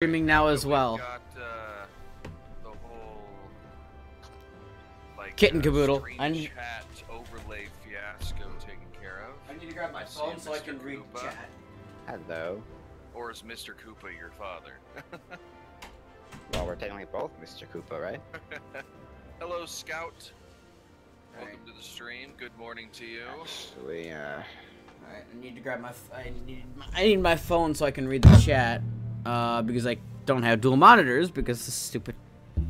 Streaming now as well. Got, the whole, like, Kitten caboodle. I need chat overlay fiasco taken care of. I need to grab my phone so I can read chat. Hello. Or is Mr. Koopa your father? Well, we're technically both Mr. Koopa, right? Hello, Scout. Welcome to the stream. Good morning to you. Actually, Alright, I need to grab my. I need my phone so I can read the chat. Because I don't have dual monitors because of stupid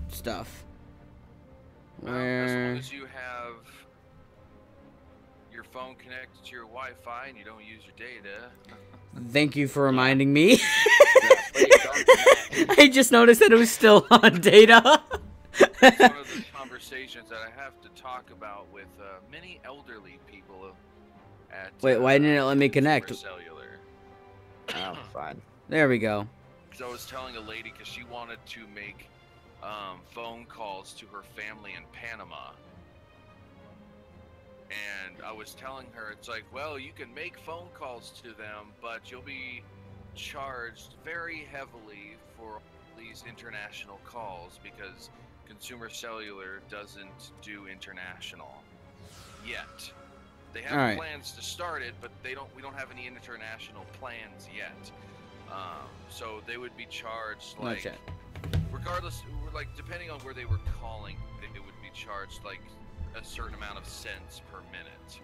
stuff. Well, as long as you have your phone connected to your Wi-Fi and you don't use your data. Thank you for reminding me. I just noticed that it was still on data. It's one of the conversations that I have to talk about with many elderly people at. Wait, why didn't it let me connect? Cellular. oh, fine. There we go. So I was telling a lady because she wanted to make phone calls to her family in Panama. And I was telling her, it's like, well, you can make phone calls to them, but you'll be charged very heavily for these international calls because Consumer Cellular doesn't do international yet. They have plans to start it, but we don't have any international plans yet. So they would be charged like, regardless, like depending on where they were calling, they would be charged like a certain amount of cents per minute.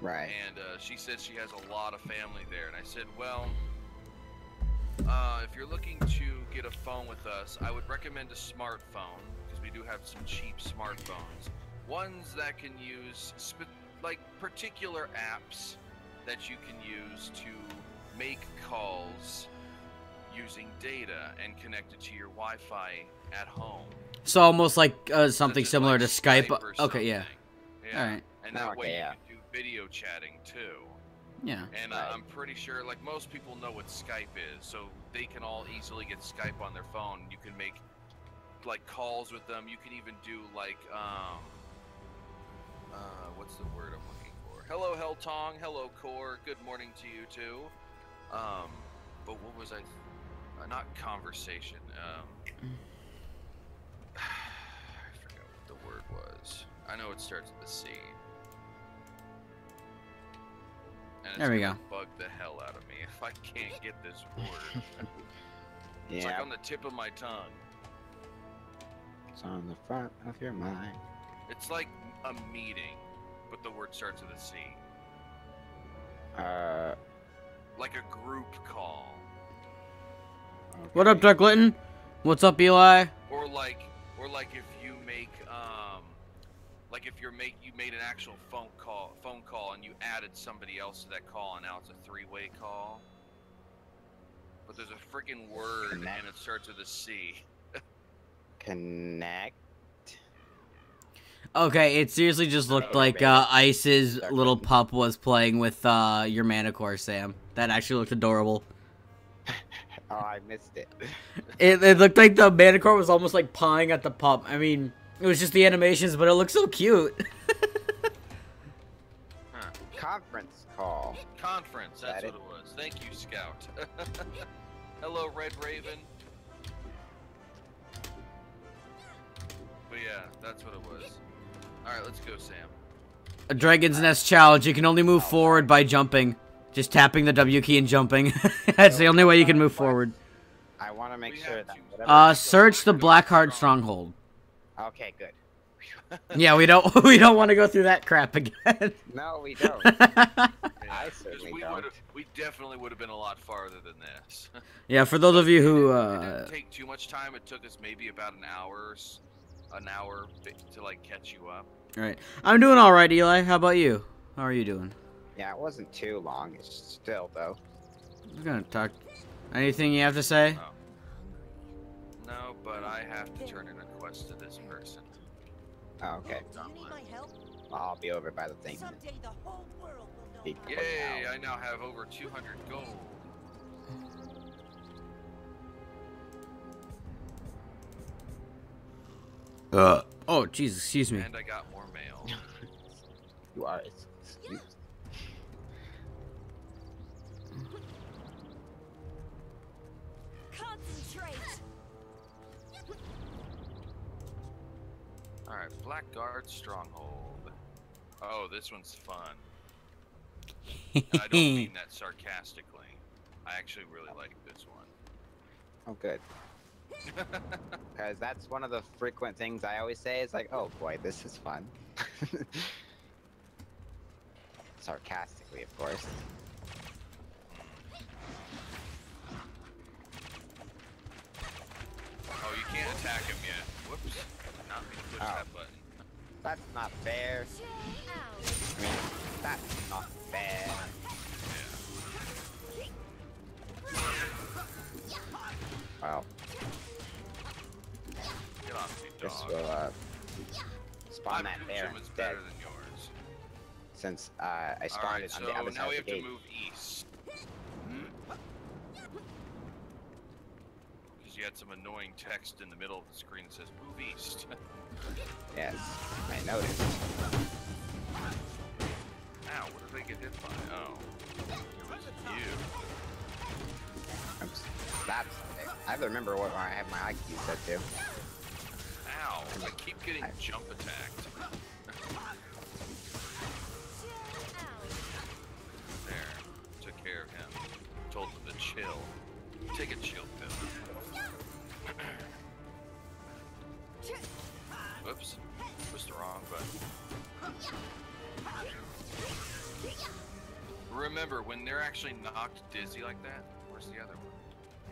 Right. And she said she has a lot of family there, and I said, well, if you're looking to get a phone with us, I would recommend a smartphone because we do have some cheap smartphones, ones that can use like particular apps that you can use to make calls using data and connect it to your Wi-Fi at home. So almost like something similar like to Skype. or Okay, yeah. Yeah. All right. And that way yeah. you can do video chatting too. Yeah. And I'm pretty sure, like, most people know what Skype is, so they can all easily get Skype on their phone. You can make, like, calls with them. You can even do, like, what's the word I'm looking for? Hello, Helltong. Hello, Core. Good morning to you, too. But what was I... not conversation. I forgot what the word was. I know it starts with a C. And it's there we go. gonna bug the hell out of me if I can't get this word. It's like on the tip of my tongue. It's on the front of your mind. It's like a meeting, but the word starts with a C. Like a group call. Okay. What up, Dark Litton? What's up, Eli? Or like if you make like if you made an actual phone call and you added somebody else to that call and now it's a three-way call. But there's a freaking word and it starts with a C. Connect. Okay, it seriously just looked like Ice's little pup was playing with your Manicore, Sam. That actually looked adorable. Oh, I missed it. It looked like the Manicore was almost like pawing at the pup. I mean, it was just the animations, but it looked so cute. Huh. Conference call. Conference, that's what it was. Thank you, Scout. Hello, Red Raven. But yeah, that's what it was. Alright, let's go, Sam. A Dragon's Nest challenge. You can only move forward by jumping. Just tapping the W key and jumping. That's the only way you can move forward. I want to make sure that. Search the Blackheart Stronghold. Okay, good. Yeah, we don't want to go through that crap again. No, we don't. I certainly don't. We definitely would have been a lot farther than this. Yeah, for those of you who it didn't take too much time. It took us maybe about an hour to like catch you up. All right, I'm doing all right, Eli. How about you? How are you doing? Yeah, it wasn't too long. It's still though. I'm gonna talk. Anything you have to say? No, but I have to turn in a quest to this person. Oh, okay. I'll be over by the thing. Yay! I now have over 200 gold. Oh, Jesus, excuse me. And I got more mail. You are. Concentrate. Alright, Blackguard Stronghold. Oh, this one's fun. And I don't mean that sarcastically. I actually really like this one. Oh, good. Because that's one of the frequent things I always say. Is like, oh boy, this is fun. Sarcastically, of course. Oh, you can't attack him yet. Whoops. Did not mean to push that button. That's not fair. I mean, that's not fair. Yeah. Well. Get off me, This dog. will spawn that there is instead. better than yours. Since I spawned it on the other so side now we of have the to gate. move east. Because you had some annoying text in the middle of the screen that says move east. Yes, I noticed. Ow, what did I get hit by? Oh. It was you. Oops. That's I have to remember what I have my IQ set to. Ow, I keep getting jump attacked. There, took care of him. Told him to chill. Take a chill pill. Whoops, pushed the wrong button. Remember, when they're actually knocked dizzy like that, where's the other one?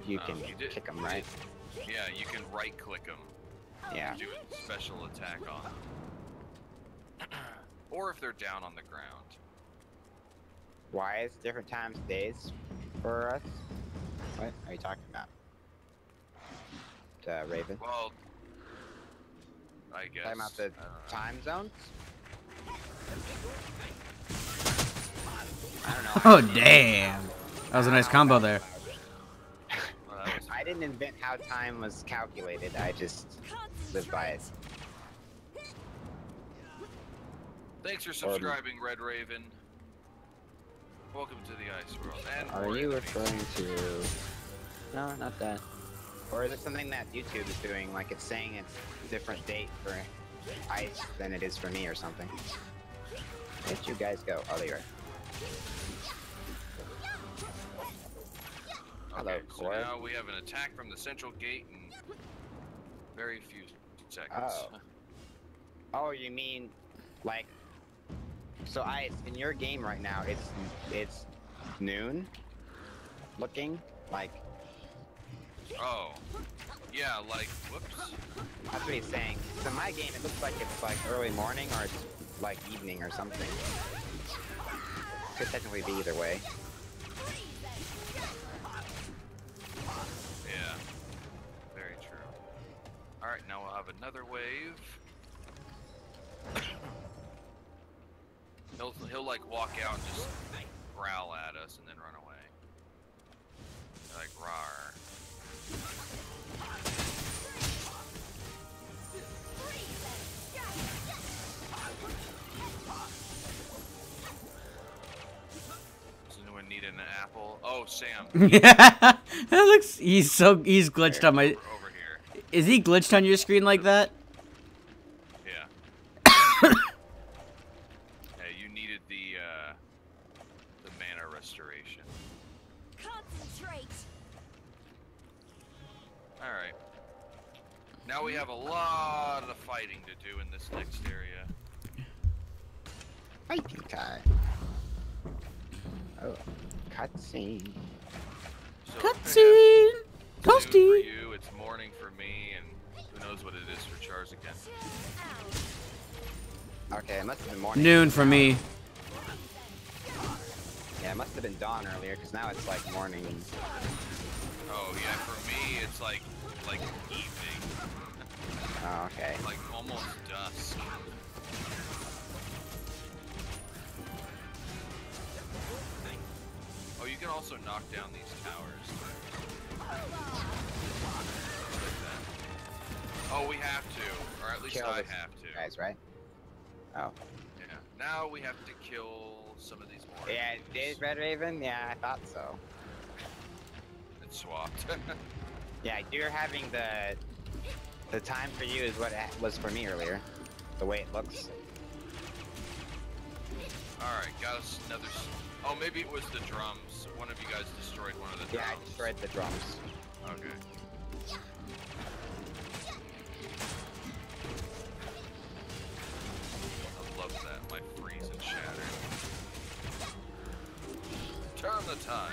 You can kick them, right? Yeah, you can right click them. Yeah. Do a special attack on them. Or if they're down on the ground. Why is different times days for us? What are you talking about? Raven? Well, I guess. Talking about the time zones? I don't know. Oh, damn. That was a nice combo there. Well, that was I didn't invent how time was calculated. I just live by it. Thanks for subscribing, Red Raven. Welcome to the Ice World. And Are more you enemies. referring to... No, not that. Or is it something that YouTube is doing, like it's saying it's a different date for Ice than it is for me or something? Where'd you guys go? Oh, there you are. Hello, Okay, so Core. now we have an attack from the central gate in very few seconds. Oh. Oh, you mean, like... So, Ice, in your game right now, it's noon looking? Like... Oh. Yeah, like, whoops. That's what he's saying. So in my game, it looks like it's like early morning or it's like evening or something. Could technically be either way. Yeah. Very true. Alright, now we'll have another wave. He'll like walk out and just growl at us and then run away. Like, rawr. Does anyone need an apple? Oh, Sam. Yeah, that looks. He's glitched on my. Over here. Is he glitched on your screen like that? Yeah. Hey, you needed the mana restoration. Concentrate. All right. Now we have a lot of fighting to do in this next area. Fighting time. Oh, cutscene. So, Cutscene. it's noon for Toasty. you, it's morning for me, and who knows what it is for Chars again. Okay, it must have been morning. Noon for me. Yeah, it must have been dawn earlier because now it's like morning. Oh yeah, for me it's like evening, Oh, okay. like almost dusk. Oh, you can also knock down these towers. Like that. Oh, we have to, or at least Kill I this have to. guys, right? Oh. Yeah. Now we have to kill some of these more. Yeah, enemies. did Red Raven? Yeah, I thought so. It's swapped. Yeah, you're having the time for you is what it was for me earlier. the way it looks. Alright, got us another... Oh, maybe it was the drums. One of you guys destroyed one of the drums. Yeah, I destroyed the drums. Okay. I love that. My freeze and shatter. Turn the tide.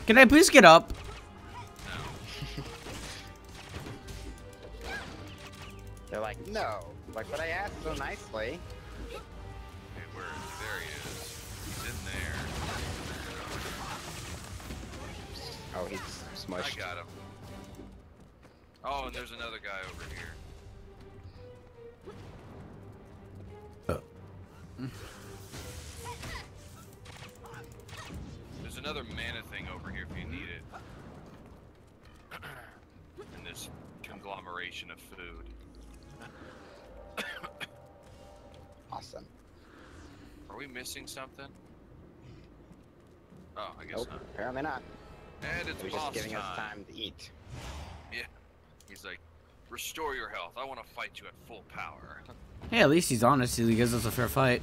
Can I please get up? No. They're like, no. Like, but I asked so nicely. Hey, where is he? There he is. He's in there. Oh, he's smushed. I got him. Oh, and there's another guy over here. There's another mana thing over here if you need it. And this conglomeration of food. Awesome. Are we missing something? Oh, I guess Nope, not. apparently not. And it's He was boss just giving us time. time to eat. Yeah. He's like, restore your health. I want to fight you at full power. Hey, at least he's honest. He gives us a fair fight.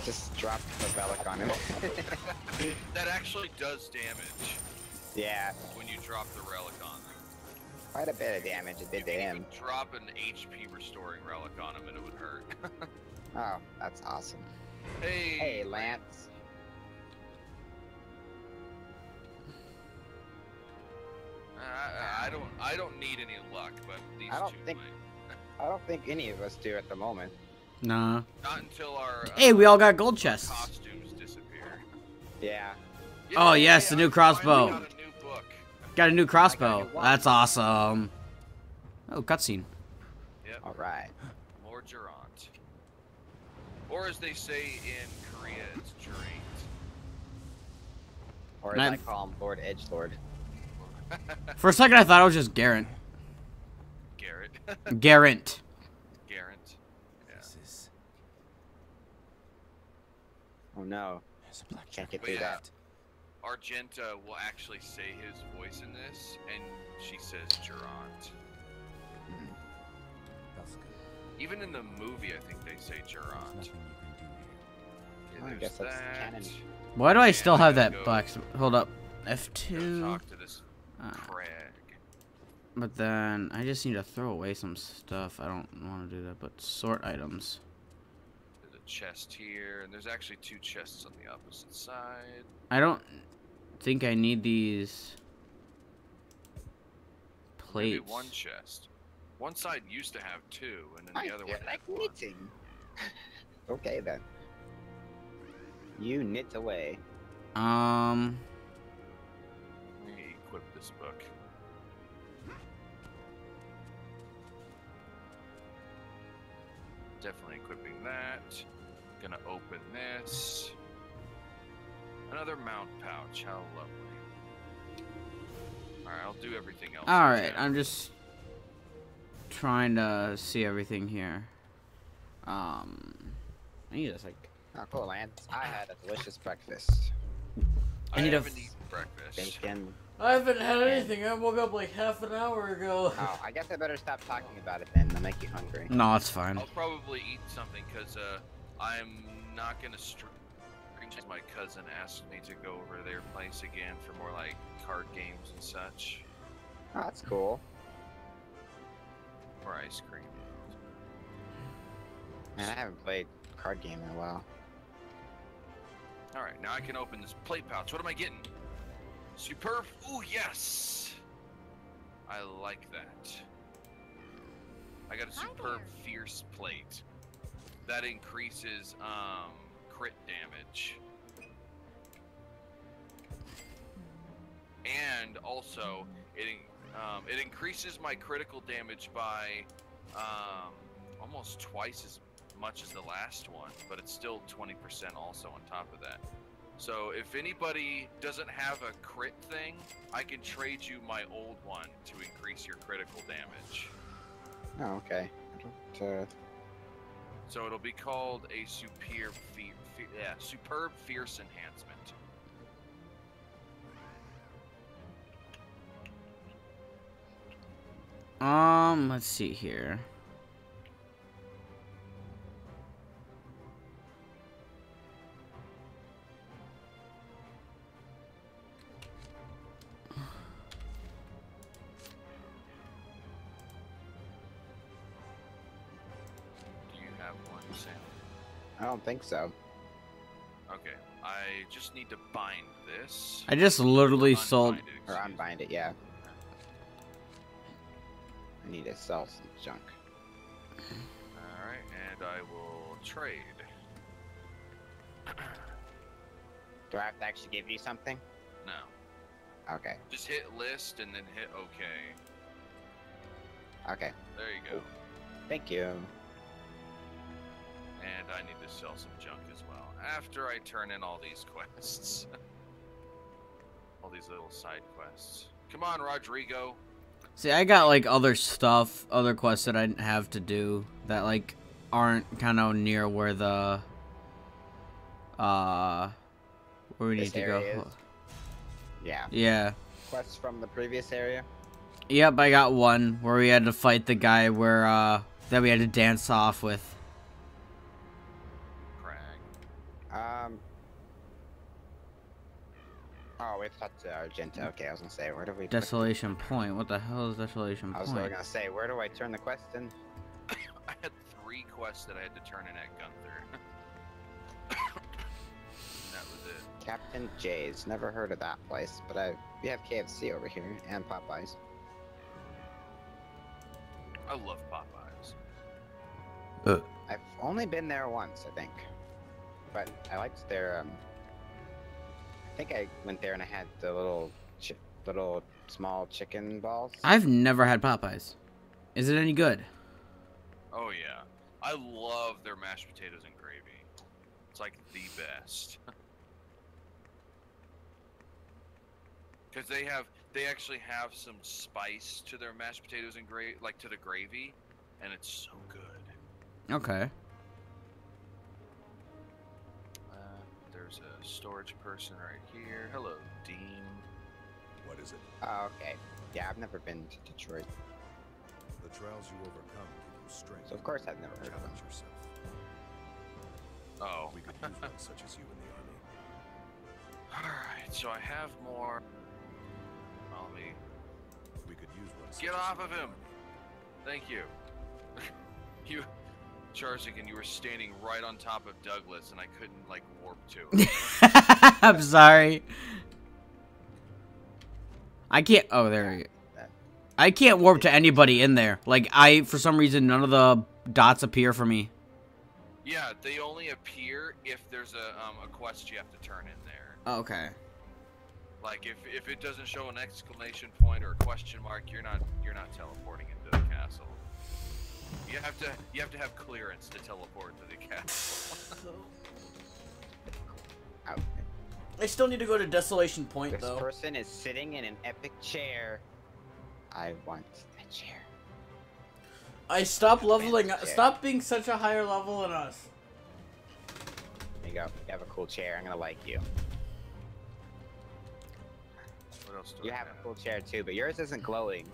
Just drop the relic on him. That actually does damage Yeah, when you drop the relic on them. quite a bit of damage it did to him. Drop an HP restoring relic on him and it would hurt. Oh, that's awesome. Hey, Hey, Lance. I don't need any luck, but these I don't two think- might. I don't think any of us do at the moment. Nah. Not until our Hey, we all got gold chests. costumes disappear. Yeah. Oh, yes, the new I crossbow. finally got a new book. Got a new crossbow. one. That's awesome. Oh, cutscene. Yep. All right. More Durant. Or as they say in Korea, it's Durant. Or as Man. I call him, Lord Edgelord. For a second, I thought it was just Garrett. Garrett. Garrett. Garrett. Yeah. Oh no. Can't get through Wait, that. Argenta will actually say his voice in this, and she says Durant. Even in the movie, I think they say Durant. I Okay, guess there's that's that. canon. Why do I still have gotta that go- black? Hold up. Go F2. talk to this Uh, Craig. but then I just need to throw away some stuff. I don't want to do that, but sort items. There's a chest here, and there's actually two chests on the opposite side. I don't think I need these Maybe plates. one chest. One side used to have two, and then the other feel one like had one. knitting. Okay then. You knit away. Let me equip this book. Definitely equipping that. Gonna open this. Another mount pouch. How lovely. Alright, I'll do everything else. All right, again. I'm just trying to see everything here. I need to like. Oh, cool, Lance. I had a delicious breakfast. I need a haven't eaten breakfast. Bacon. I haven't had anything. I woke up like half an hour ago. Oh, I guess I better stop talking about it then. I'll make you hungry. No, it's fine. I'll probably eat something because I'm not gonna stream. My cousin asked me to go over their place again for more like card games and such, Oh, that's cool. or ice cream. Man, I haven't played a card game in a while. All right, now I can open this plate pouch. What am I getting? Superb. Ooh, yes. I like that. I got a Hi superb there. fierce plate that increases crit damage. And also, it increases my critical damage by almost twice as much as the last one, but it's still 20% also on top of that. So if anybody doesn't have a crit thing, I can trade you my old one to increase your critical damage. Oh, okay. I don't, So it'll be called a superb fierce enhancement. Let's see here. Do you have one, Sam? I don't think so. Okay, I just need to bind this. I just literally sold. Unbind it, Or excuse me. unbind it, yeah. I need to sell some junk. Alright, and I will trade. Do I have to actually give you something? No. Okay. Just hit list and then hit OK. Okay. There you go. Thank you. And I need to sell some junk as well. After I turn in all these quests. All these little side quests. Come on, Rodrigo. See, I got like other stuff, other quests that I have to do that like aren't kind of near where the where we need This to area go. is? Yeah. Yeah. Quests from the previous area? Yep, I got one where we had to fight the guy where that we had to dance off with. Crag. Oh, we talked to Argenta. Okay, I was gonna say, where do we... Desolation Point. What the hell is Desolation I was Point? gonna say, where do I turn the quest in? I had 3 quests that I had to turn in at Gunther. And that was it. Captain Jay's. Never heard of that place, but we have KFC over here and Popeyes. I love Popeyes. I've only been there once, I think. But I liked their, I think I went there and I had the little small chicken balls. I've never had Popeyes. Is it any good? Oh yeah. I love their mashed potatoes and gravy. It's like the best. Because they actually have some spice to their mashed potatoes and gravy, like to the gravy, and it's so good. Okay. There's a storage person right here. Hello, Dean. What is it? Oh, okay. Yeah, I've never been to Detroit, The trials you overcome give you strength. so of course I've never heard of them. Challenge yourself. Oh. We could use one such as you in the army. Alright, so I have more. Well, let me We could use one. Such get as off you of in the him. army. Thank you. You, Charzik, and you were standing right on top of Douglas, and I couldn't like warp to it. I'm sorry. I can't. Oh, there we go. I can't warp to anybody in there. Like, for some reason, none of the dots appear for me. Yeah, they only appear if there's a quest you have to turn in there. Oh, okay. Like if it doesn't show an exclamation point or a question mark, you're not teleporting into the castle. You have to have clearance to teleport to the castle. Oh, I still need to go to Desolation Point, this person is sitting in an epic chair. I want a chair. I stopped leveling. Yeah. Stop being such a higher level than us. There you go. You have a cool chair. I'm gonna like you. What else do You I have a cool chair too, but yours isn't glowing.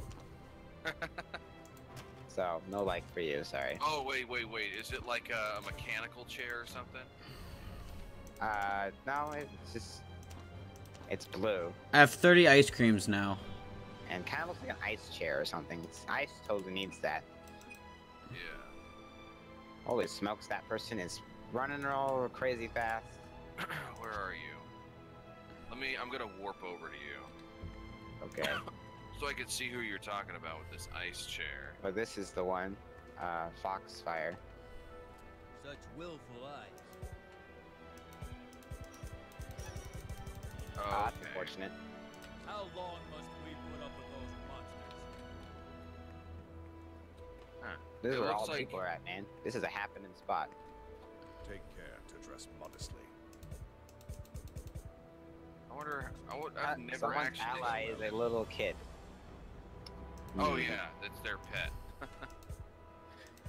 So, no like for you, sorry. Oh wait. Is it like a mechanical chair or something? No, it's just... It's blue. I have 30 ice creams now. And kind of looks like an ice chair or something. Ice totally needs that. Yeah. Holy smokes, that person is running all crazy fast. Where are you? I'm gonna warp over to you. Okay. So I can see who you're talking about with this ice chair. Well, this is the one. Foxfire. Such willful eyes. Oh, That's okay. unfortunate. How long must we put up with those monsters? This is It where looks all the like- people are at, man. This is a happening spot. Take care to dress modestly. I wonder. I've never Someone's actually. ally is a little kid. Oh Hmm. yeah, that's their pet.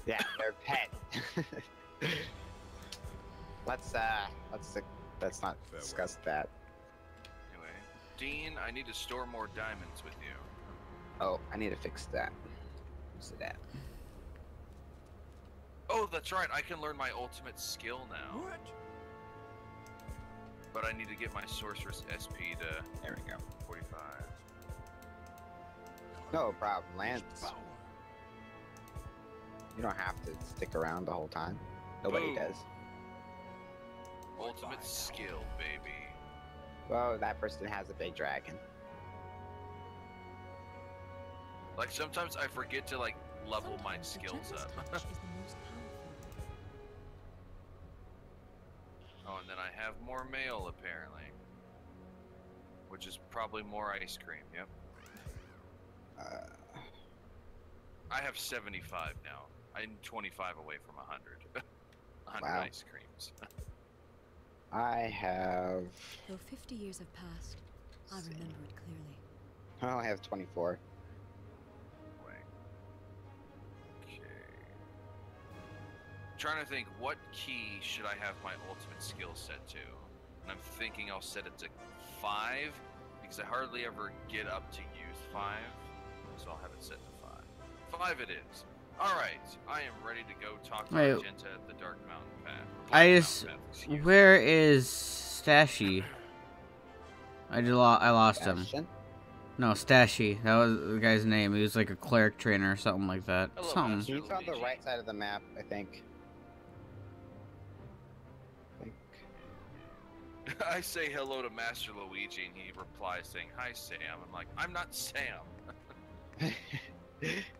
Yeah, their pet. let's not discuss that. Anyway, Dean, I need to store more diamonds with you. Oh, I need to fix that. What's it at? Oh, that's right. I can learn my ultimate skill now. What? But I need to get my sorceress SP to There we go. 45. No problem, Lance. Power. You don't have to stick around the whole time. Nobody Boom. does. Ultimate skill, baby. Well, that person has a big dragon. Like sometimes I forget to like level my Sometimes the skills gentlest up. touch is the most powerful. Oh, and then I have more mail apparently, which is probably more ice cream. Yep. I have 75 now. I'm 25 away from 100. 100 Wow. ice creams. I have. Though 50 years have passed, I remember it clearly. Oh, I have 24. Wait. Okay. Trying to think, what key should I have my ultimate skill set to? And I'm thinking I'll set it to 5 because I hardly ever get up to use 5, so I'll have it set to 5. 5 it is. All right, I am ready to go talk to Wait. Argenta at the Dark Mountain Path. I just. Mountain Path, excuse me. Where is Stashy? I lost him. Bastion? No, Stashy. That was the guy's name. He was like a cleric trainer or something like that. Hello, Something. Master. He's on the Luigi. right side of the map, I think. I say hello to Master Luigi, and he replies saying, "Hi, Sam." I'm like, "I'm not Sam."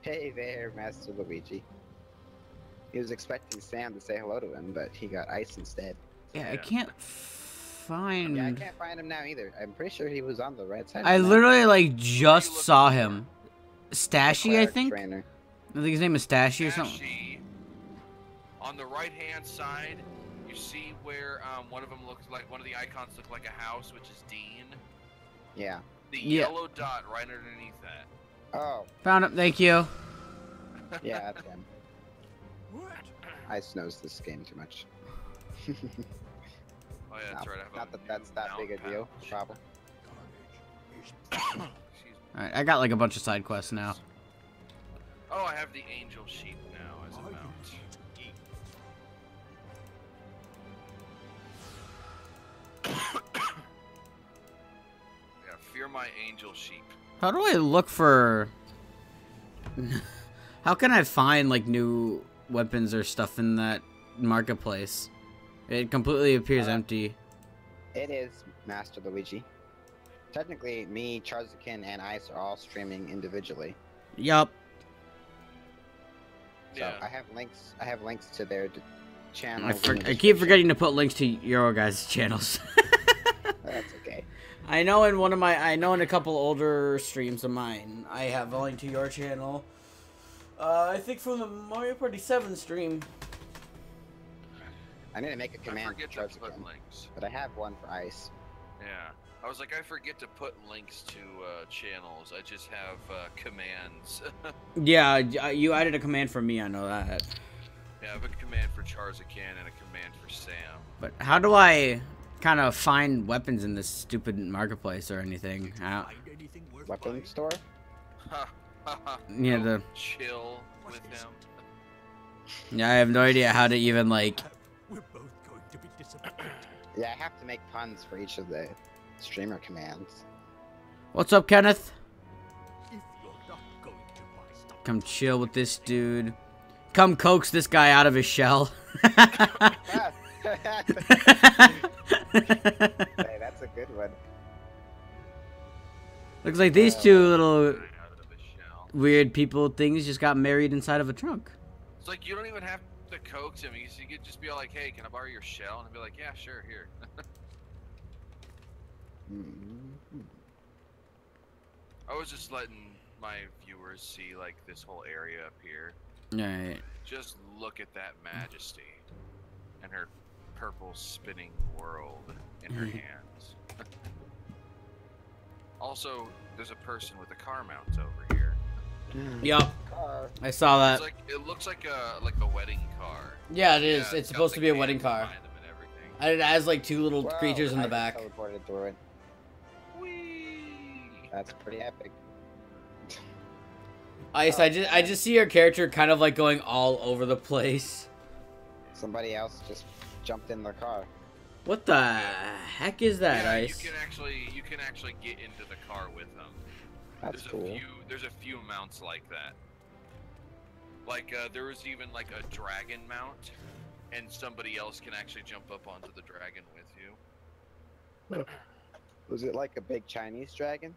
Hey there, Master Luigi. He was expecting Sam to say hello to him, but he got ice instead. Yeah, I Yeah. can't find. Yeah, I can't find him now either. I'm pretty sure he was on the right side. I of the map. literally like just looking saw for? him. Stashy, I Cleric think. Trainer. I think his name is Stashy or something. Ashy, on the right-hand side, you see where one of them looks like one of the icons look like a house, which is Dean. Yeah. The Yeah. yellow dot right underneath that. Oh, Found him. Thank you. yeah, that's him. What? Ice knows this game too much. Oh yeah, that's Not- right. I have Not a that new that's that big a mount deal. pouch. Problem. Garbage. Excuse me. All right, I got like a bunch of side quests now. Oh, I have the angel sheep now as a Are you mount. eat? Yeah, fear my angel sheep. How do I look for? How can I find like new weapons or stuff in that marketplace? It completely appears empty. It is Master Luigi. Technically, me, Charzakin, and Ice are all streaming individually. Yup. So Yeah. I have links. I have links to their channel. I keep forgetting to put links to your guys' channels. That's okay. I know in a couple older streams of mine, I have a link to your channel. I think from the Mario Party 7 stream. I need to make a I command forget for to put Charzakin, links. but I have one for Ice. Yeah. I was like, I forget to put links to channels. I just have commands. Yeah, you added a command for me, I know that. Yeah, I have a command for Charzakan and a command for Sam. But how do I kind of find weapons in this stupid marketplace or anything? Find anything worth Weapon buying? store? Ha ha ha. Yeah, Oh, the- chill What's with this? him. Yeah, I have no idea how to even like. We're both going to be disappointed. Yeah, I have to make puns for each of the streamer commands. What's up, Kenneth? If you're not going to buy stuff, Come chill with this dude. Come coax this guy out of his shell. Hey, that's a good one. Looks like these two little Out of his shell. weird people things just got married inside of a trunk. It's like you don't even have to coax him. You could just be all like, "Hey, can I borrow your shell?" And he'll be like, "Yeah, sure, here." Mhm. I was just letting my viewers see like this whole area up here. Alright. Just look at that majesty and her purple spinning world in her hands. Also, there's a person with a car mount over here. Yup. Car. I saw that. It's like it looks like a wedding car. Yeah, it is. Yeah, It's got supposed the to be a wedding cans car. behind them and everything. And it has like two little Whoa, creatures in I the just back. teleported through it. Whee! That's pretty epic. Ice, I just see your character kind of like going all over the place. Somebody else just jumped in their car. What the heck is that, Yeah, Ice? you can actually get into the car with them. That's cool. There's a few mounts like that. Like there was even like a dragon mount, and somebody else can actually jump up onto the dragon with you. Was it like a big Chinese dragon?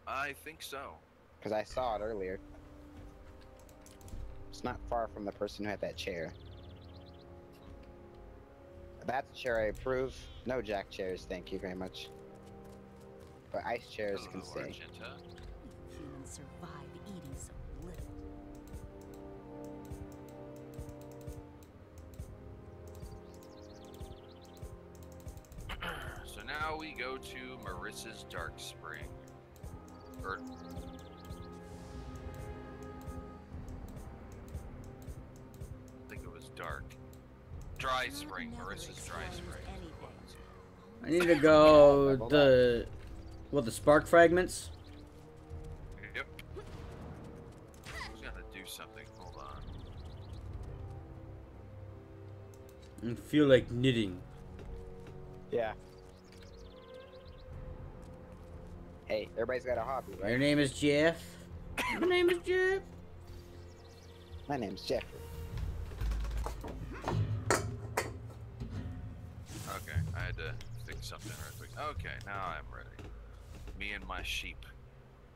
I think so. Because I saw it earlier. It's not far from the person who had that chair. That's a chair I approve. No jack chairs, thank you very much. But ice chairs can Hello, stay. Argenta. Humans survive eating so little. So now we go to Marissa's Dark Spring. Or I think it was Dark. Dry Spring. Marissa's Dry Spring. I need to go the spark fragments. Yep. I was gonna do something. Hold on. I feel like knitting. Yeah. Hey, everybody's got a hobby, right? Your name is Jeff. My name is Jeff. My name's Jeffrey. Okay, I had to fix something real quick. Okay, now I'm ready. Me and my sheep.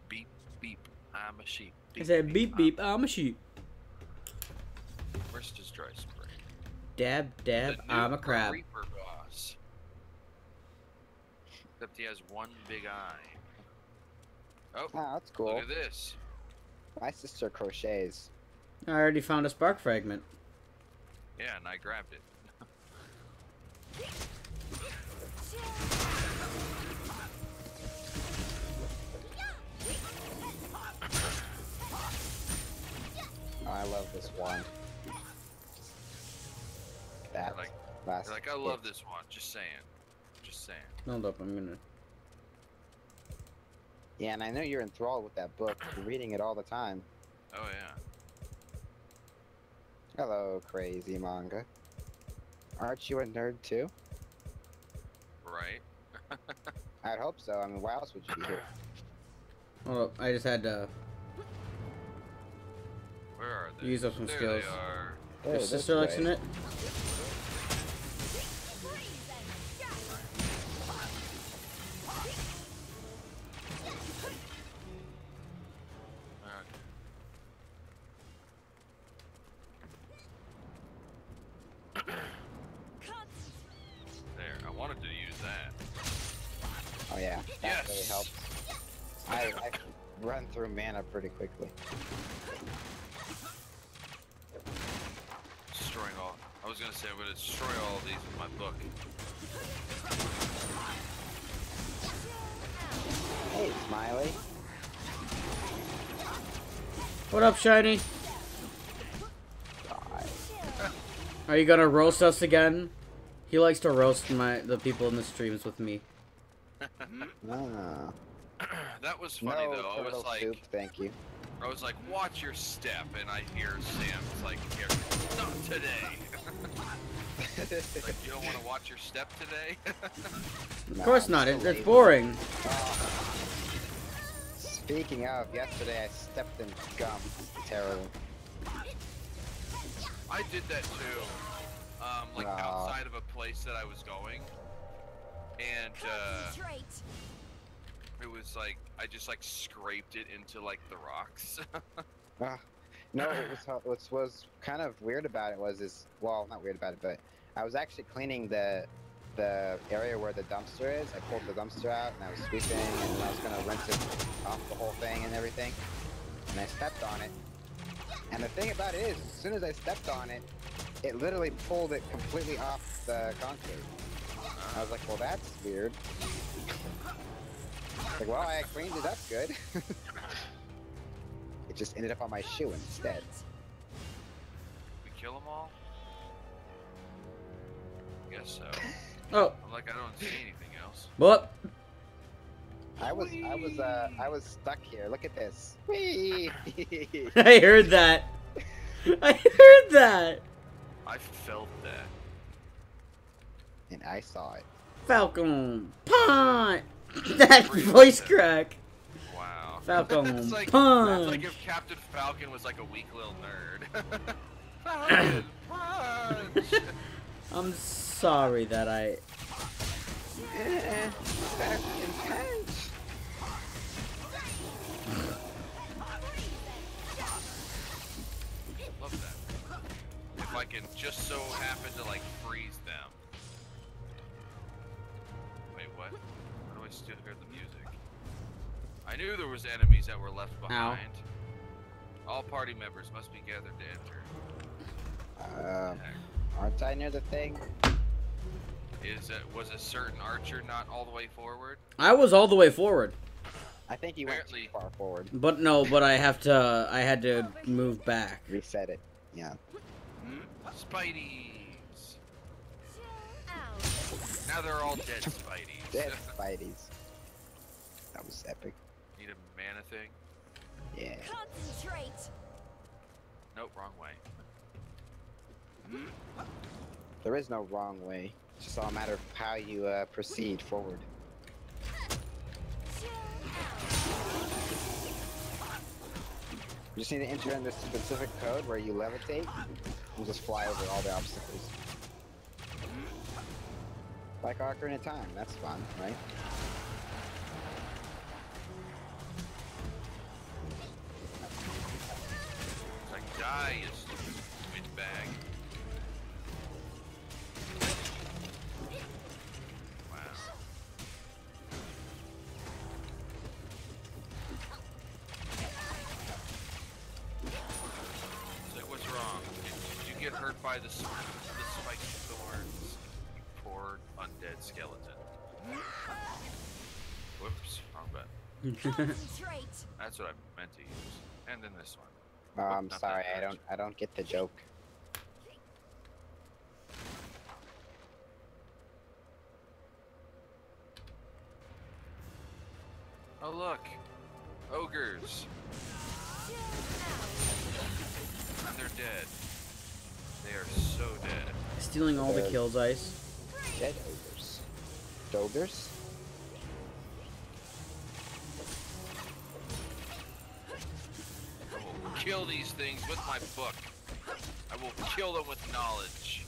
Beep, beep, I'm a sheep. I said beep beep, I'm a sheep. Where's this Dry Spring? Dab dab, The I'm new a crab. Reaper boss. Except he has one big eye. Oh, Ah, that's cool. look at this. My sister crochets. I already found a spark fragment. Yeah, and I grabbed it. Oh, I love this one. That Like, last. You're like, I love this one. Just saying. Just saying. Hold up, I'm gonna. Yeah, and I know you're enthralled with that book. You're reading it all the time. Oh yeah. Hello, crazy manga. Aren't you a nerd too? Right. I'd hope so. I mean, why else would you be here? Hold up, I just had to Where are they? use up some there skills. They are. Your Oh, this sister likes way. in it? There. I wanted to use that. Oh yeah, that really Yes. helps. I can run through mana pretty quickly. Destroying all. I was gonna say I'm gonna destroy all of these with my book. Hey, Smiley. What up, Shiny? God. Are you gonna roast us again? He likes to roast the people in the streams with me. Ah. That was funny No though. turtle soup, thank you. I was like, watch your step, and I hear Sam's like, here, not today. Like, you don't want to watch your step today? Of course not. It's boring. Speaking of, yesterday I stepped in gum. Terrible. I did that too. Like Aw. outside of a place that I was going, and it was like I just like scraped it into like the rocks. No, what was kind of weird about it was well, not weird about it, but I was actually cleaning the area where the dumpster is. I pulled the dumpster out and I was sweeping and I was gonna rinse it off the whole thing and everything. And I stepped on it. And the thing about it is, as soon as I stepped on it, it literally pulled it completely off the concrete. I was like, well, that's weird. Like, well, I cleaned it up good. It just ended up on my shoe instead. We kill them all? Guess so. Oh, I'm like, I don't see anything else. what? I was stuck here. Look at this. Whee! I heard that. I heard that. I felt that. And I saw it. Falcon punch. That voice crack. Wow. Falcon It's like, punch. it's like if Captain Falcon was like a weak little nerd. Falcon punch. I'm sorry that I. Falcon punch. Love that. If I can just so happen to like freeze them. Wait, what? How do I still hear the music? I knew there was enemies that were left behind. All party members must be gathered to enter. Aren't I near the thing? Was a certain archer not all the way forward? I was all the way forward. I think you went too Apparently. far forward. But no, but I had to move back. Reset it. Yeah. Spideys! Now they're all dead Spideys. Dead Spideys. That was epic. Need a mana thing? Yeah. Concentrate. Nope, wrong way. There is no wrong way. It's just all a matter of how you proceed forward. You just need to enter in this specific code where you levitate and just fly over all the obstacles. Like Ocarina of Time, that's fun, right? It's like, die, you stupid windbag. Wow. It's like, what's wrong? Did you get hurt by the spiked thorns? You poor undead skeleton. Whoops, wrong button. Concentrate. That's what I meant to use. And then this one. I'm Not sorry, that I don't get the joke. Oh look, ogres. And they're dead. They are so dead. Stealing all the kills, Ice. Dead ogres. Dogers? I will kill these things with my book. I will kill them with knowledge.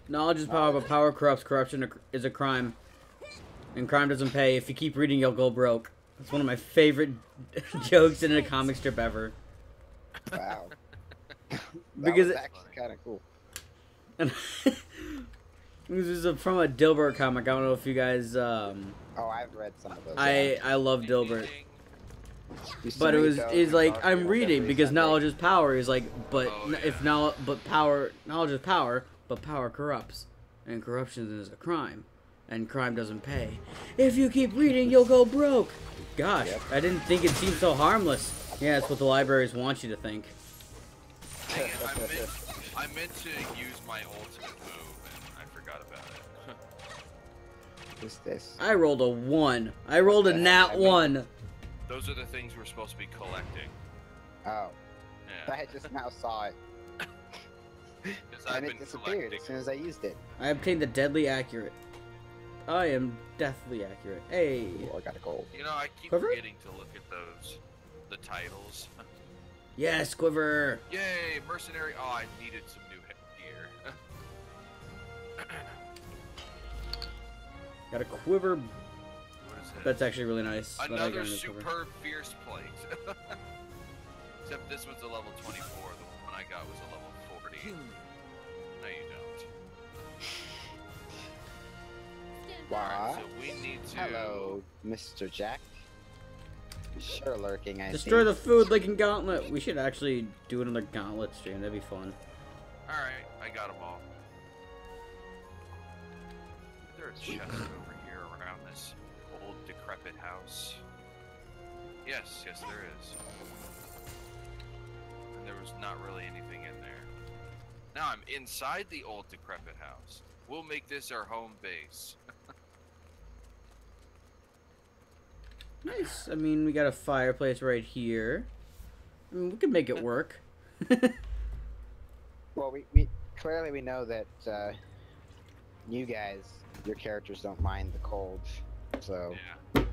Knowledge is power, but power corrupts. Corruption is a crime. And crime doesn't pay. If you keep reading, you'll go broke. That's one of my favorite jokes in a comic strip ever. Wow. Because that was actually kind of cool. this is from a Dilbert comic. I don't know if you guys. Oh, I've read some of those. I love Dilbert. You see But it me was go is and like talk I'm about reading every because Sunday. knowledge is power. Is like, but Oh, if yeah. now, but power, knowledge is power, but power corrupts, and corruption is a crime, and crime doesn't pay. If you keep reading, you'll go broke. Gosh, Yep. I didn't think it seemed so harmless. Yeah, that's what the libraries want you to think. Dang it, I meant to use my ultimate move and I forgot about it. What's this? I rolled a 1. I rolled a the nat heck? 1. Those are the things we're supposed to be collecting. Oh, Yeah. I just now saw it. Because I've And been it disappeared collecting. as soon as I used it. I obtained the deadly accurate. I am deathly accurate. Hey. Oh, I got a gold. You know, I keep Quiver? forgetting to look at the titles. Yes, Quiver. Yay, mercenary! Oh, I needed some new gear. Got a Quiver. What is that? That's actually really nice. but I got Another a Quiver. superb fierce plate. Except this was a level 24. The one I got was a level 40. No, you don't. What? So we need to. Hello, Mr. Jack. Sure lurking, I Destroy the think. food licking gauntlet. We should actually do another gauntlet stream. That'd be fun. Alright, I got them all. Is there a chest over here around this old decrepit house? Yes, yes there is. And there was not really anything in there. Now I'm inside the old decrepit house. We'll make this our home base. Nice. I mean, we got a fireplace right here. I mean, we could make it work. Well, we clearly we know that you guys, your characters don't mind the cold, so Yeah.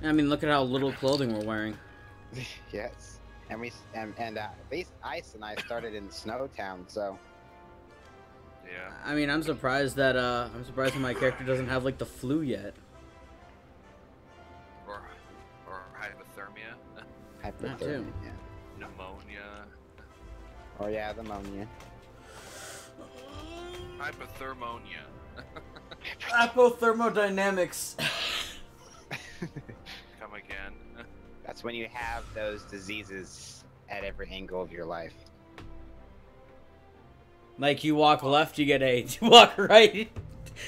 I mean, look at how little clothing we're wearing. yes. And at least Ice and I started in Snowtown, so Yeah. I mean, I'm surprised that my character doesn't have like the flu yet. Or hypothermia, hypothermia. too. Yeah. pneumonia, Oh yeah, the ammonia. hypothermonia. Apothermodynamics. Come again. That's when you have those diseases at every angle of your life. Like, you walk left, you get AIDS. You walk right,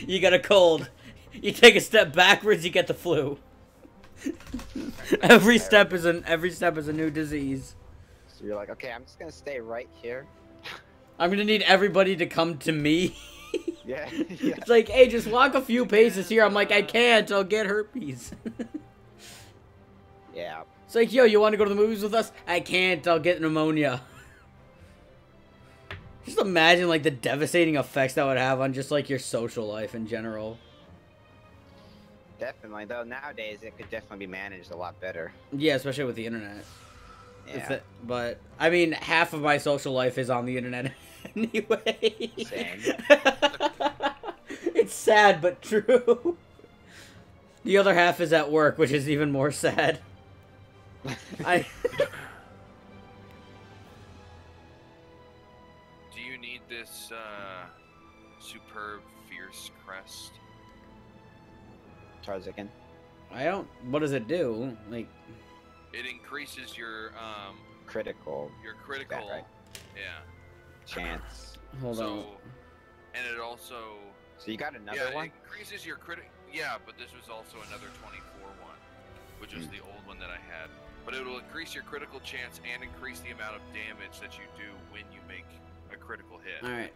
you get a cold. You take a step backwards, you get the flu. every step is a new disease. So you're like, okay, I'm just gonna stay right here. I'm gonna need everybody to come to me. Yeah. It's like, hey, just walk a few paces here. I'm like, I can't. I'll get herpes. Yeah. It's like, yo, you want to go to the movies with us? I can't. I'll get pneumonia. Just imagine, like, the devastating effects that would have on just, like, your social life in general. Definitely. Though nowadays it could definitely be managed a lot better. Yeah, especially with the internet. Yeah. But, I mean, half of my social life is on the internet anyway. Same. It's sad, but true. The other half is at work, which is even more sad. I... Do you need this superb fierce crest? Tarzican. I don't... What does it do? Like... It increases your Critical. critical, right? yeah. Chance. Hold So, on. and it also So you got another yeah, one? it increases your yeah, but this was also another 24 one, which was the old one that I had. But it will increase your critical chance and increase the amount of damage that you do when you make a critical hit. Alright,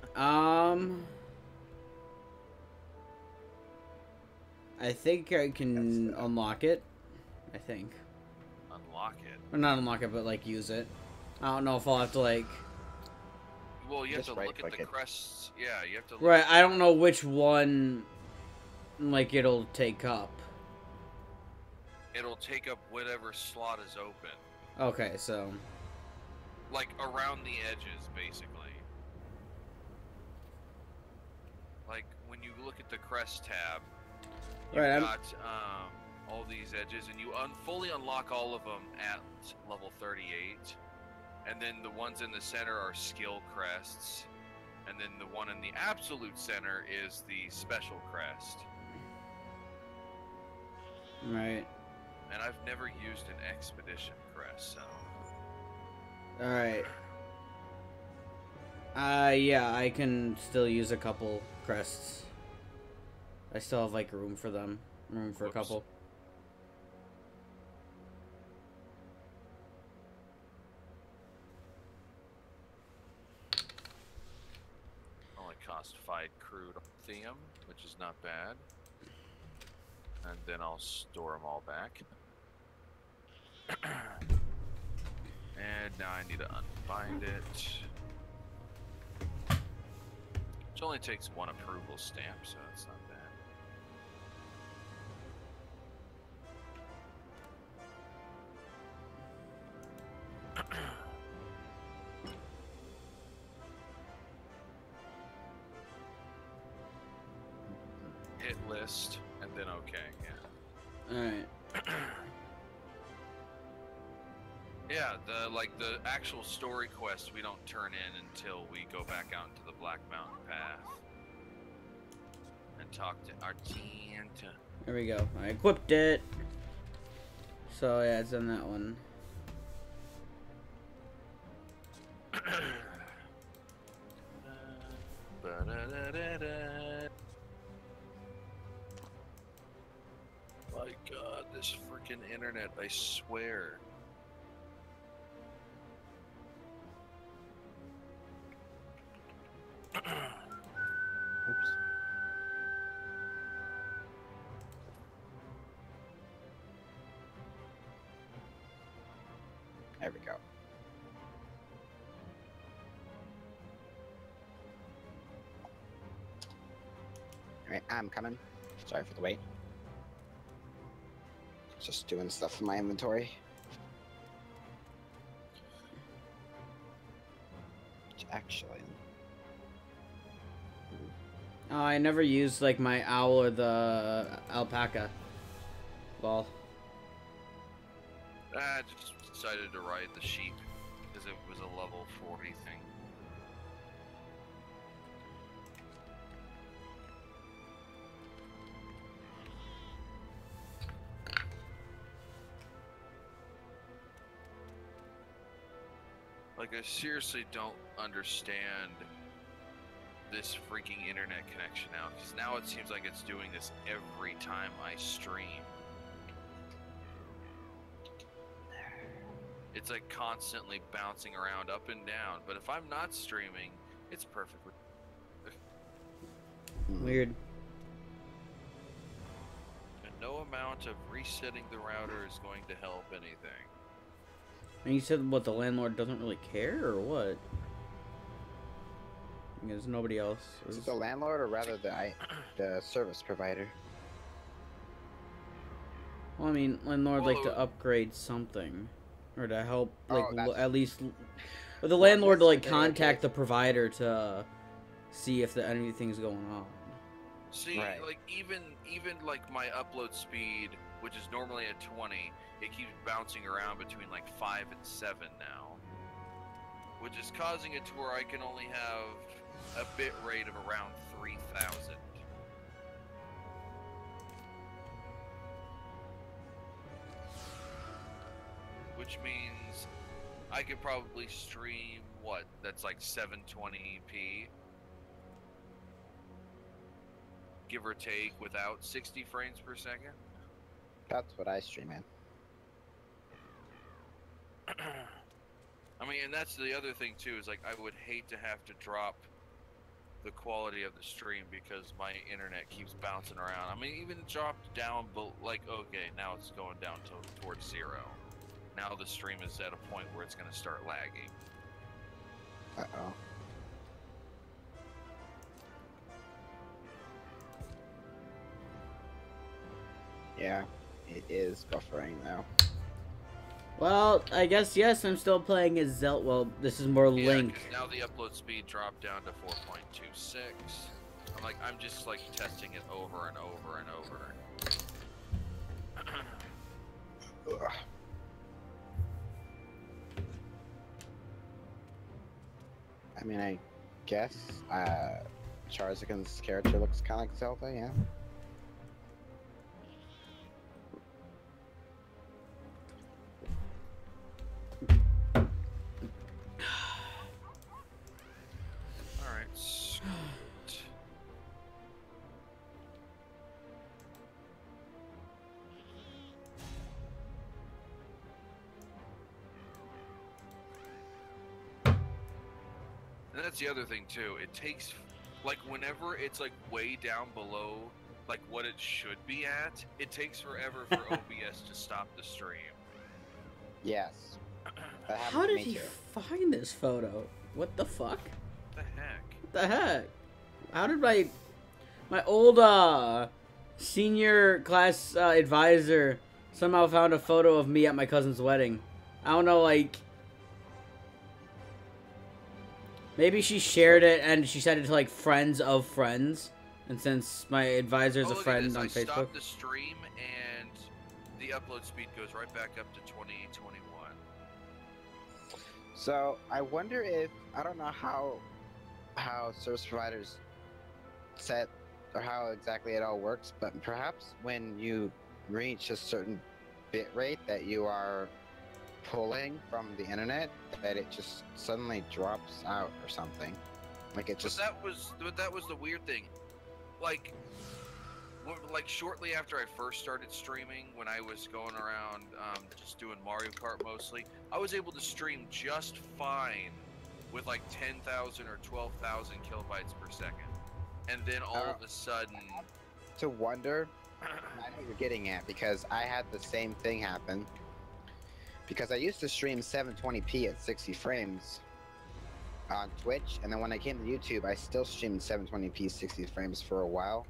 I think I can unlock it. I think. Unlock it. Or not unlock it, but, like, use it. I don't know if I'll have to, like... Well, you have Just to look at right-click the it. crests. Yeah, you have to look Right, I don't know which one, like, it'll take up. It'll take up whatever slot is open. Okay, so... Like, around the edges, basically. Like, when you look at the crest tab, you've Right, got all these edges, and you fully unlock all of them at level 38. And then the ones in the center are skill crests. And then the one in the absolute center is the special crest. Right. And I've never used an expedition crest, so... Alright. Yeah, I can still use a couple crests. I still have, like, room for them. Room for a couple. Only cost 5 crude lithium, which is not bad. And then I'll store them all back. And now I need to unbind it. Which only takes 1 approval stamp, so it's not bad. Hit list, and then okay, yeah. Alright. Yeah, the actual story quest we don't turn in until we go back out into the Black Mountain Path and talk to Argenta. There we go. I equipped it. So, yeah, it's on that one. My God, this freaking internet, I swear. Oops. There we go. Alright, I'm coming. Sorry for the wait. Just doing stuff in my inventory. Which actually... Oh, I never used like my owl or the alpaca ball. I just decided to ride the sheep because it was a level 40 thing. Like, I seriously don't understand this freaking internet connection now, because now it seems like it's doing this every time I stream. It's like constantly bouncing around up and down, but if I'm not streaming, it's perfectly Weird. and no amount of resetting the router is going to help anything. And you said what, the landlord doesn't really care or what? Because nobody else Is is. it the landlord or rather the service provider? Well, I mean, landlord like to Well, upgrade something, or to help Oh, like that's- at least, or the landlord to like that's okay. contact the provider to see if anything's going on. See, Right. like even like my upload speed, which is normally at 20, it keeps bouncing around between like 5 and 7 now, which is causing it to where I can only have a bit rate of around 3,000. Which means I could probably stream what? That's like 720p, give or take, without 60 frames per second. That's what I stream in. I mean, and that's the other thing too, is like I would hate to have to drop the quality of the stream because my internet keeps bouncing around. I mean, even dropped down, but like, okay, now it's going down towards 0. Now the stream is at a point where it's going to start lagging. Uh-oh. Yeah, it is buffering now. Well, I guess yes. I'm still playing as Zelda. Well, this is more Yeah, Link. 'cause now the upload speed dropped down to 4.26. I'm just like testing it over and over and over. Ugh. I mean, I guess Charizard's character looks kind of like Zelda, yeah. Alright, scoot. And that's the other thing too. It takes, like, whenever it's like way down below, like what it should be at, it takes forever for OBS to stop the stream. Yes. That happened How to did me he too. find this photo? What the fuck? What the heck? What the heck? How did my old senior class advisor somehow found a photo of me at my cousin's wedding? I don't know, like, maybe she shared it and she sent it to like friends of friends, and since my advisor's a look at friend this. on I Facebook. stopped the stream and the upload speed goes right back up to 2021. So I wonder if I don't know how service providers set or how exactly it all works, but perhaps when you reach a certain bit rate that you are pulling from the internet, that it just suddenly drops out or something. Like it just But that was the weird thing. Like shortly after I first started streaming, when I was going around just doing Mario Kart mostly, I was able to stream just fine with like 10,000 or 12,000 kilobytes per second. And then all of a sudden, to wonder. I know what you're getting at because I had the same thing happen. Because I used to stream 720p at 60 frames on Twitch, and then when I came to YouTube, I still streamed 720p 60 frames for a while.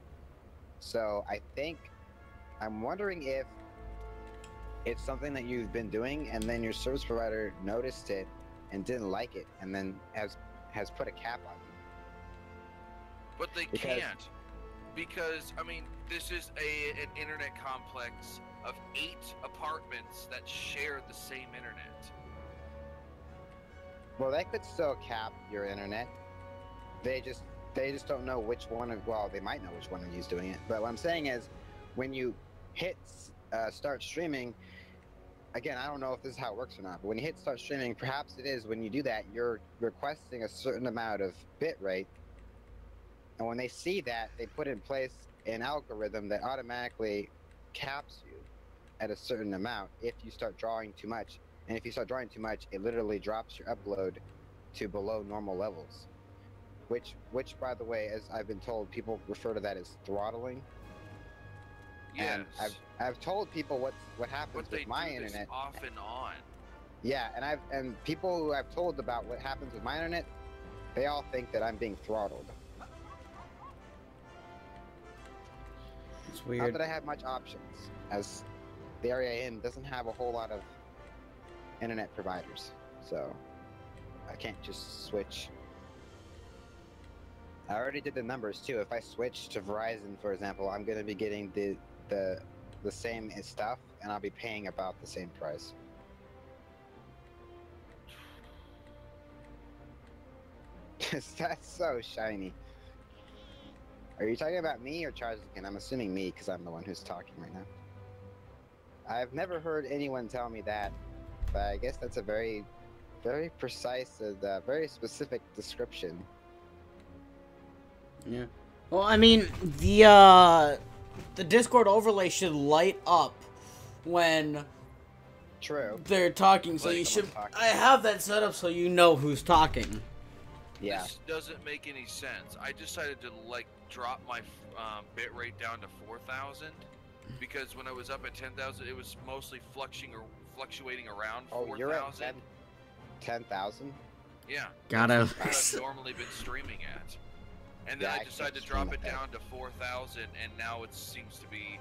So I'm wondering if it's something that you've been doing, and then your service provider noticed it and didn't like it, and then has put a cap on you. But they can't, because I mean, this is an internet complex of 8 apartments that share the same internet. Well, they could still cap your internet. They just don't know which one of, well, they might know which one of you's doing it. But what I'm saying is, when you hit start streaming, again, I don't know if this is how it works or not, but when you hit start streaming, perhaps it is, when you do that, you're requesting a certain amount of bit rate. And when they see that, they put in place an algorithm that automatically caps you at a certain amount if you start drawing too much. And if you start drawing too much, it literally drops your upload to below normal levels. Which by the way, as I've been told, people refer to that as throttling. Yes. And I've told people what happens with my internet. Off and on. Yeah, and people who I've told about what happens with my internet, they all think that I'm being throttled. It's weird. Not that I have much options, as the area in doesn't have a whole lot of internet providers, so I can't just switch. I already did the numbers too. If I switch to Verizon, for example, I'm going to be getting the same stuff, and I'll be paying about the same price. That's so shiny. Are you talking about me or Charles again? I'm assuming me, because I'm the one who's talking right now. I've never heard anyone tell me that, but I guess that's a very, very precise and very specific description. Yeah. Well, I mean, the Discord overlay should light up when True. they're talking, so Like you should. someone talking. I have that set up so you know who's talking. Yeah. This doesn't make any sense. I decided to like drop my bit rate down to 4,000 because when I was up at 10,000, it was mostly fluctuating around 4,000. Oh, you're at 10,000? Yeah. Gotta. That's what I've normally been streaming at. And then Yeah, I I decided can't to drop stream it at down to 4,000, and now it seems to be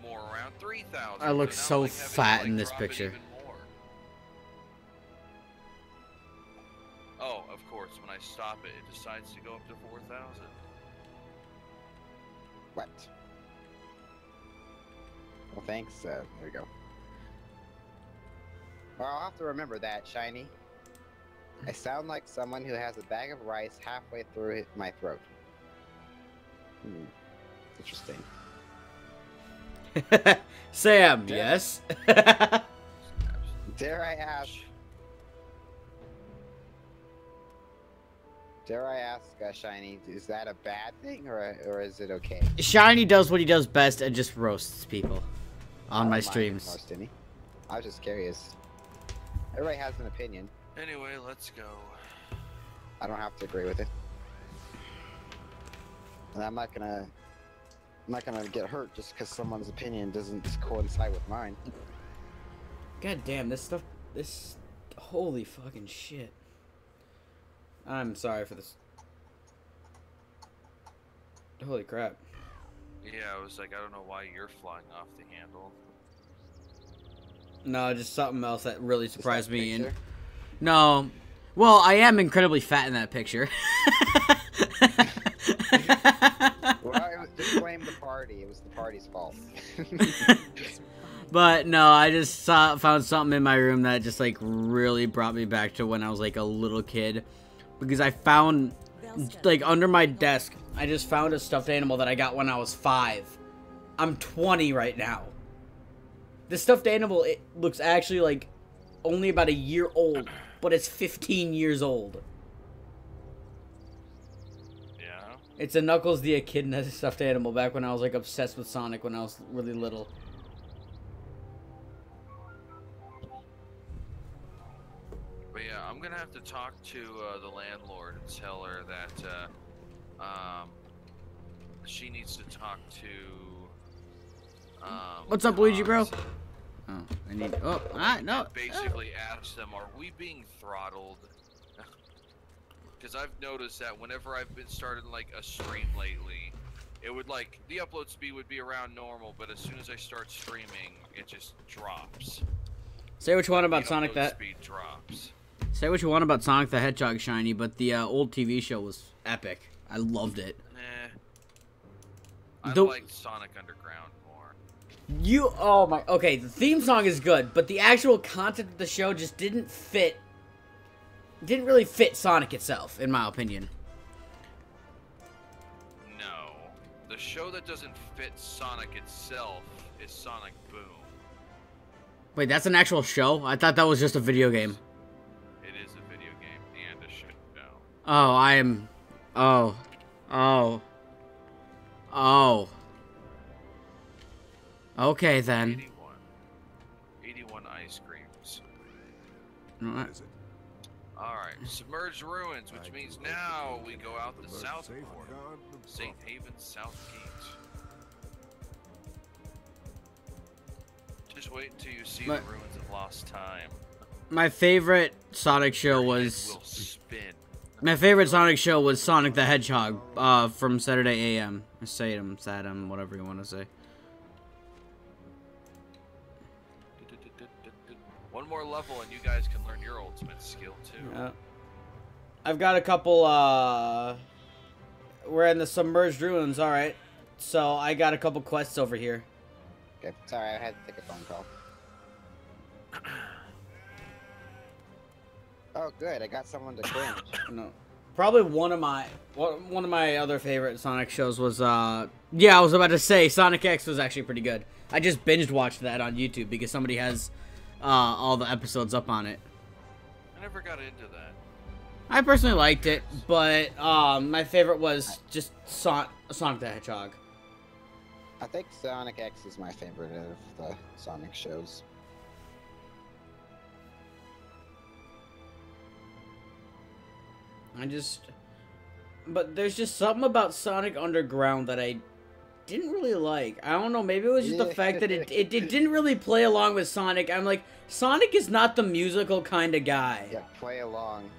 more around 3,000. I look now so I'm, like, having to, fat like, in this drop it picture. even more. Oh, of course, when I stop it, it decides to go up to 4,000. What? Well, thanks. There we go. Well, I'll have to remember that, Shiny. I sound like someone who has a bag of rice halfway through my throat. Interesting. Sam, yes. Dare I ask? Dare I ask, Shiny, is that a bad thing or is it okay? Shiny does what he does best and just roasts people on my I don't mind streams. roasting me. I was just curious. Everybody has an opinion. Anyway, let's go. I don't have to agree with it. And I'm not gonna get hurt just because someone's opinion doesn't coincide with mine. God damn, this stuff, holy fucking shit. I'm sorry for this. Holy crap. Yeah, I was like, I don't know why you're flying off the handle. No, just something else that really surprised me. And Picture? no, well, I am incredibly fat in that picture. Well, just blame the party. It was the party's fault. But no, I just found something in my room that just like really brought me back to when I was like a little kid, because I found like under my desk, I just found a stuffed animal that I got when I was 5. I'm 20 right now. This stuffed animal, it looks actually like only about a year old, but it's 15 years old. Yeah. It's a Knuckles the Echidna stuffed animal back when I was like obsessed with Sonic when I was really little. But yeah, I'm gonna have to talk to the landlord and tell her that she needs to talk to. What's up, Luigi, bro? Cos. Oh, I need. Oh, no. Basically, ask them, are we being throttled? Because I've noticed that whenever I've been starting like a stream lately, it would like the upload speed would be around normal, but as soon as I start streaming, it just drops. Say what you want about Sonic that. Speed drops. Say what you want about Sonic the Hedgehog shiny, but the old TV show was epic. I loved it. I liked Sonic Underground more. Oh my, okay, the theme song is good, but the actual content of the show just didn't really fit Sonic itself, in my opinion. No. The show that doesn't fit Sonic itself is Sonic Boom. Wait, that's an actual show? I thought that was just a video game. It is a video game and a show. Okay then. 81 ice creams. What is it? Alright, submerged ruins, which means now we go out the south Safe port. guard the St. Haven South Gate. Just wait until you see the ruins of lost time. My favorite Sonic show Your head was... will spin. My favorite Sonic show was Sonic the Hedgehog, from Saturday AM. Saturday, whatever you want to say. One more level and you guys can learn your ultimate skill too. Yeah. I've got a couple, we're in the submerged ruins, alright. So, I got a couple quests over here. Okay, sorry, I had to take a phone call. Oh, good, I got someone to cringe. No. Probably one of my other favorite Sonic shows was, yeah, I was about to say, Sonic X was actually pretty good. I just binged watched that on YouTube because somebody has, all the episodes up on it. I never got into that. I personally liked it, but my favorite was just Sonic the Hedgehog. I think Sonic X is my favorite of the Sonic shows. But there's just something about Sonic Underground that I didn't really like. I don't know, maybe it was just the fact that it didn't really play along with Sonic. I'm like, Sonic is not the musical kind of guy. Yeah, play along.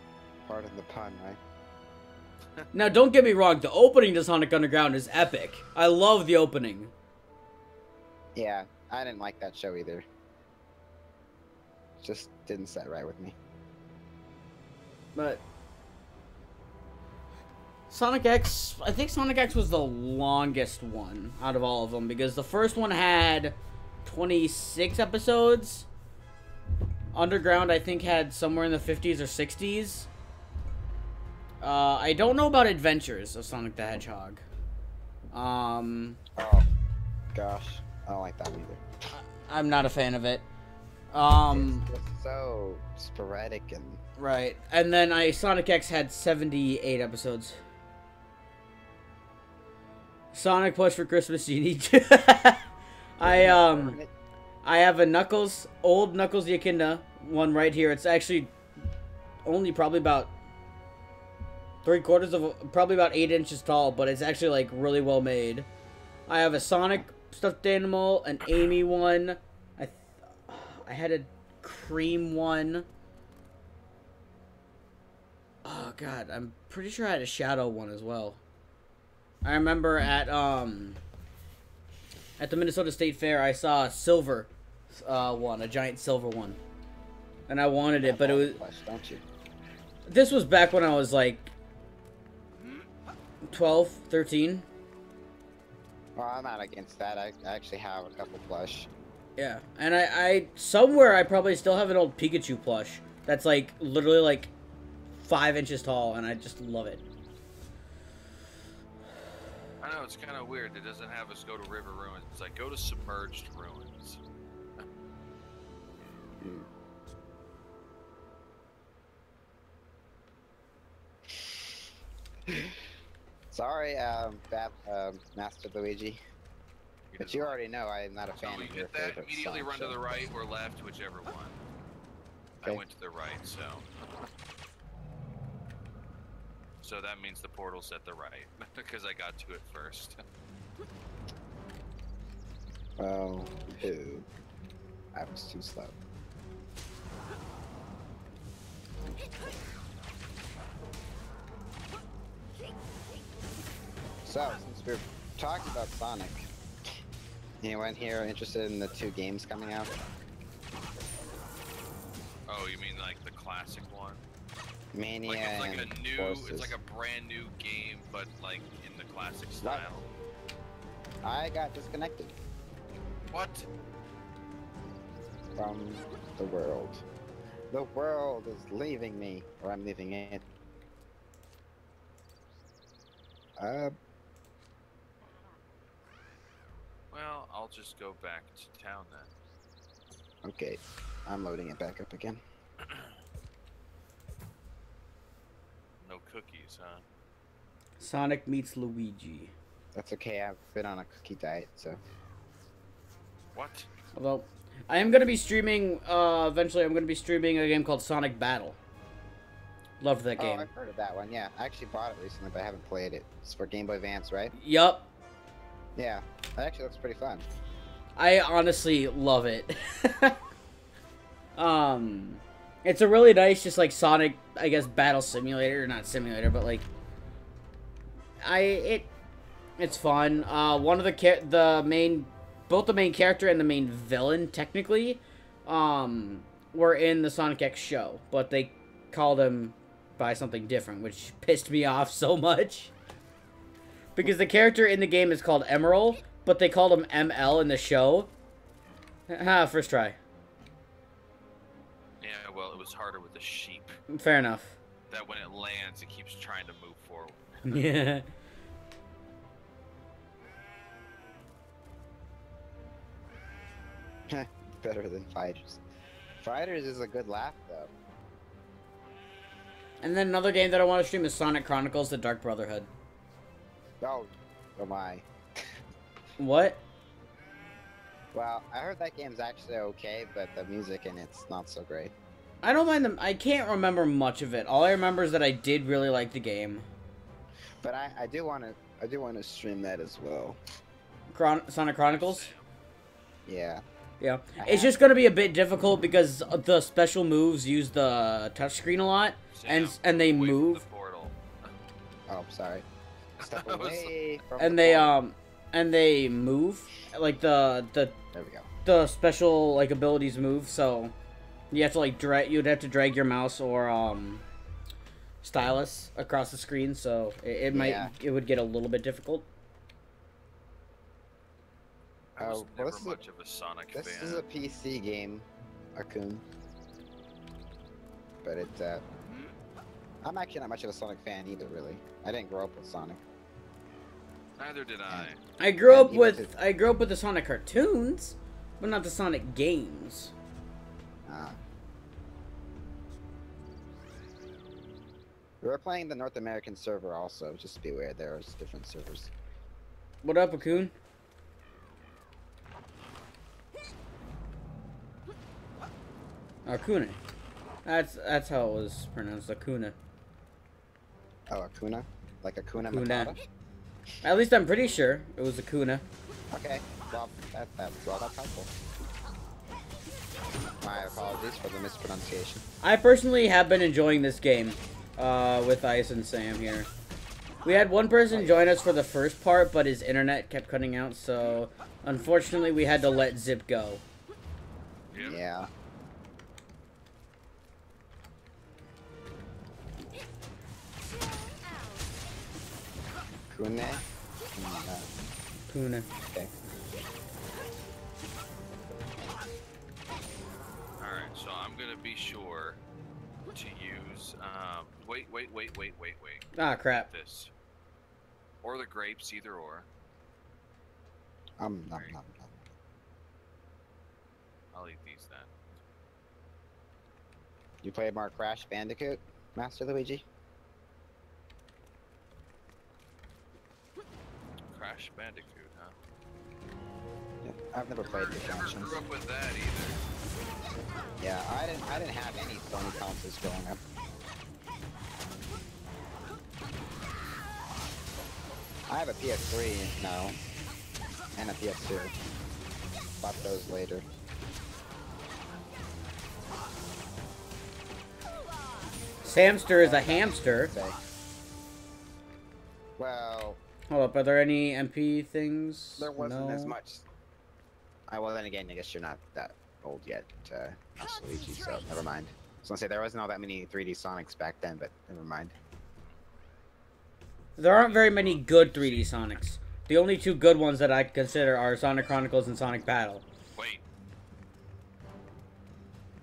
Part of the pun, right? Now, don't get me wrong, the opening to Sonic Underground is epic. I love the opening. Yeah, I didn't like that show either. Just didn't set right with me. But Sonic X, I think Sonic X was the longest one out of all of them because the first one had 26 episodes. Underground, I think, had somewhere in the 50s or 60s. I don't know about Adventures of Sonic the Hedgehog. Oh, gosh. I don't like that either. I'm not a fan of it. It's just so sporadic and... Right. And then Sonic X had 78 episodes. Sonic Push for Christmas, you need to... I have a old Knuckles the Echidna one right here. It's actually only probably about probably about 8 inches tall, but it's actually like really well made. I have a Sonic stuffed animal, an Amy one. I had a cream one. Oh god, I'm pretty sure I had a Shadow one as well. I remember at the Minnesota State Fair, I saw a silver one, a giant silver one, and I wanted it, but it was. Don't you? This was back when I was like 12, 13. Well, I'm not against that. I actually have a couple plush. Yeah, and I somewhere I probably still have an old Pikachu plush that's like literally like 5 inches tall, and I just love it. I know, it's kind of weird. It doesn't have us go to River Ruins. It's like, go to Submerged Ruins. Sorry, Master Luigi. But you already know I'm not a fan you of your hit that, favorite immediately song, run to so- the right or left, whichever one. I Okay. went to the right, so... So that means the portal's at the right, because I got to it first. Well, who? I was too slow. So, since we're talking about Sonic, anyone here interested in the 2 games coming out? Oh, you mean like the classic one? Mania Like it's like and a new, Forces. it's like a brand new game, but like in the classic style. I got disconnected What? from the world. The world is leaving me, or I'm leaving it. Well, I'll just go back to town then. Okay. I'm loading it back up again. No cookies, huh? Sonic meets Luigi. That's okay, I've been on a cookie diet, so... What? Although, I am going to be streaming, eventually I'm going to be streaming a game called Sonic Battle. Loved that game. Oh, I've heard of that one, yeah. I actually bought it recently, but I haven't played it. It's for Game Boy Advance, right? Yup. Yeah, that actually looks pretty fun. I honestly love it. It's a really nice, just like Sonic, I guess, battle simulator, not simulator, but like, it's fun. One of both the main character and the main villain, technically, were in the Sonic X show, but they called him by something different, which pissed me off so much. Because the character in the game is called Emerald, but they called him ML in the show. First try. Yeah, well, it was harder with the sheep. Fair enough. That when it lands, it keeps trying to move forward. Yeah. Better than Fighters. Fighters is a good laugh, though. And then another game that I want to stream is Sonic Chronicles: The Dark Brotherhood. Oh my. What? Well, I heard that game's actually okay, but the music in it's not so great. I don't mind them. I can't remember much of it. All I remember is that I did really like the game. But I do want to stream that as well. Sonic Chronicles? Yeah. Yeah. It's just going to be a bit difficult because the special moves use the touchscreen a lot, Sam, and they away from move. the portal. Oh, sorry. Step I was- away from And the they portal. and they move like the There we go. the special like abilities move, so you have to like you'd have to drag your mouse or stylus across the screen, so it would get a little bit difficult. I was Oh, never this is much of a Sonic This fan. is a PC game, Akun. But it's I'm actually not much of a Sonic fan either, really. I didn't grow up with Sonic. Neither did I. I grew up even with the Sonic cartoons, but not the Sonic games. We were playing the North American server also, just be aware there's different servers. What up, Akun? Akuna. That's how it was pronounced, Akuna. Oh, Akuna? Like Akuna Akuna. Matata? At least I'm pretty sure it was Akuna. Okay, well, that's helpful. My apologies for the mispronunciation. I personally have been enjoying this game with Ice and Sam here. We had one person join us for the first part, but his internet kept cutting out, so unfortunately we had to let Zip go. Yep. Yeah. Kune? Kuna. Okay. Alright, so I'm gonna be sure to use, wait. Ah, crap. This. Or the grapes, either or. Nom, nom. I'll eat these then. You play more Crash Bandicoot, Master Luigi? Crash Bandicoot, huh? Yeah, I've never played the Never functions. grew up with that either. Yeah, I didn't have any Sony consoles growing up. I have a PS3 now, and a PS2. Bought those later. Samster is a hamster. Say. Well, Hold up, are there any MP things? there wasn't as No. much. Well, then again, I guess you're not that old yet, Luigi, so never mind. I was gonna say there wasn't all that many 3D Sonics back then, but never mind. There aren't very many good 3D Sonics. The only two good ones that I consider are Sonic Chronicles and Sonic Battle. Wait.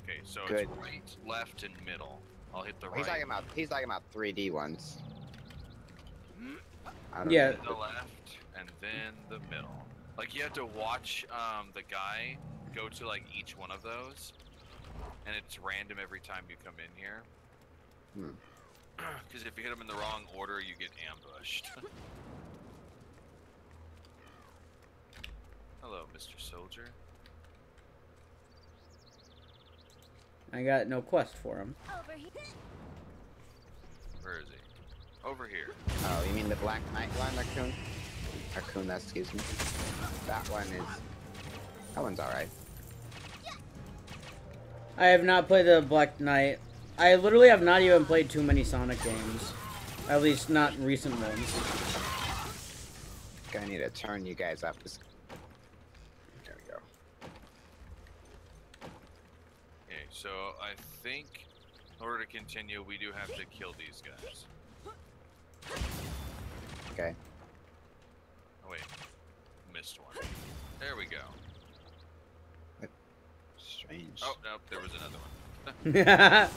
Okay, so Good. it's right, left, and middle. I'll hit the right. He's talking about 3D ones. I don't Yeah. know. The left, and then the middle. Like, you have to watch the guy go to, like, each one of those. And it's random every time you come in here. Because if you hit them in the wrong order, you get ambushed. Hello, Mr. Soldier. I got no quest for him. Over here. Where is he? Over here. Oh, you mean the Black Knight one, Raccoon? Raccoon, excuse me. That one's alright. I have not played the Black Knight. I literally have not even played too many Sonic games. At least not recent ones. Gonna need to turn you guys up. There we go. Okay, so I think in order to continue, we do have to kill these guys. Okay. Oh, wait. Missed one. There we go. Strange. Oh, nope, there was another one. I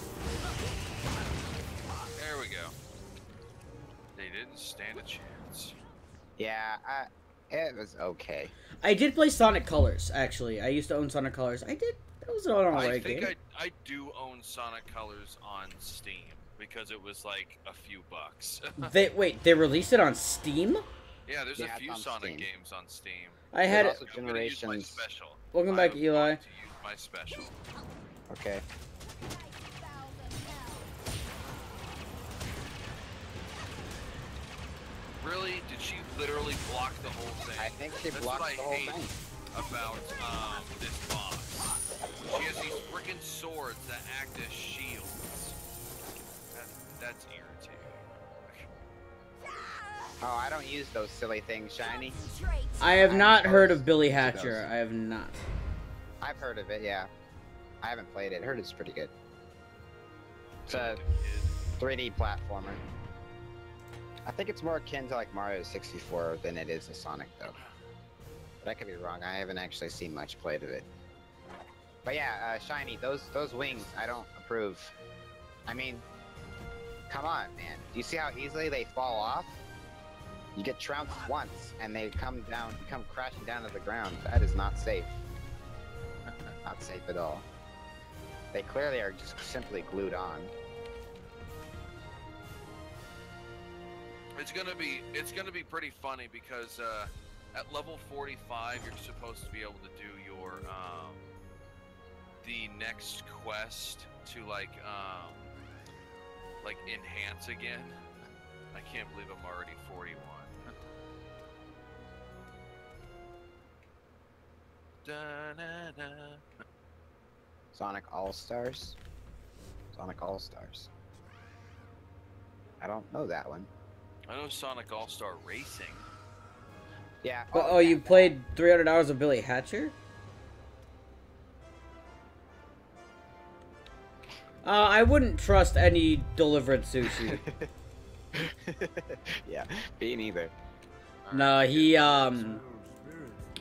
There we go. They didn't stand a chance. Yeah, it was okay. did play Sonic Colors, actually. I used to own Sonic Colors. That was an alright game. I think I do own Sonic Colors on Steam because it was like a few bucks. Wait, they released it on Steam? Yeah, there's Yeah, a few it's on Sonic Steam. games on Steam. I had There's it. also I'm gonna use my Generations. special. Welcome back, I'm Eli. going to use my special. Okay. Really? Did she literally block the whole thing? I think she That's blocked what I the whole hate thing. about this boss. She has these freaking swords that act as shields. That's irritating. Oh, I don't use those silly things, Shiny. I have I'm not heard of opposed Billy to Hatcher. those. I have not. I've heard of it, yeah. I haven't played it. Heard it's pretty good. It's a 3D platformer. I think it's more akin to like Mario 64 than it is to Sonic, though. But I could be wrong. I haven't actually seen much played of it. But yeah, Shiny, those wings, I don't approve. I mean, come on, man. Do you see how easily they fall off? You get trounced once, and they come crashing down to the ground. That is not safe. Not safe at all. They clearly are just simply glued on. It's gonna be pretty funny because at level 45 you're supposed to be able to do your the next quest to like enhance again. I can't believe I'm already 41. Da-na-na. Sonic All-Stars? Sonic All-Stars. I don't know that one. I know Sonic All-Star Racing. Yeah. Oh, you played 300 hours of Billy Hatcher? I wouldn't trust any delivered sushi. Yeah, me neither. No, he,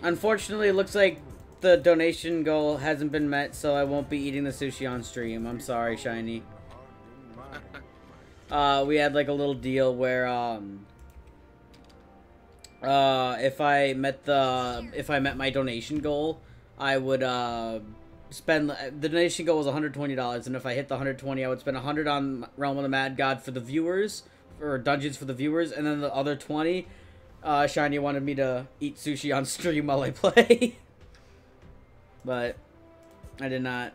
unfortunately, it looks like the donation goal hasn't been met, so I won't be eating the sushi on stream. I'm sorry, Shiny. We had, like, a little deal where, if I met my donation goal, I would, the donation goal was $120, and if I hit the 120, I would spend 100 on Realm of the Mad God for the viewers, or dungeons for the viewers, and then the other 20, Shiny wanted me to eat sushi on stream while I play. But I did not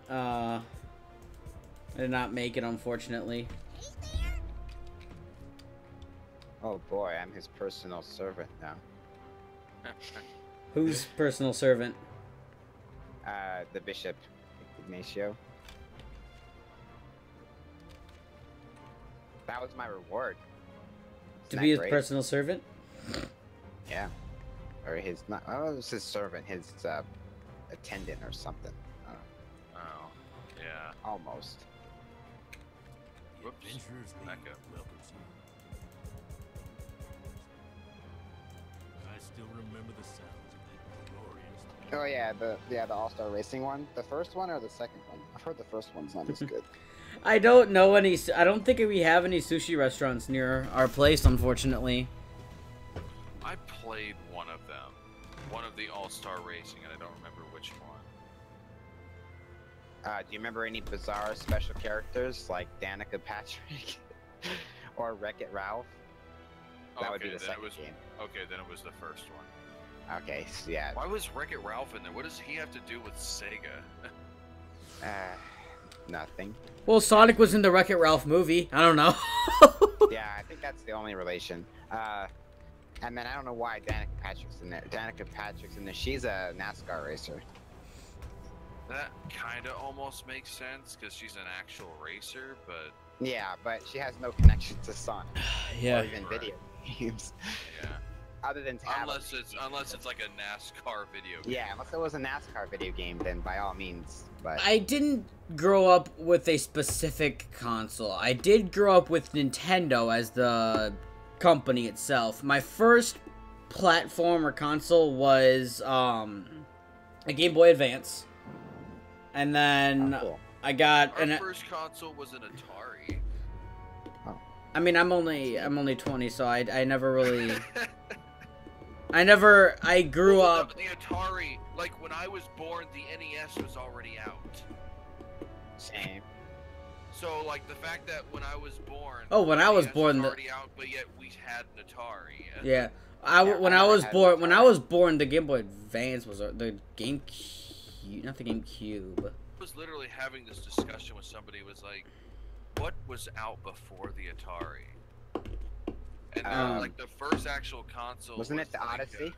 make it, unfortunately. Oh boy, I'm his personal servant now. Who's personal servant? The Bishop, Ignacio. That was my reward. To Isn't be that his great? personal servant? Yeah. Or his, not, oh, it was his servant, his attendant or something. Oh, yeah. Almost. Whoops. Adventurers Back leave up. welcomes you. I still remember the sounds of that glorious. Oh yeah, the All-Star Racing one. The first one or the second one? I've heard the first one's not as good. I don't know any. I don't think we have any sushi restaurants near our place, unfortunately. I played one of them. One of the All-Star Racing, and I don't remember which one. Do you remember any bizarre special characters like Danica Patrick or Wreck-It Ralph? That would be the second game. Okay, then it was the first one. Okay, so yeah. Why was Wreck-It Ralph in there? What does he have to do with Sega? Nothing. Well, Sonic was in the Wreck-It Ralph movie. I don't know. Yeah, I think that's the only relation. And then I don't know why Danica Patrick's in there. Danica Patrick's in there. She's a NASCAR racer. That kind of almost makes sense because she's an actual racer, but Yeah, but she has no connection to Sonic Yeah. or even video games. yeah. Other than to have Unless it's like a NASCAR video game. yeah, unless it was a NASCAR video game, then by all means. But I didn't grow up with a specific console. I did grow up with Nintendo as the company itself. My first platform or console was a Game Boy Advance. And then cool. I got Our first console was an Atari. I mean, I'm only 20, so I never really I grew Well, up the Atari, like when I was born, the NES was already out. Same. So like the fact that when I was born, Oh, when the I was NES born, the already out, but yet we had an Atari. yeah. When I I was had born, an when I Atari. was born, the Game Boy Advance was the GameCube, not the GameCube. I was literally having this discussion with somebody. Was like, what was out before the Atari? And then, like the first actual console. Wasn't was it the like, Odyssey?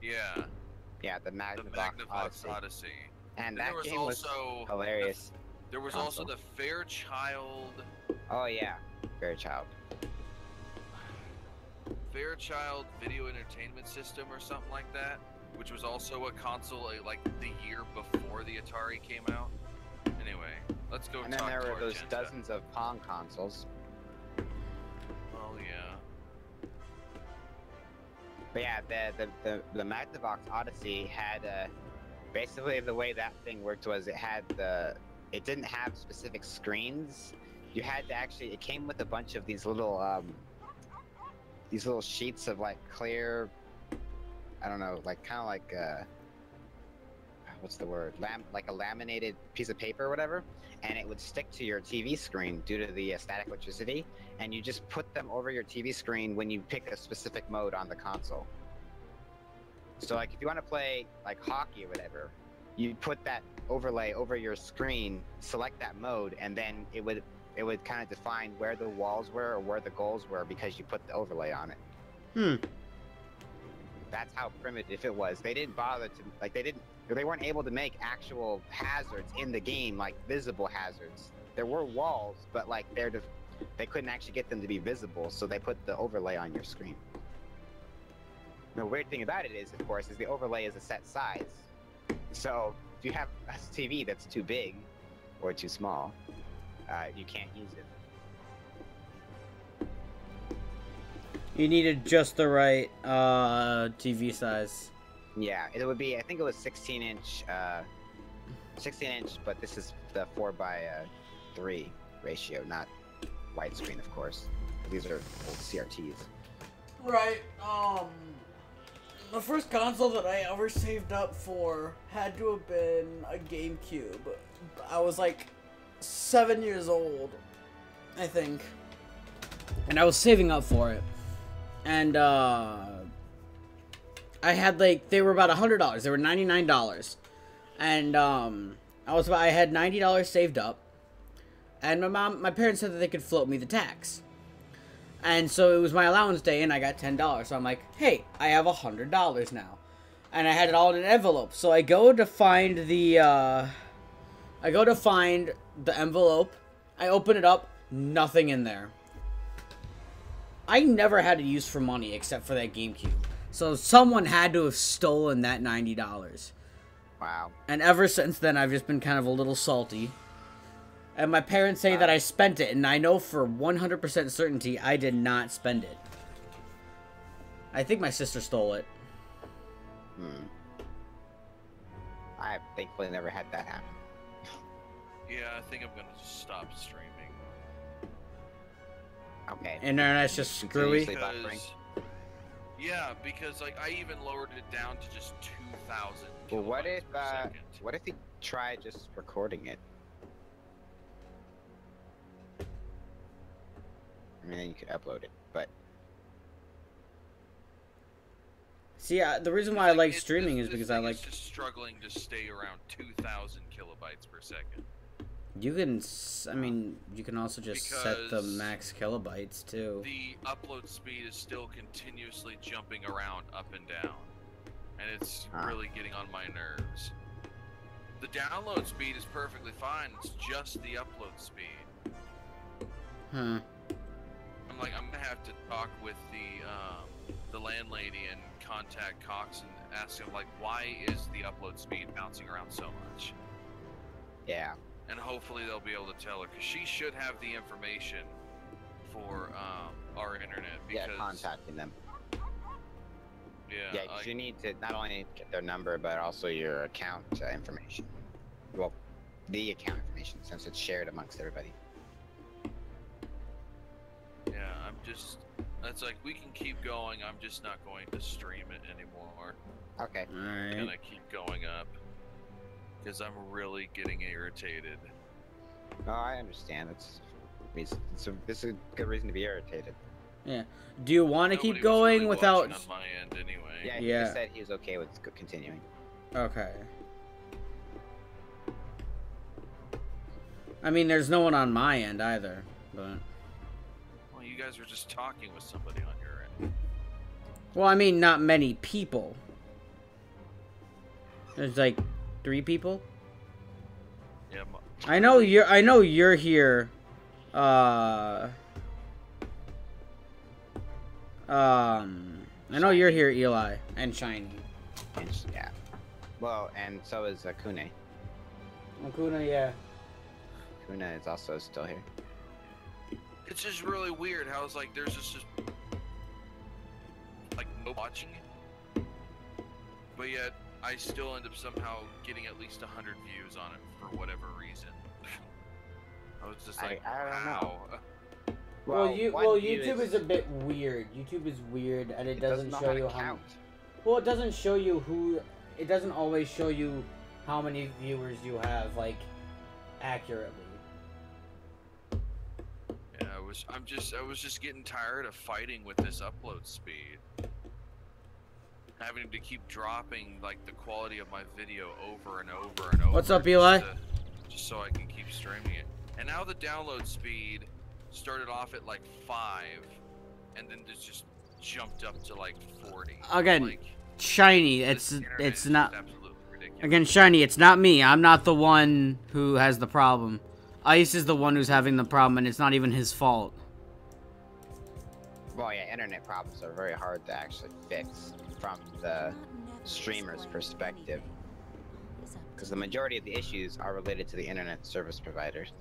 Yeah, Yeah, the the Magnavox Magnavox Odyssey. Odyssey. And Then that there was game was also hilarious. There was also the Fairchild Oh yeah, Fairchild. Video Entertainment System or something like that, which was also a console like the year before the Atari came out. Anyway, let's go And then talk there to were those Argenta. dozens of Pong consoles. Oh yeah. But yeah, the Magnavox Odyssey had basically the way that thing worked was it didn't have specific screens. You had to actually, it came with a bunch of these little sheets of like clear, I don't know, like kind of like what's the word? Like a laminated piece of paper or whatever, and it would stick to your TV screen due to the static electricity, and you just put them over your TV screen when you pick a specific mode on the console. So like if you want to play like hockey or whatever, you put that overlay over your screen, select that mode, and then it would kind of define where the walls were or where the goals were because you put the overlay on it. That's how primitive it was. They didn't bother to, like, they weren't able to make actual hazards in the game, like visible hazards. There were walls, but like they couldn't actually get them to be visible, so they put the overlay on your screen. The weird thing about it is, of course, is the overlay is a set size. So if you have a TV that's too big or too small, you can't use it. You needed just the right TV size. Yeah, it would be, I think it was 16 inch, but this is the 4:3 ratio, not widescreen, of course. These are old CRTs. Right. The first console that I ever saved up for had to have been a GameCube. I was like 7 years old, I think. And I was saving up for it. And I had like, they were about $100. They were $99. And I had $90 saved up. And my parents said that they could float me the tax. And so it was my allowance day, and I got $10. So I'm like, hey, I have $100 now. And I had it all in an envelope. So I go to find the envelope. I open it up, nothing in there. I never had a use for money except for that GameCube. So someone had to have stolen that $90. Wow. And ever since then, I've just been kind of a little salty. And my parents say that I spent it, and I know for 100% certainty I did not spend it. I think my sister stole it. I thankfully never had that happen. Yeah, I think I'm gonna just stop streaming. Okay. Internet's just screwy. Because, yeah, because like I even lowered it down to just 2,000. Well, what if per second. what if he tried just recording it? I mean, then you could upload it, but See, the reason why I like streaming is this because I thing like... is just struggling to stay around 2,000 kilobytes per second. You can, I mean, you can also just set the Because max kilobytes, too. The upload speed is still continuously jumping around up and down, and it's really getting on my nerves. The download speed is perfectly fine, it's just the upload speed. Huh. I'm gonna have to talk with the landlady and contact Cox and ask him, like, why is the upload speed bouncing around so much? yeah. And hopefully they'll be able to tell her, because she should have the information for our internet. Because, Yeah, contacting them. Yeah, Yeah, 'cause you need to not only get their number, but also your account information. Well, the account information, since it's shared amongst everybody. yeah, I'm just... That's like, we can keep going, I'm just not going to stream it anymore. Okay. I'm Alright. gonna keep going up. Because I'm really getting irritated. Oh, I understand. This is a good reason to be irritated. Yeah. Do you want to Nobody keep was going really without... watching on my end anyway. Yeah, he Yeah. just said he was okay with continuing. Okay. I mean, there's no one on my end either, but... Well, you guys were just talking with somebody on your end. Well, I mean, not many people. There's like 3 people. Yeah, I know you're here. I know you're here, Eli, and Shiny. Yeah. Well, and so is Kune. Akuna, yeah. Kune is also still here. it's just really weird how it's like there's just like no watching it, but yet I still end up somehow getting at least 100 views on it for whatever reason. I was just like, I don't know. how? Well, one view YouTube is a bit weird. YouTube is weird, and it doesn't know show how to you how. count. Well, it doesn't show you who. It doesn't always show you how many viewers you have, like, accurately. Yeah, I was just getting tired of fighting with this upload speed. Having to keep dropping like the quality of my video over and over and over. What's up, Eli? Just so I can keep streaming it. And now the download speed started off at like 5, and then just jumped up to like 40. Again, like, Shiny, this it's internet it's is not. just absolutely ridiculous. Again, Shiny, it's not me. I'm not the one who has the problem. Ice is the one who's having the problem, and it's not even his fault. Well, yeah, internet problems are very hard to actually fix from the streamer's perspective, because the majority of the issues are related to the internet service providers.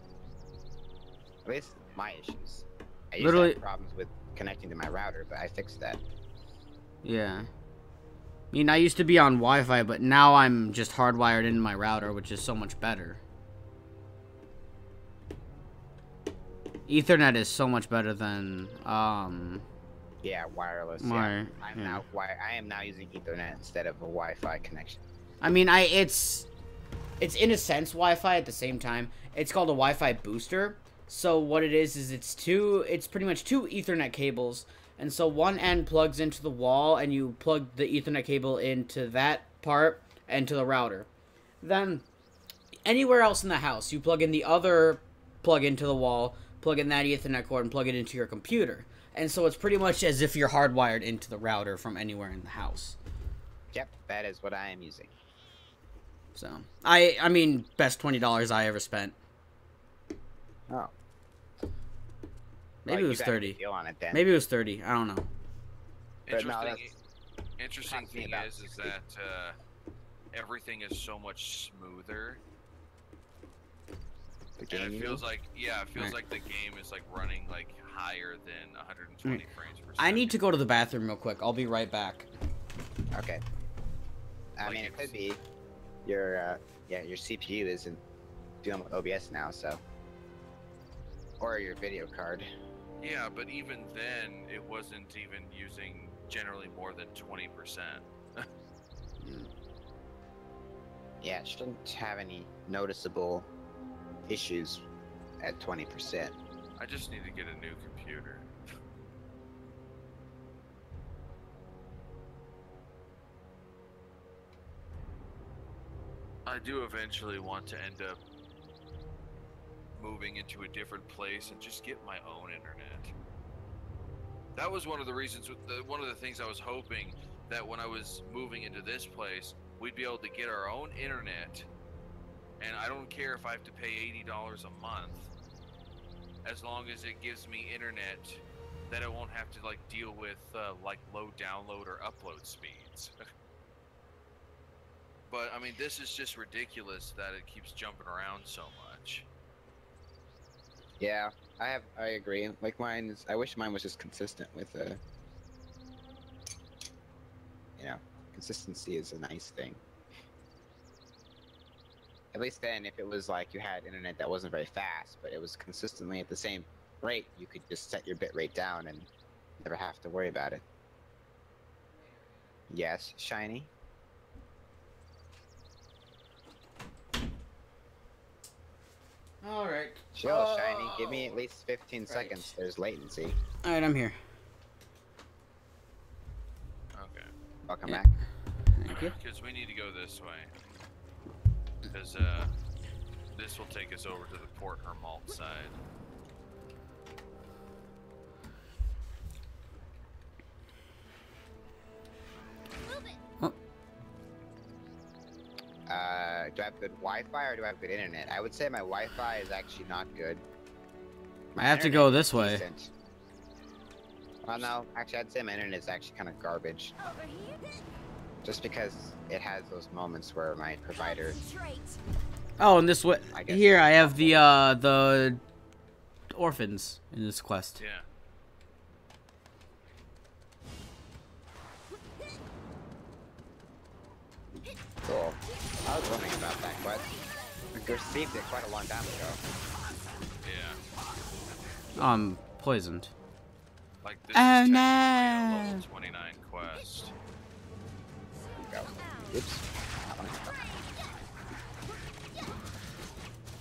At least my issues. I used to have problems with connecting to my router, but I fixed that. Yeah. I mean, I used to be on Wi-Fi, but now I'm just hardwired into my router, which is so much better. Ethernet is so much better than, Yeah, wireless. My- Yeah. I am now using Ethernet instead of a Wi-Fi connection. I mean, it's in a sense Wi-Fi at the same time. It's called a Wi-Fi booster. So what it is it's pretty much 2 Ethernet cables. And so one end plugs into the wall, and you plug the Ethernet cable into that part and to the router. Then anywhere else in the house, you plug in the other plug into the wall, plug in that Ethernet cord, and plug it into your computer. And so it's pretty much as if you're hardwired into the router from anywhere in the house. Yep, that is what I am using. So, I mean, best $20 I ever spent. Oh. Maybe it was you got a 30. deal on it then. Maybe it was 30. I don't know. But no, Interesting talking thing about is 60. that everything is so much smoother. The And game it you feels mean? like, yeah, it feels Right. like the game is like running like higher than 120 frames per second. I need to go to the bathroom real quick. I'll be right back. Okay. I Like mean, it it's- could be your your CPU isn't dealing with OBS now, so, or your video card. Yeah, but even then, it wasn't even using generally more than 20%. Yeah, it shouldn't have any noticeable issues at 20%. I just need to get a new computer. I do eventually want to end up moving into a different place and just get my own internet. That was one of the reasons, one of the things I was hoping that when I was moving into this place, we'd be able to get our own internet. And I don't care if I have to pay $80 a month, as long as it gives me internet that I won't have to like deal with like low download or upload speeds. But I mean, this is just ridiculous that it keeps jumping around so much. Yeah, I agree. Like mine is, I wish mine was just consistent with consistency is a nice thing. At least then, if it was like you had internet that wasn't very fast, but it was consistently at the same rate, you could just set your bit rate down and never have to worry about it. Yes, Shiny? Alright. Chill, Shiny. Give me at least 15 seconds. There's latency. Alright, I'm here. Okay. Welcome Yeah. back. Thank you. Because we need to go this way. Because this will take us over to the Port Hermalt side. Do I have good Wi-Fi or do I have good internet? I would say my Wi-Fi is actually not good. My I have to internet go is this way. decent. Well, no, actually, I'd say my internet is actually kind of garbage. Just because it has those moments where my provider. Oh, and this way. I guess. Here, I have the orphans in this quest. Yeah. Cool. I was wondering about that quest. I received it quite a long time ago. Yeah. Poisoned. Like this Oh, is technically no. a level 29 quest. Go. Oops.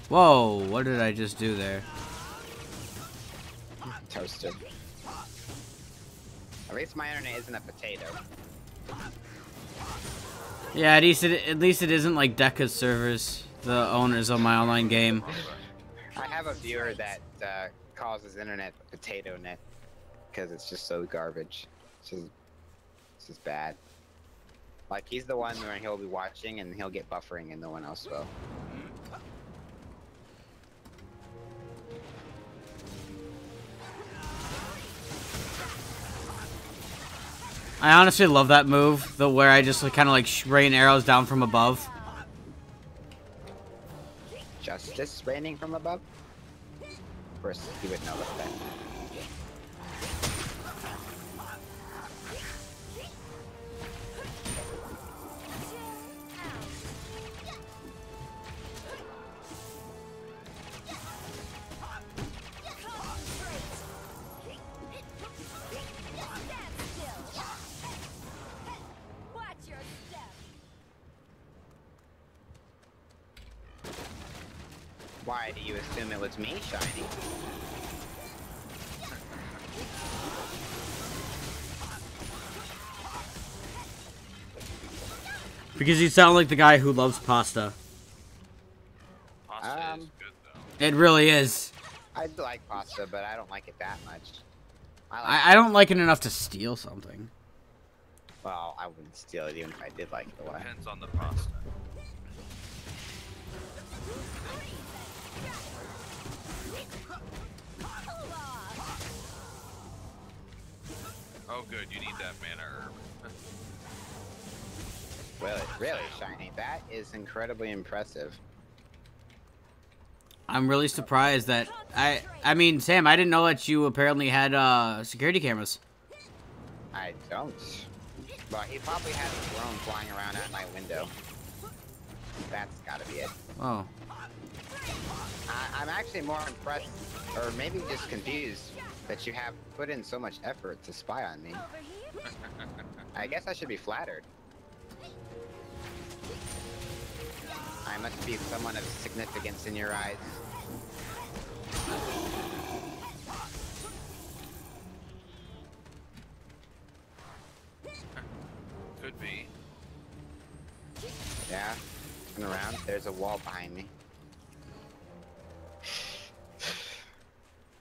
Whoa, what did I just do there? Toasted. At least my internet isn't a potato. Yeah, at least it isn't like Deca's servers, the owners of my online game. I have a viewer that calls his internet potato net because it's just so garbage. It's just bad. Like he's the one where he'll be watching and he'll get buffering and no one else will. I honestly love that move, the where I just kind of like rain arrows down from above. Justice raining from above? Of course, he would know about that. Why do you assume it was me, Shiny? Because you sound like the guy who loves pasta. Pasta is good though. It really is. I like pasta, but I don't like it that much. I don't like it enough to steal something. Well, I wouldn't steal it even if I did like it a lot. Depends on the pasta. good. You need that mana herb. Really, Shiny. That is incredibly impressive. I'm really surprised that I mean, Sam, I didn't know that you apparently had security cameras. I don't. Well, he probably has a drone flying around at my window. That's gotta be it. Oh. I'm actually more impressed, or maybe just confused, that you have put in so much effort to spy on me. I guess I should be flattered. I must be someone of significance in your eyes. Could be. Yeah, turn around, there's a wall behind me.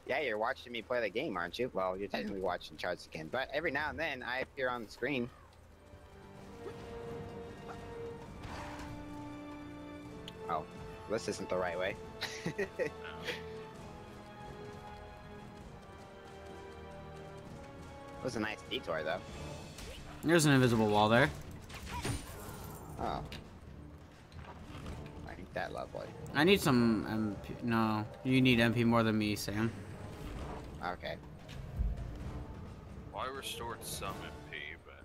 Yeah, you're watching me play the game, aren't you? Well, you're technically watching charts again, but every now and then I appear on the screen. Oh, this isn't the right way. It was a nice detour, though. There's an invisible wall there. Oh. I think that lovely. I need some MP. No, you need MP more than me, Sam. Okay. Well, I restored some MP, but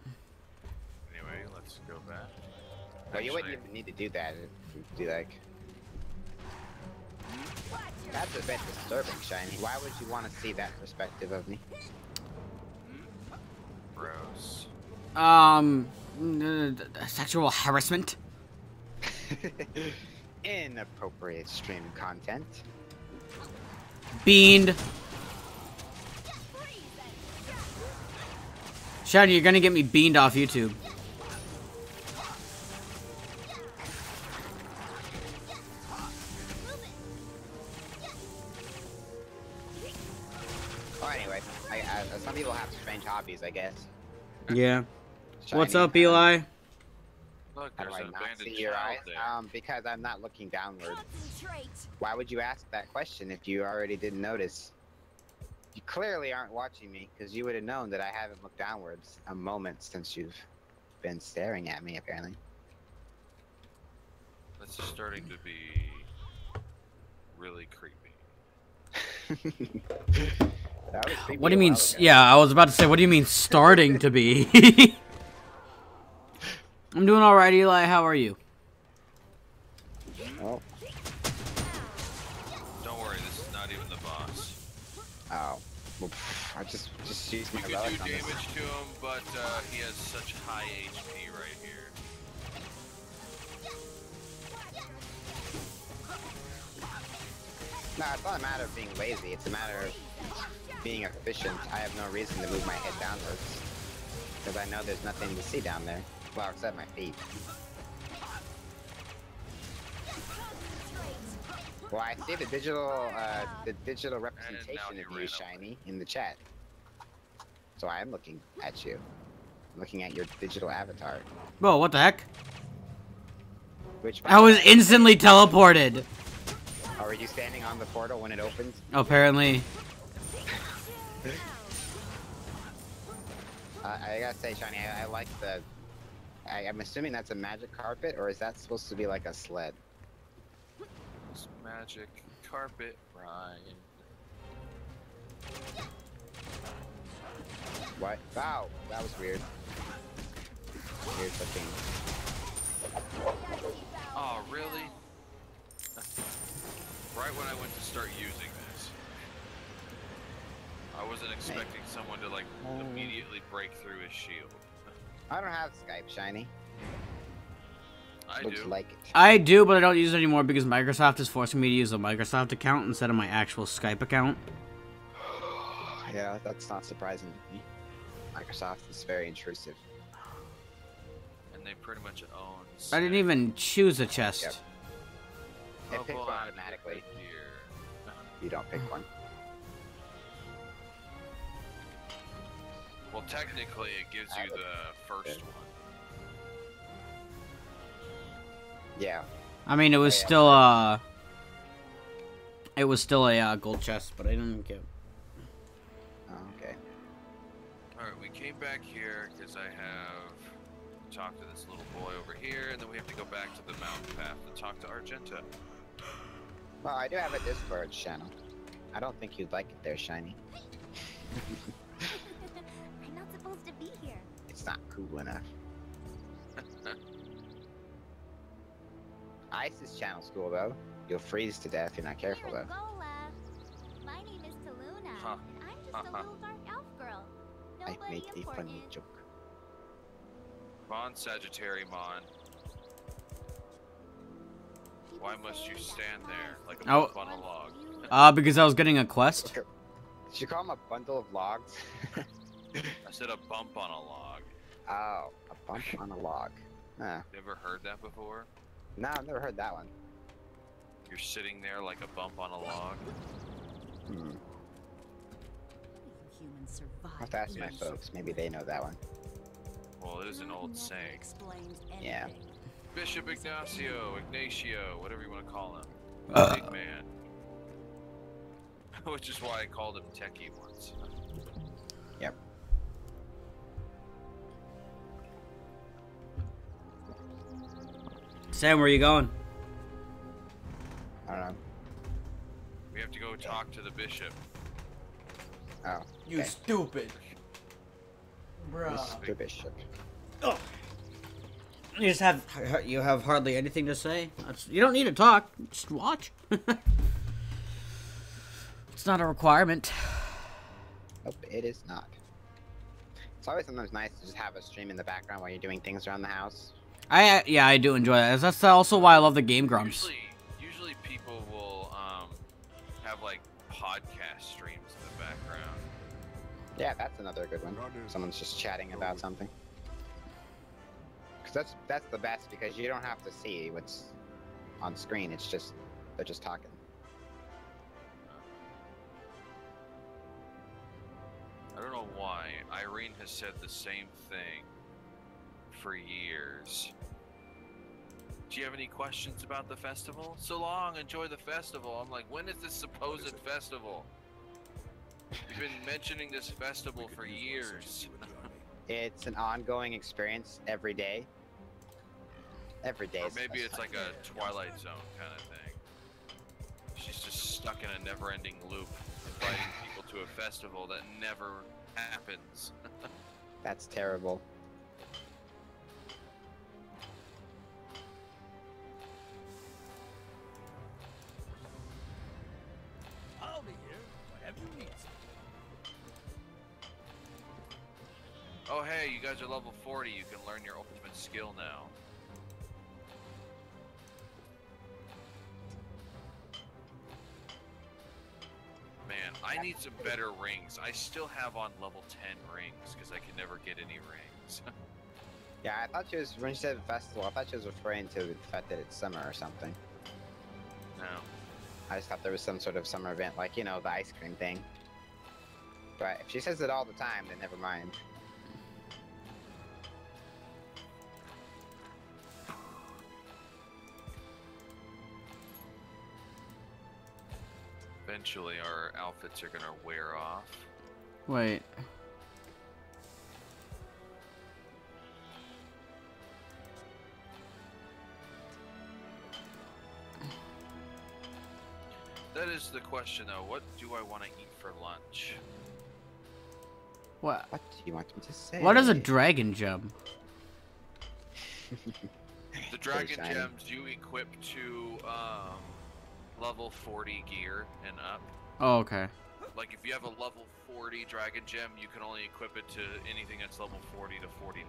anyway, let's go back. Well, you wouldn't even need to do that if you do like. That's a bit disturbing, Shiny. Why would you want to see that perspective of me? Gross. Sexual harassment. Inappropriate stream content. Beaned. Shiny, you're gonna get me beaned off YouTube. Oh, anyway, some people have strange hobbies, I guess. Yeah. Shiny, What's up, Eli? Look, How do there's I an not abandoned see your eyes? child there. Because I'm not looking downward. Why would you ask that question if you already didn't notice? You clearly aren't watching me, because you would have known that I haven't looked downwards a moment since you've been staring at me, apparently. This is starting to be really creepy. That was creepy What do you a mean? while ago. Yeah, I was about to say, what do you mean starting to be? I'm doing alright, Eli. How are you? Oh. Don't worry, this is not even the boss. Oh. Well, I just used You my could relic do on this. damage to him, but he has such high HP right here. No, it's not a matter of being lazy. It's a matter of being efficient. I have no reason to move my head downwards. Because I know there's nothing to see down there. Well, except my feet. Well, I see the digital representation you of you, ran Shiny, in the chat. So I am looking at you. I'm looking at your digital avatar. Whoa, what the heck? Which I was instantly teleported. Oh, are you standing on the portal when it opens? Apparently. I gotta say, Shiny, I like the... I'm assuming that's a magic carpet, or is that supposed to be like a sled? This magic carpet ride. What? Wow, that was weird. Weird looking. Oh, really? Right when I went to start using this. I wasn't expecting someone to, like, immediately break through his shield. I don't have Skype, Shiny. I Looks do. like it. I do, but I don't use it anymore because Microsoft is forcing me to use a Microsoft account instead of my actual Skype account. Yeah, that's not surprising to me. Microsoft is very intrusive. And they pretty much own... I didn't even choose a chest. Yep. It Oh, picks boy, one automatically. here. You don't pick one. Well, technically, it gives you the first one. Yeah. I mean, it was yeah. still it was still a gold chest, but I didn't get. Oh, okay. Alright, we came back here because I have talked to this little boy over here, and then we have to go back to the mountain path to talk to Argenta. Well, I do have a Discord channel. I don't think you'd like it there, Shiny. I'm not supposed to be here. It's not cool enough. Ice's channel's cool though. You'll freeze to death if you're not careful though. My name is Taluna, Huh. and I'm just a little dark elf girl. I Nobody made a important. funny joke. Come on, Sagittarius. Why must you stand there like a Oh. bump on a log? Because I was getting a quest. Okay. Did you call him a bundle of logs? I said a bump on a log. Oh, a bump on a log. Huh. You ever heard that before? No, I've never heard that one. You're sitting there like a bump on a log. Hmm. Humans survive. I'll have to ask my folks. Maybe they know that one. Well, it is an old saying. Yeah. Bishop Ignacio, whatever you want to call him. Big man. Which is why I called him Techie once. Yep. Sam, where you going? I don't know. We have to go talk to the bishop. Oh. You okay. stupid. Bruh. Mr. Bishop. Oh. You have hardly anything to say. You don't need to talk. Just watch. It's not a requirement. Nope, it is not. It's always sometimes nice to just have a stream in the background while you're doing things around the house. Yeah, I do enjoy that. That's also why I love the Game Grumps. Usually people will have like podcast streams in the background. Yeah, that's another good one. Someone's just chatting about something. Because that's the best, because you don't have to see what's on screen. It's just they're just talking. I don't know why. Irene has said the same thing for years. Do you have any questions about the festival? So long, enjoy the festival. I'm like, when is this supposed festival? You've been mentioning this festival for years. It's an ongoing experience every day. Every day. Or is maybe the it's best like a Twilight Zone kind of thing. She's just stuck in a never-ending loop, inviting people to a festival that never happens. That's terrible. I'll be here whenever you need something. Oh hey, you guys are level 40, you can learn your ultimate skill now. Man, I need some better rings. I still have on level 10 rings, because I can never get any rings. Yeah, I thought she was, when she said festival, I thought she was referring to the fact that it's summer or something. No. I just thought there was some sort of summer event, like, you know, the ice cream thing. But if she says it all the time, then never mind. Eventually our outfits are gonna wear off. Wait. That is the question though, what do I want to eat for lunch? What? What do you want me to say? What is a dragon gem? The dragon shiny. gems you equip to level 40 gear and up. Oh, okay. Like if you have a level 40 dragon gem, you can only equip it to anything that's level 40 to 49.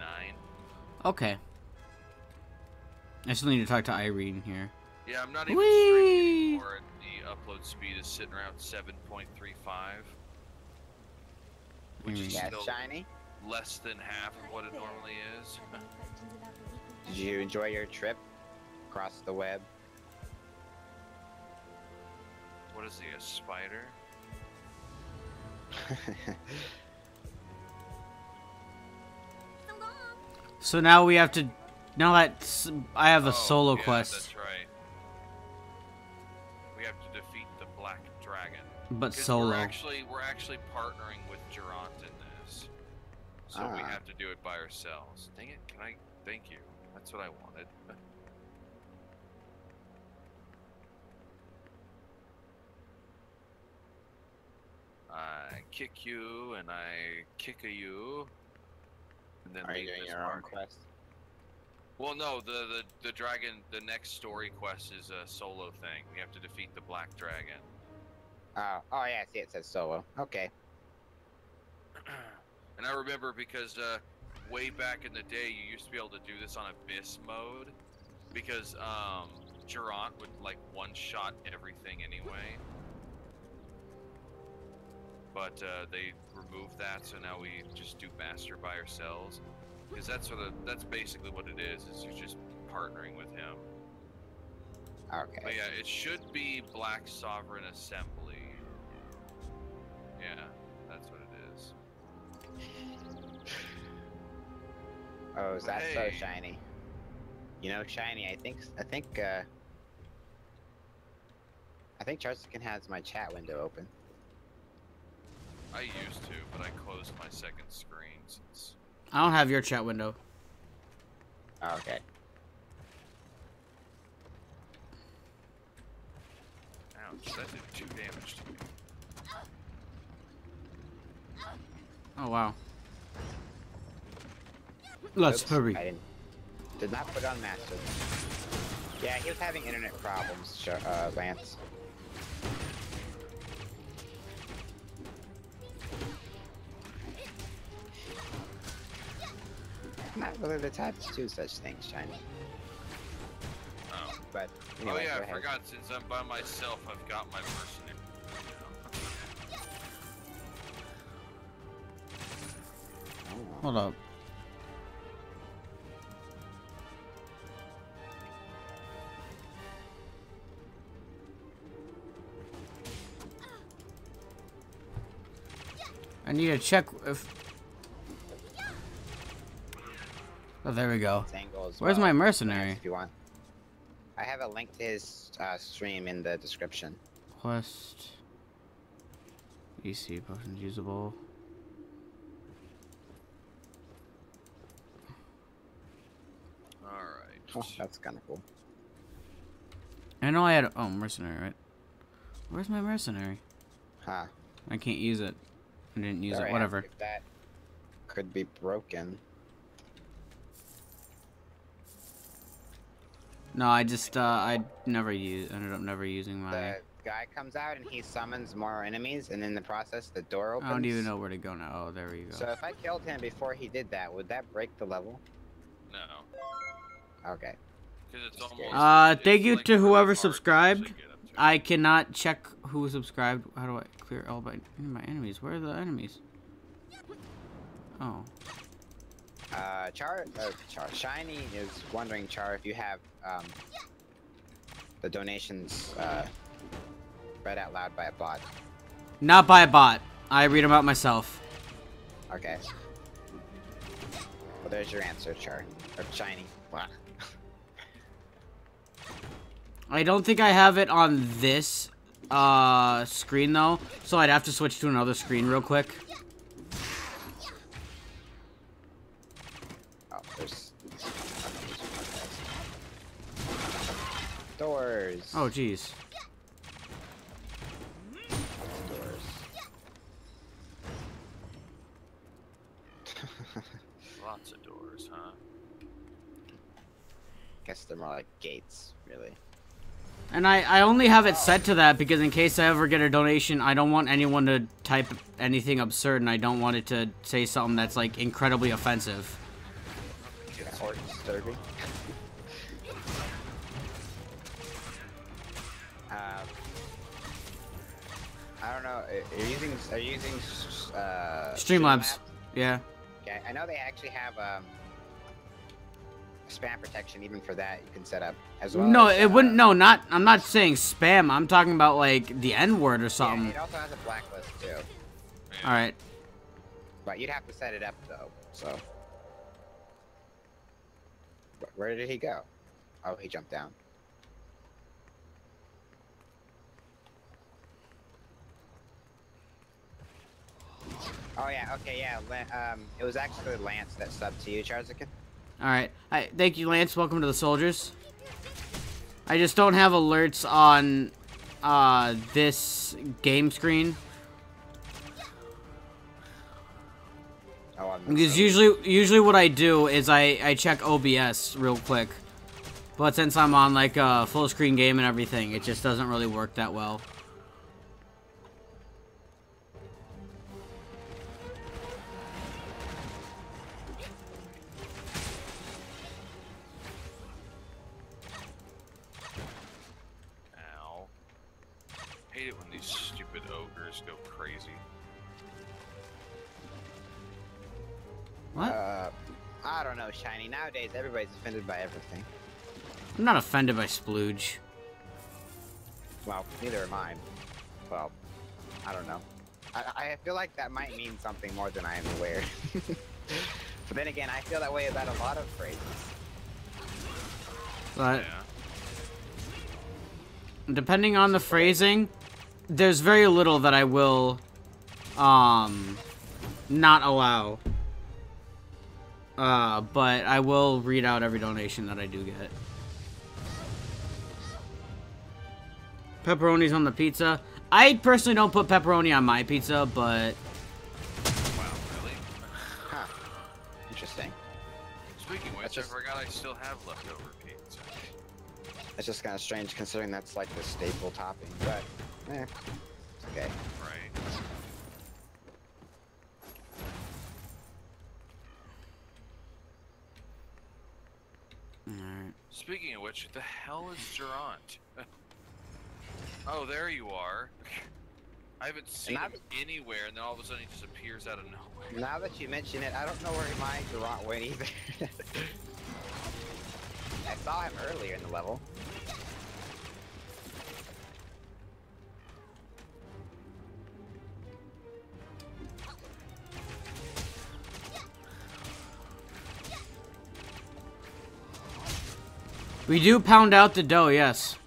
Okay. I still need to talk to Irene here. Yeah, I'm not even Whee! streaming anymore. The upload speed is sitting around 7.35. Which is Yeah, still shiny. less than half of what it normally is. Have any questions about the weekly Did you enjoy your trip across the web? What is he, a spider? So long. So now we have to. Now that I have a Oh, solo yeah, quest, That's right. We have to defeat the black dragon. but 'Cause solo. We're actually partnering with Durant in this. So we have to do it by ourselves. Dang it, can I? Thank you. That's what I wanted. I kick you, and I kick a you, and then Are you leave doing this your own party. quest? Well, no, the dragon, the next story quest is a solo thing. We have to defeat the black dragon. Oh yeah, I see it says solo. Okay. And I remember because way back in the day, you used to be able to do this on Abyss mode, because Durant would like one-shot everything anyway. But they removed that, so now we just do Master by ourselves. Because that's basically what it is you're just partnering with him. Okay. But yeah, it should be Black Sovereign Assembly. Yeah, that's what it is. Oh, is that so Hey. shiny? You know, shiny. I think Charleston has my chat window open. I used to, but I closed my second screen since. I don't have your chat window. Oh, okay. Ouch, that did 2 damage to me. Oh wow. Let's Oops, hurry. I did not put on master. Yeah, he was having internet problems, Lance. Not really the type to do such things, Shiny. Oh. But Oh anyway, yeah, go I ahead. forgot. Since I'm by myself, I've got my mercenary. Oh. Hold up. I need to check if. Oh, there we go. This angle as Where's well, my mercenary? If you want, I have a link to his stream in the description. Quest. EC potions usable. Alright. Oh, that's kind of cool. I know I had. Oh, mercenary, right? Where's my mercenary? Huh. I can't use it. I didn't use Sorry, it. Whatever. if that could be broken. No, I just I ended up never using my. The guy comes out and he summons more enemies, and in the process, the door opens. I don't even know where to go now. Oh, there we go. So if I killed him before he did that, would that break the level? No. Okay. Because it's almost. Thank it's you like to really whoever hard to subscribed. actually get up to. I cannot check who subscribed. How do I clear all my enemies? Where are the enemies? Oh. Shiny is wondering, Char, if you have the donations read out loud by a bot. Not by a bot. I read them out myself. Okay. Well, there's your answer, Char. Or Shiny. Wow. I don't think I have it on this screen though, so I'd have to switch to another screen real quick. Oh, there's doors. Oh, jeez. Doors. Lots of doors, huh? Guess they're more like gates, really. And I only have it set to that because in case I ever get a donation, I don't want anyone to type anything absurd, and I don't want it to say something that's like incredibly offensive. Yeah, or disturbing. I don't know. Are you using Streamlabs. Yeah. Okay, I know they actually have spam protection even for that you can set up as well. No, as, it wouldn't. No, not. I'm not saying spam. I'm talking about like the N word or Yeah, something. it also has a blacklist too, All right. but you'd have to set it up though. So, where did he go? Oh, he jumped down. Oh yeah, okay, yeah. It was actually Lance that subbed to you, Charzican. Alright. Thank you, Lance. Welcome to the soldiers. I just don't have alerts on this game screen. Oh, Because usually what I do is I check OBS real quick. But since I'm on like a full screen game and everything, it just doesn't really work that well. Ow. Hate it when these stupid ogres go crazy. What? I don't know, Shiny. Nowadays, everybody's offended by everything. I'm not offended by Splooge. Well, neither am I. Well, I don't know. I feel like that might mean something more than I am aware. But then again, I feel that way about a lot of phrases. But Yeah. depending on the phrasing, there's very little that I will not allow. But I will read out every donation that I do get. Pepperoni's on the pizza. I personally don't put pepperoni on my pizza, but... Wow, really? Huh. Interesting. Speaking of which, I just- forgot I still have leftover pizza. It's just kind of strange considering that's like the staple topping, but it's okay. Right. Alright. Speaking of which, the hell is Durant? Oh, there you are. I haven't seen And him anywhere, and then all of a sudden he just appears out of nowhere. Now that you mention it, I don't know where my Durant went either. I saw him earlier in the level. We do pound out the dough, yes.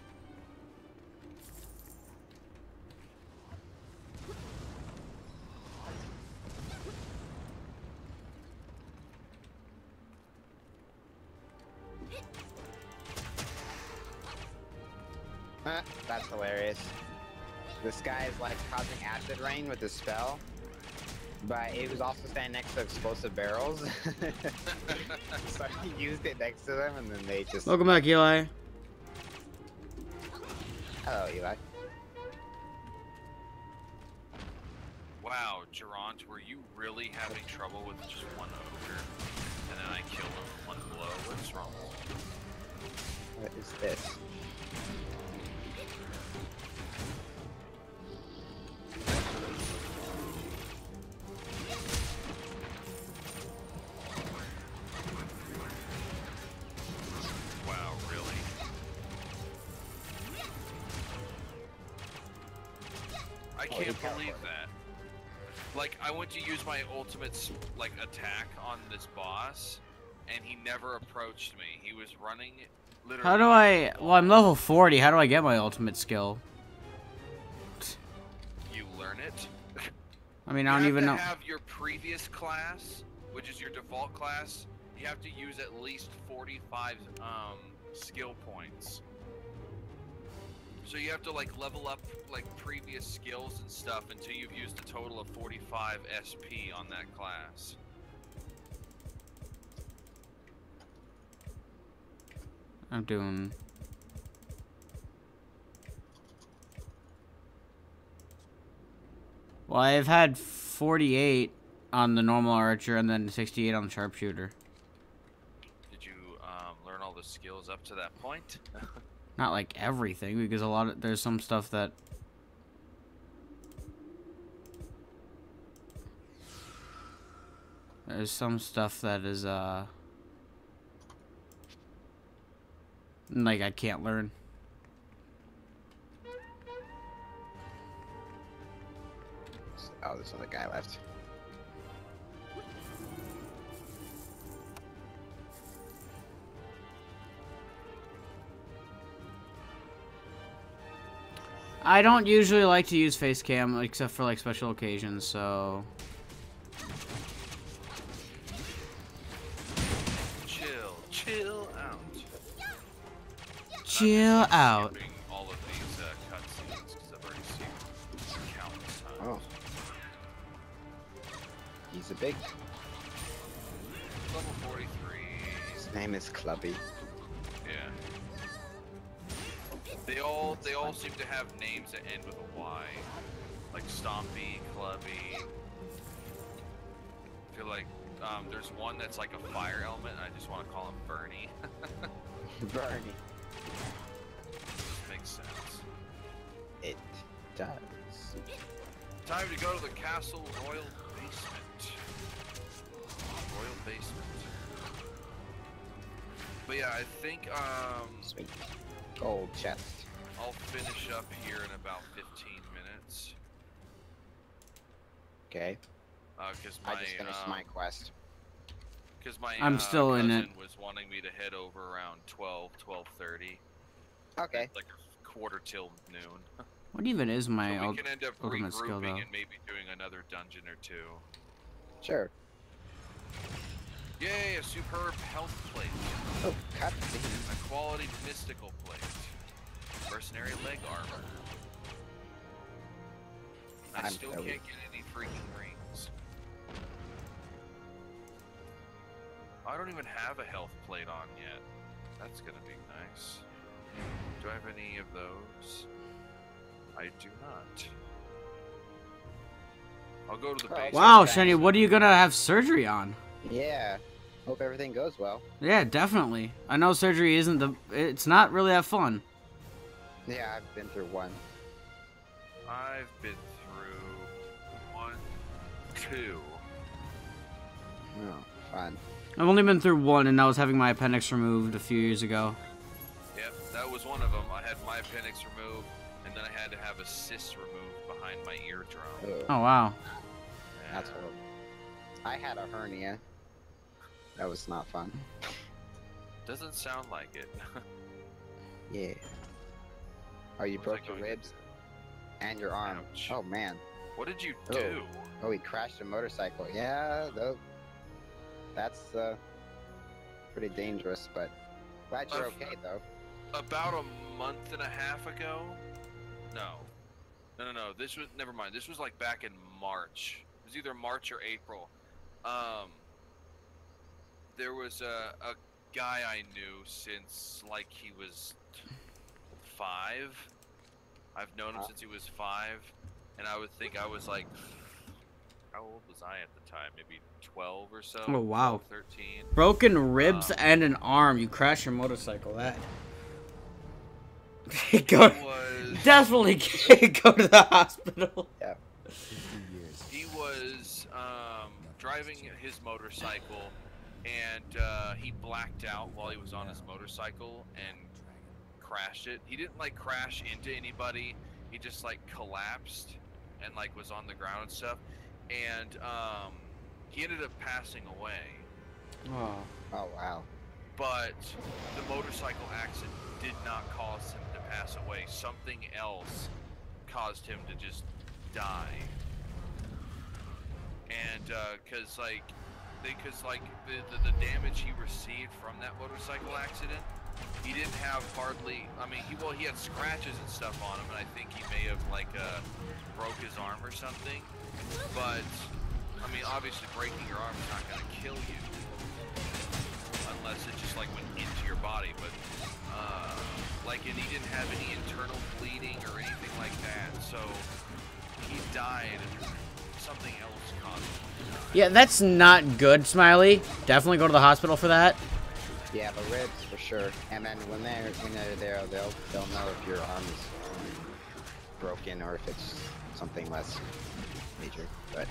That's hilarious. This guy is like causing acid rain with his spell, but he was also standing next to explosive barrels. So he used it next to them, and then they just. Welcome back, Eli. Hello, Eli. Wow, Durant, were you really having trouble with just one ogre? And then I killed him with one blow? What's wrong? What is this? Wow, really? I can't believe that. Like, I went to use my ultimate, like, attack on this boss, and he never approached me. He was running literally... How do I... Well, I'm level 40. How do I get my ultimate skill? You learn it. I mean, I don't even know. You have to have your previous class, which is your default class, you have to use at least 45 skill points. So you have to like level up like previous skills and stuff until you've used a total of 45 SP on that class. I'm doing... Well, I've had 48 on the normal archer and then 68 on the sharpshooter. Did you learn all the skills up to that point? Not like everything, because there's some stuff that... There's some stuff that is, like, I can't learn. Oh, there's another guy left. I don't usually like to use face cam except for like special occasions, so Chill out. Chill out. Skipping all of these cutscenes because I've already seen countless times. Oh. He's a big. Level 43. His name is Clubby. Yeah. They all seem to have names that end with a Y. Like Stompy, Clubby. I feel like there's one that's like a fire element, and I just want to call him Bernie. Bernie. Makes sense. It does. Time to go to the castle royal basement. Royal basement. But yeah, I think Sweet. Gold chest. I'll finish up here in about 15 minutes. Okay. Because I just finished my quest. Because my I'm still in cousin it. was wanting me to head over around 12:30. Okay. Like a quarter till noon. What even is my So we can end up ultimate skill, regrouping though? and maybe doing another dungeon or two. Sure. Yay, a superb health plate. Oh, cutscene. A quality mystical plate. Mercenary leg armor. I I'm still totally- can't get any freaking rings. I don't even have a health plate on yet. That's gonna be nice. Do I have any of those? I do not. I'll go to the base. Wow, Shiny, what are you gonna have surgery on? Yeah. Hope everything goes well. Yeah, definitely. I know surgery isn't it's not really that fun. Yeah, I've been through one. I've been through 1, 2. Oh, fun. I've only been through one, and I was having my appendix removed a few years ago. Yep, that was one of them. I had my appendix removed, and then I had to have a cyst removed behind my eardrum. Oh, wow. That's horrible. I had a hernia. That was not fun. Doesn't sound like it. Yeah. Oh, you What was I broke your going to ribs and your arm. Ouch. Oh man. What did you Oh. do? Oh, he crashed a motorcycle. Yeah, though. That's pretty dangerous, but glad you're okay though. About a month and a half ago? No. No. This was, never mind. This was like back in March. It was either March or April. There was a guy I knew since like he was 5. I've known him since he was 5, and I would think I was like, how old was I at the time? Maybe 12 or so. Oh, wow. 12, 13. Broken ribs and an arm. You crash your motorcycle. That. Go. Was Definitely go to the hospital. Yeah. he was driving his motorcycle, and he blacked out while he was on his motorcycle and crashed it. He didn't like crash into anybody. He just like collapsed and like was on the ground and stuff. And he ended up passing away. Oh. Oh wow. But the motorcycle accident did not cause him to pass away. Something else caused him to just die. And because the damage he received from that motorcycle accident, he didn't have hardly. I mean, he had scratches and stuff on him, and I think he may have like broke his arm or something. But I mean, obviously breaking your arm is not going to kill you unless it just like went into your body. But and he didn't have any internal bleeding or anything like that, so he died. Something else caused him to die. Yeah, that's not good, Smiley. Definitely go to the hospital for that. Yeah, the ribs for sure. And then when they're there, they'll know if your arm is broken or if it's something less major. But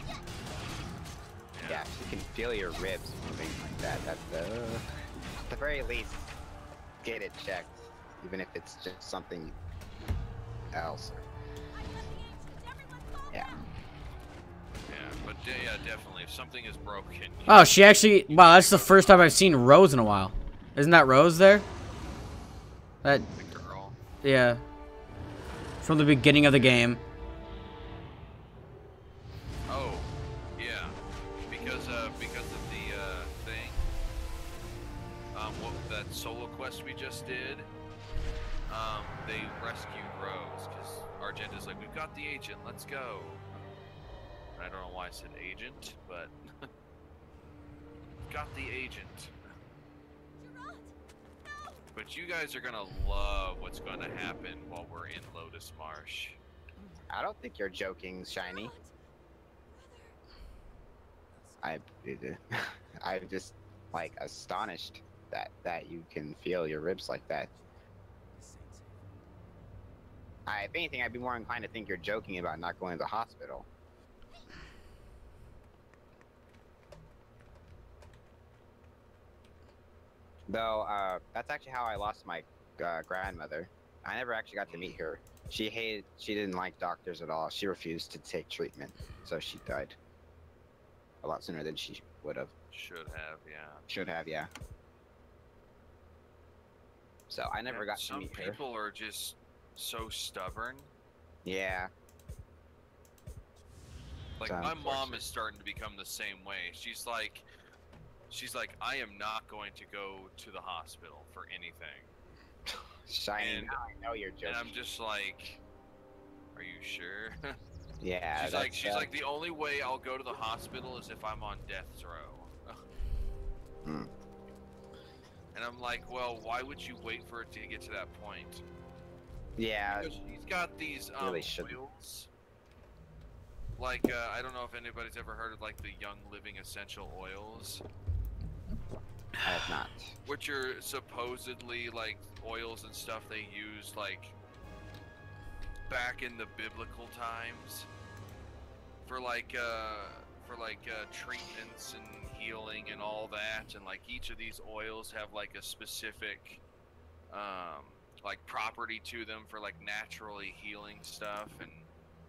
yeah, if you can feel your ribs moving like that, that's at the very least get it checked, even if it's just something else. Yeah. Yeah, but yeah, definitely. If something is broken. Oh, she actually. Wow, that's the first time I've seen Rose in a while. Isn't that Rose there? That. The girl. Yeah. From the beginning of the game. Oh, yeah. solo quest we just did, they rescued Rose because Argenta's like, we've got the agent, let's go. I don't know why I said agent, but got the agent. But you guys are gonna love what's gonna happen while we're in Lotus Marsh. I don't think you're joking, Shiny. I'm just like astonished that you can feel your ribs like that. If anything, I'd be more inclined to think you're joking about not going to the hospital. Though, that's actually how I lost my grandmother. I never actually got to meet her. She didn't like doctors at all. She refused to take treatment, so she died a lot sooner than she would have. Should have, yeah. Should have, yeah. So I never got to meet her. Some people are just so stubborn. Yeah. Like, my mom is starting to become the same way. She's like, I am not going to go to the hospital for anything. Shiny, now I know you're joking. And I'm just like, are you sure? Yeah. She's like, the only way I'll go to the hospital is if I'm on death's row. And I'm like, well, why would you wait for it to get to that point? Yeah. Because he's got these really oils. Like, I don't know if anybody's ever heard of like the Young Living Essential Oils. I have not. Which are supposedly like oils and stuff they used like back in the biblical times for treatments and healing and all that, and like each of these oils have like a specific like property to them for like naturally healing stuff, and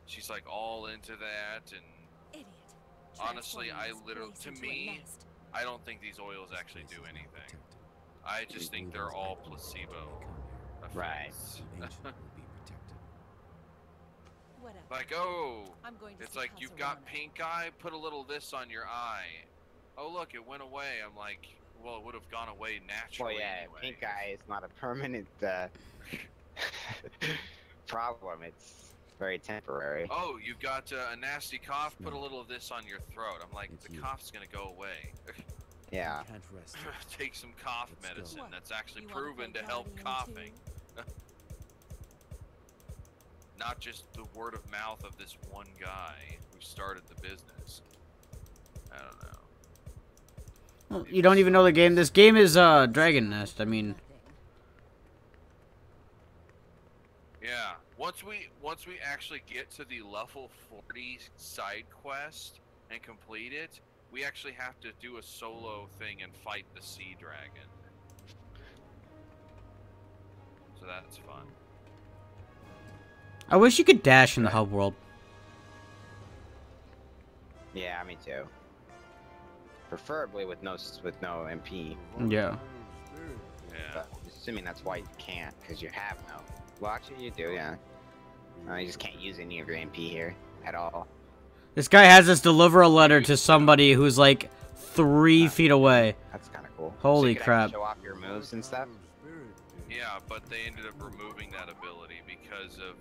she's like all into that. And Idiot. honestly, to me, I don't think these oils actually do anything. I just think they're all placebo effects. Like, oh, it's like you've got pink eye, put a little of this on your eye. Oh look, it went away. I'm like, well, it would have gone away naturally. Well, yeah, anyway. pink eye is not a permanent problem. It's very temporary. Oh, you've got a nasty cough, put a little of this on your throat. I'm like, the cough's gonna go away. Yeah. Take some cough medicine that's actually proven to help coughing. Not just the word of mouth of this one guy who started the business. I don't know. Well, you don't even know the game. This game is Dragon Nest. I mean, yeah. Once we actually get to the level 40 side quest and complete it, we actually have to do a solo thing and fight the sea dragon. So that's fun. I wish you could dash in the hub world. Yeah, me too. Preferably with no MP. Yeah. Yeah. But assuming that's why you can't, because you have no. Well, actually, you do, yeah. You just can't use any of your MP here at all. This guy has us deliver a letter to somebody who's like 3 feet away. That's kind of cool. Holy so you crap. Show off your moves and stuff. Yeah, but they ended up removing that ability because of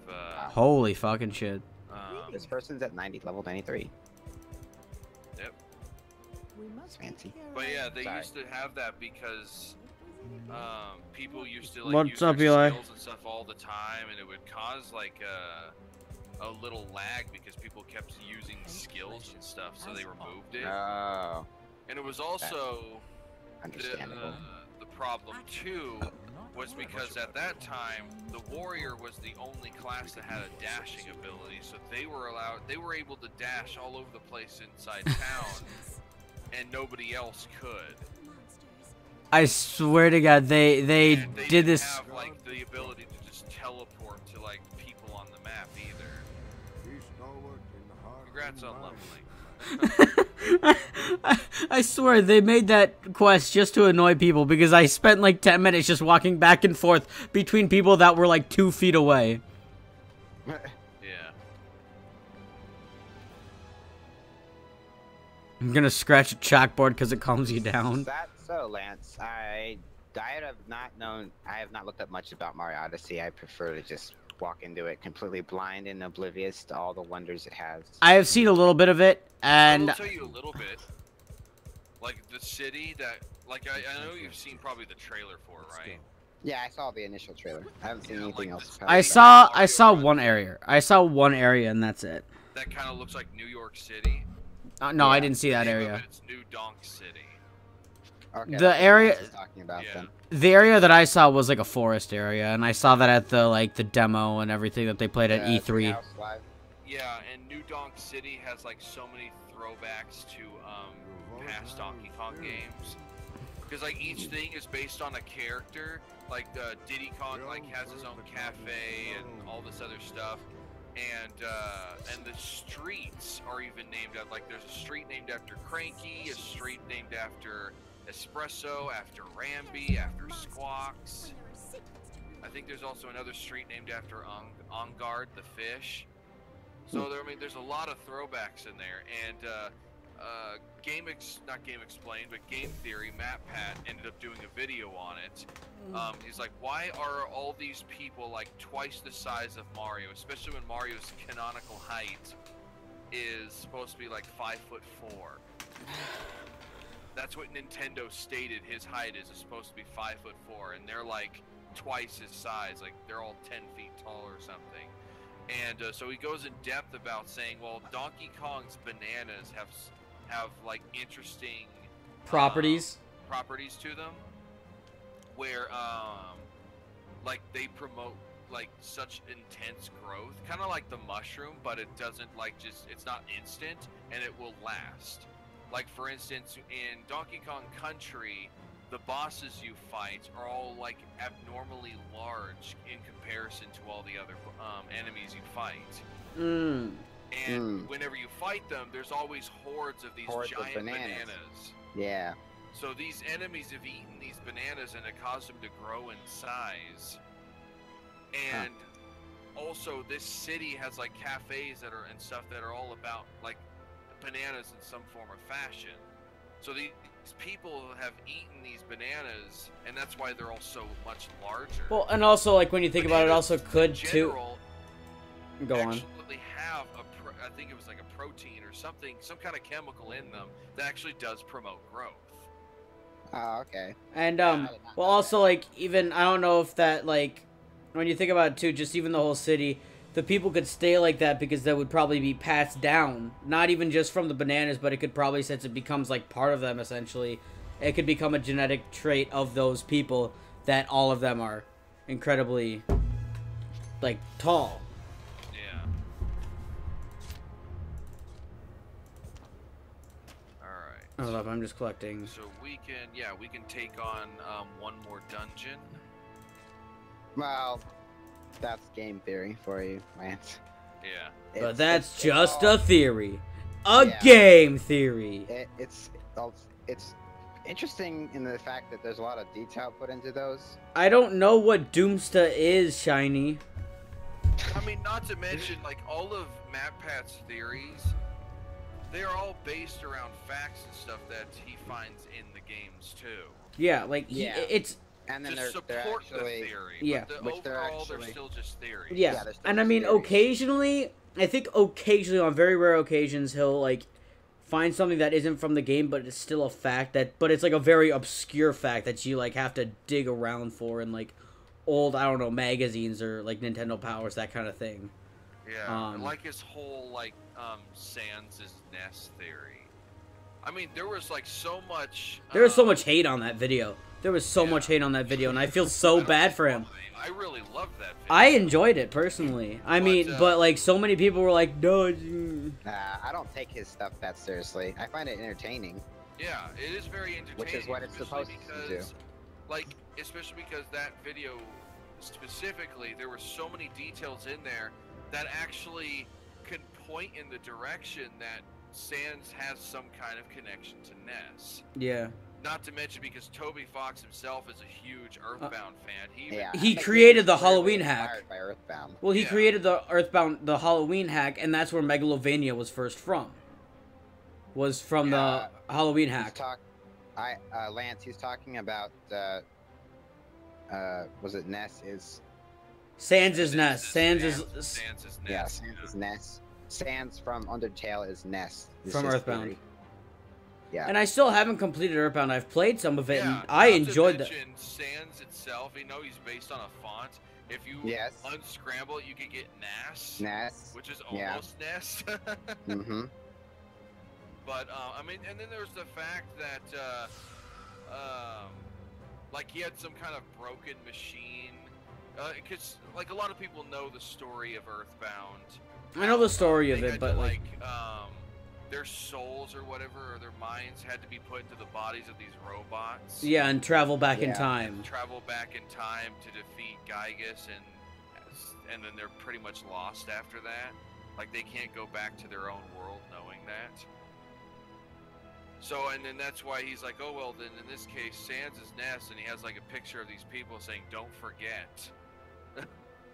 Holy fucking shit. This person's at level 93. Yep. It's fancy. But yeah, they used to have that because people used to like What's use up, their Eli? skills and stuff all the time, and it would cause like a little lag because people kept using skills and stuff, so they removed it. Oh. And it was also Understandable. the problem too was because at that time the warrior was the only class that had a dashing ability, so they were able to dash all over the place inside town, and nobody else could. I swear to God, they did this. Have like the ability to just teleport to like people on the map either. Congrats on leveling. I swear they made that quest just to annoy people because I spent like 10 minutes just walking back and forth between people that were like 2 feet away. Yeah. I'm gonna scratch a chalkboard because it calms you down. Is that so, Lance? I I have not known. I have not looked up much about Mario Odyssey. I prefer to just walk into it completely blind and oblivious to all the wonders it has. I have seen a little bit of it, and I'll tell you a little bit. Like the city that, like I know you've seen probably the trailer for it, right? Yeah, I saw the initial trailer. I haven't seen anything else. I saw one area. I saw one area, and that's it. That kind of looks like New York City. No, Yeah. I didn't see that The name of area. it, It's New Donk City. Okay, The that's what area- I was talking about Yeah. then. The area that I saw was like a forest area, and I saw that at the demo and everything that they played at Yeah, E3. House Live. Yeah, and New Donk City has like so many throwbacks to past Donkey Kong games. Because like each thing is based on a character. Like Diddy Kong like has his own cafe and all this other stuff. And the streets are even named after, like there's a street named after Cranky, a street named after Espresso, after Ramby, after Squawks. I think there's also another street named after Ongard, the fish. So there, I mean, there's a lot of throwbacks in there, and not Game Explained, but Game Theory, Matt Pat ended up doing a video on it. He's like, why are all these people like twice the size of Mario, especially when Mario's canonical height is supposed to be like 5'4". That's what Nintendo stated his height is supposed to be 5'4", and they're like twice his size, like they're all 10 feet tall or something. And so he goes in depth about saying, well, Donkey Kong's bananas have like interesting Properties. properties to them, where like they promote like such intense growth, kind of like the mushroom, but it doesn't like it's not instant and it will last. Like for instance, in Donkey Kong Country, the bosses you fight are all like abnormally large in comparison to all the other enemies you fight. And whenever you fight them, there's always hordes of these giant bananas. Yeah. So these enemies have eaten these bananas and it caused them to grow in size. And also this city has like cafes that are and stuff that are all about like bananas in some form or fashion. So these people have eaten these bananas, and that's why they're all so much larger. Well, and also like when you think about it, Bananas also could in too. general Go on. actually have I think it was like a protein or something, some kind of chemical in them that actually does promote growth. Oh, okay. And well, also like even I don't know if that like when you think about it too, just even the whole city, the people could stay like that because that would probably be passed down, not even just from the bananas, but it could probably, since it becomes like part of them essentially, it could become a genetic trait of those people that all of them are incredibly like tall. Yeah. All right. Hold up, I'm just collecting. So we can take on one more dungeon. Well, that's game theory for you, Lance. Yeah. But that's just a theory. Yeah. Game theory. It's interesting in the fact that there's a lot of detail put into those. I don't know what Doomsta is, Shiny. I mean, not to mention, like, all of MatPat's theories, they are all based around facts and stuff that he finds in the games, too. Yeah, like, Yeah. it's... And then To they're support actually, the theory, yeah. but Which they're overall, they're actually- still just theories. Yeah, they're still and I mean, theories. occasionally, I think occasionally, on very rare occasions, he'll, like, find something that isn't from the game, but it's still a fact but it's, like, a very obscure fact that you, like, have to dig around for in, like, old, I don't know, magazines or, like, Nintendo Powers, that kind of thing. Yeah, and like his whole, like, Sans' nest theory. I mean, there was, like, so much... There was so much hate on that video. There was so much hate on that video, and I feel so bad for him. I really loved that video. I enjoyed it, personally. I mean, but, like, so many people were like, no... I don't take his stuff that seriously. I find it entertaining. Yeah, it is very entertaining. Which is what it's especially supposed to do. Like, especially because that video, specifically, there were so many details in there that actually can point in the direction that Sans has some kind of connection to Ness. Yeah. Not to mention because Toby Fox himself is a huge Earthbound fan. He created the Halloween hack. Inspired by Earthbound. Well, he created the the Halloween hack, and that's where Megalovania was first from. Was from the Halloween hack. Lance, he's talking about was it Ness is? Sans is Ness. Sans is Sans is Ness. Yeah, Sans is Ness. Sans from Undertale is Ness. It's from his Earthbound. theory. Yeah. And I still haven't completed Earthbound. I've played some of it, Yeah, and I not to enjoyed that. mention Sans itself, you know, he's based on a font. If you Yes. unscramble it, you could get Nass, Ness. which is Yeah. almost Ness. Mm-hmm. But I mean, and then there's the fact that like he had some kind of broken machine, because like a lot of people know the story of Earthbound. I know the story of They it, had but to, like, their souls or whatever, or their minds had to be put into the bodies of these robots. yeah, and travel back in Yeah. time. Travel back in time to defeat Gygas, and then they're pretty much lost after that. Like they can't go back to their own world knowing that. So, and then that's why he's like, oh well, then in this case, Sans is Ness, and he has like a picture of these people saying, "Don't forget."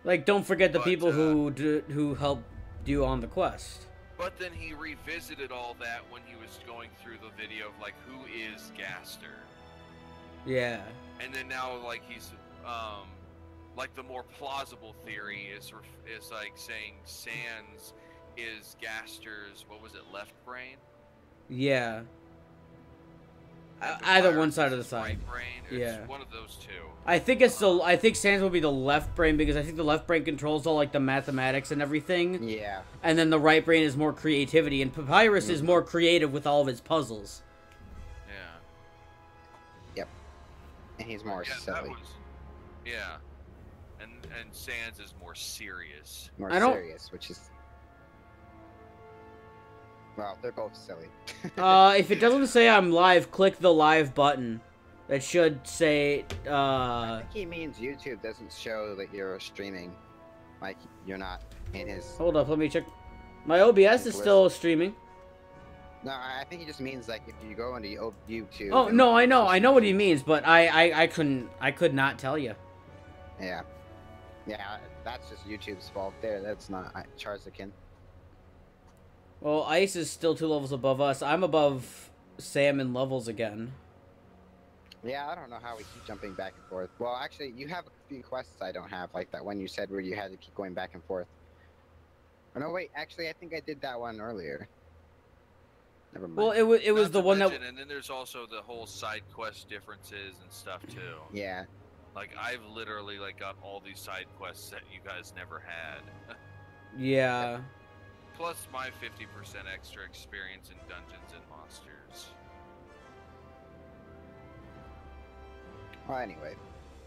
Like, don't forget the But, people who helped you on the quest. But then he revisited all that when he was going through the video of like, who is Gaster? Yeah. And then now, like he's, like the more plausible theory is like saying Sans is Gaster's, what was it, left brain? Yeah. And Either Papyrus one side is of the his side. right brain. It's Yeah. one of those two. I think it's the. I think Sans will be the left brain because I think the left brain controls all like the mathematics and everything, Yeah. and then the right brain is more creativity. And Papyrus is more creative with all of his puzzles. Yeah. And he's more Yeah, that silly. was. Yeah. And Sans is more serious. More I don't- serious, which is. Well, they're both silly. If it doesn't say I'm live, click the live button. That should say. I think he means YouTube doesn't show that you're streaming. Like, you're not in his. Hold up, let me check. My OBS is still streaming. No, I think he just means like if you go into YouTube. Oh and- no, I know what he means, but I could not tell you. Yeah. Yeah, that's just YouTube's fault there. That's not Charzakin. Well, Ice is still 2 levels above us. I'm above Sam in levels again. Yeah, I don't know how we keep jumping back and forth. Well, actually, you have a few quests I don't have, like that one you said where you had to keep going back and forth. Oh, no, wait, actually, I think I did that one earlier. Never mind. Well, it was Not the to one that. mention, and then there's also the whole side quest differences and stuff too. Yeah. Like I've literally like got all these side quests that you guys never had. Yeah. Plus my 50% extra experience in Dungeons and Monsters. Well, anyway,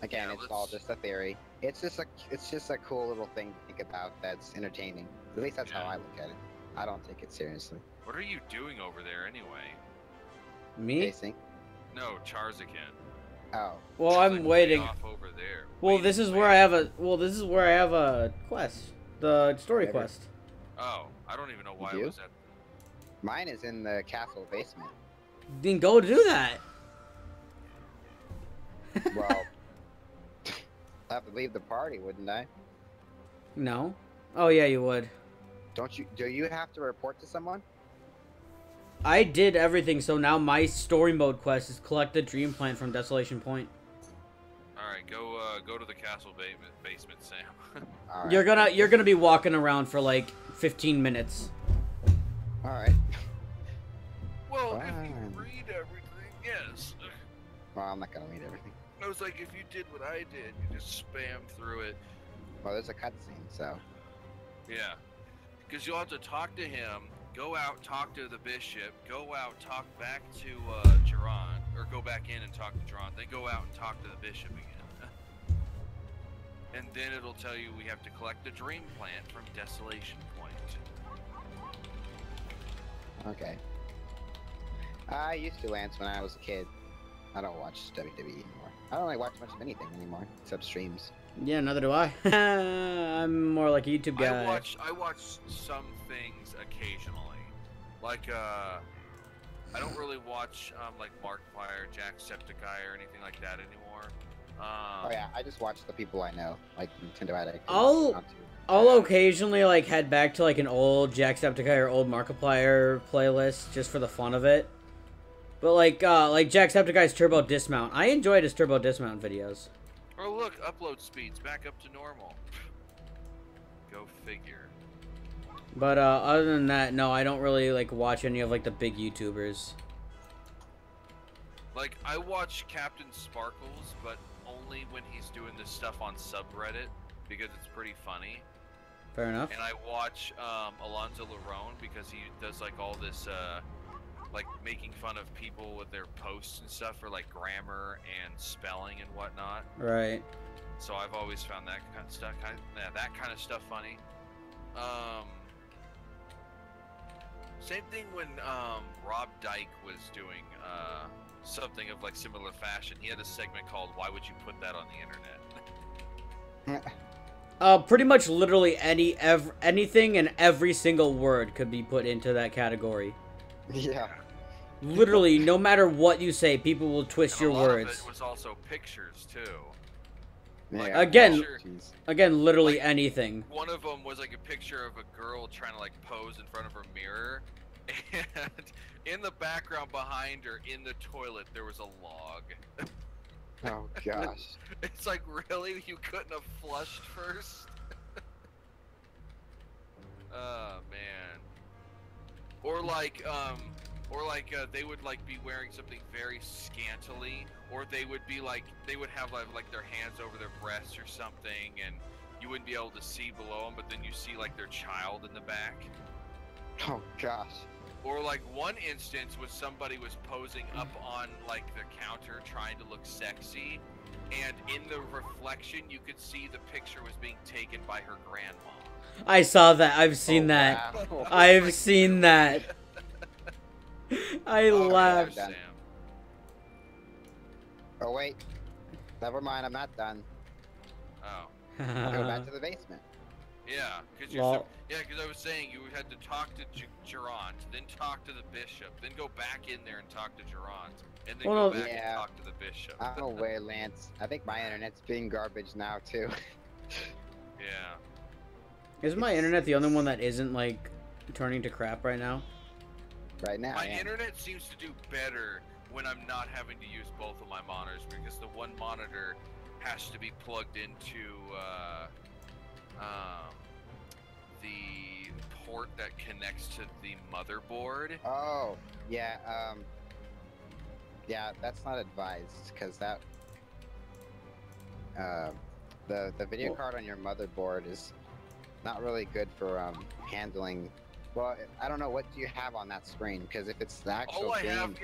again, Yeah, it's all let's- just a theory. It's just a cool little thing to think about that's entertaining. At least that's how Yeah. I look at it. I don't take it seriously. What are you doing over there anyway? Me? Pacing. No, Charzakin. Oh. Well, It's, I'm like, way waiting. off over there. Well, Waiting, this is where waiting. I have a. Well, this is where I have a quest. The story Whatever. quest. Oh, I don't even know why You I do? was at. Mine is in the castle basement. Then go do that. Well, I have to leave the party, wouldn't I? No. Oh yeah, you would. Don't you? Do you have to report to someone? I did everything, so now my story mode quest is collect the dream plant from Desolation Point. All right, go to the castle basement, Sam. All right. You're gonna be walking around for like 15 minutes. All right. Well, if you Fine. read everything, yes. Well, I'm not gonna read everything. I was like, if you did what I did, you just spam through it. Well, there's a cutscene, so. Yeah. Because you'll have to talk to him, go out, talk to the bishop, go out, talk back to Jiran, or go back in and talk to Jiran, then go out and talk to the bishop again. And then it'll tell you we have to collect the dream plant from Desolation Point. Okay. I used to Lance when I was a kid. I don't watch WWE anymore. I don't really watch much of anything anymore, except streams. Yeah, neither do I. I'm more like a YouTube guy. I watch some things occasionally. Like, I don't really watch, like, Markiplier, Jacksepticeye, or anything like that anymore. Oh yeah, I just watch the people I know, like Nintendo Addict. I'll occasionally like head back to like an old Jacksepticeye or old Markiplier playlist just for the fun of it. But like Jacksepticeye's Turbo Dismount, I enjoyed his Turbo Dismount videos. Oh look, upload speeds back up to normal. Go figure. But other than that, no, I don't really like watch any of like the big YouTubers. Like, I watch Captain Sparkles, but only when he's doing this stuff on subreddit, because it's pretty funny. Fair enough. And I watch Alonzo Larone, because he does like all this, like making fun of people with their posts and stuff for like grammar and spelling and whatnot. Right. So I've always found that kind of stuff, that kind of stuff funny. Same thing when Rob Dyke was doing something of like similar fashion. He had a segment called "Why Would You Put That on the Internet?" Pretty much literally anything and every single word could be put into that category. Yeah. Literally, no matter what you say, people will twist And your a lot words. of it was also pictures too. Yeah. Again, literally like, anything. One of them was like a picture of a girl trying to like pose in front of her mirror, and in the background behind her in the toilet there was a log. Oh gosh. It's like, really? You couldn't have flushed first? Oh man. Or like they would like be wearing something very scantily, or they would be like, they would have like their hands over their breasts or something, and you wouldn't be able to see below them, but then you see like their child in the back. Oh gosh. Or like one instance was somebody was posing up on like the counter trying to look sexy, and in the reflection you could see the picture was being taken by her grandma. I saw that. I've seen that. Wow. I've seen that. I laughed. Sam. Oh wait. Never mind, I'm not done. Oh. I'll go back to the basement. Yeah, because Well- I was saying you had to talk to Gerant, then talk to the bishop, then go back in there and talk to Gerant, and then Well, go back yeah. and talk to the bishop. I'm aware, Lance. I think my internet's being garbage now too. Yeah. Is my internet the only one that isn't like turning to crap right now? Right now. My yeah. internet seems to do better when I'm not having to use both of my monitors, because the one monitor has to be plugged into the port that connects to the motherboard. Oh, yeah, yeah, that's not advised, because that, the video card on your motherboard is not really good for, handling, well, I don't know, what do you have on that screen? Because if it's the actual All I game...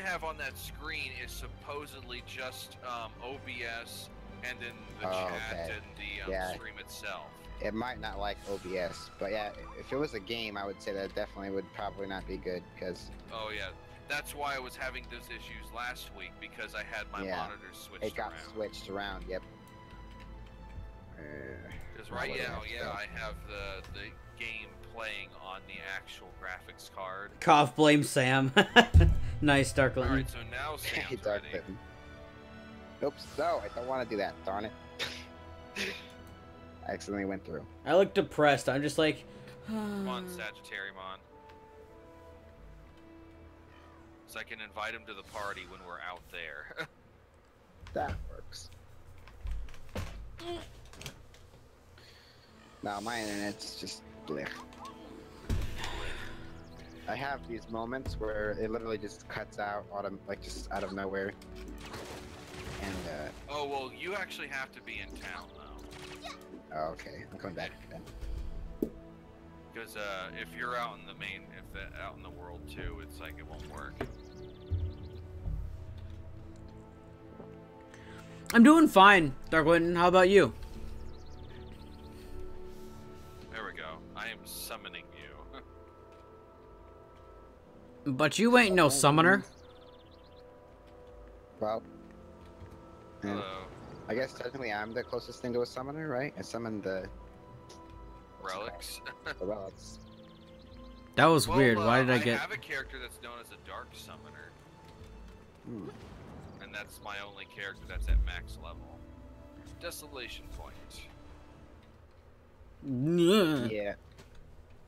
have on that screen is supposedly just, OBS, and then the Oh, chat okay. and the, Yeah. stream itself. It might not like OBS, but yeah, if it was a game, I would say that definitely would probably not be good, because Oh yeah, that's why I was having those issues last week, because I had my Yeah, monitors switched it got around. switched around, yep. Because Now right what do I now, have to yeah, do? I have the game playing on the actual graphics card. Cough, blame Sam. Nice, Darkling. Alright, so now Sam's Dark ready. button. Oops, no, I don't want to do that, darn it. I accidentally went through. I look depressed. I'm just like... Come on, Sagittarius. So I can invite him to the party when we're out there. That works. No, my internet's just blech. I have these moments where it literally just cuts out, like just out of nowhere. And Oh, well, you actually have to be in town, though. oh, okay, I'm coming back then. Because if you're out in the out in the world too, it's like it won't work. I'm doing fine, Darkling. How about you? There we go. I am summoning you. But you ain't no summoner. Well, yeah, Hello, I guess technically I'm the closest thing to a summoner, right? I summoned the relics. relics. That was Well, weird. Why did I I get... have a character that's known as a dark summoner, Hmm. and that's my only character that's at max level. Desolation point. Yeah. Yeah.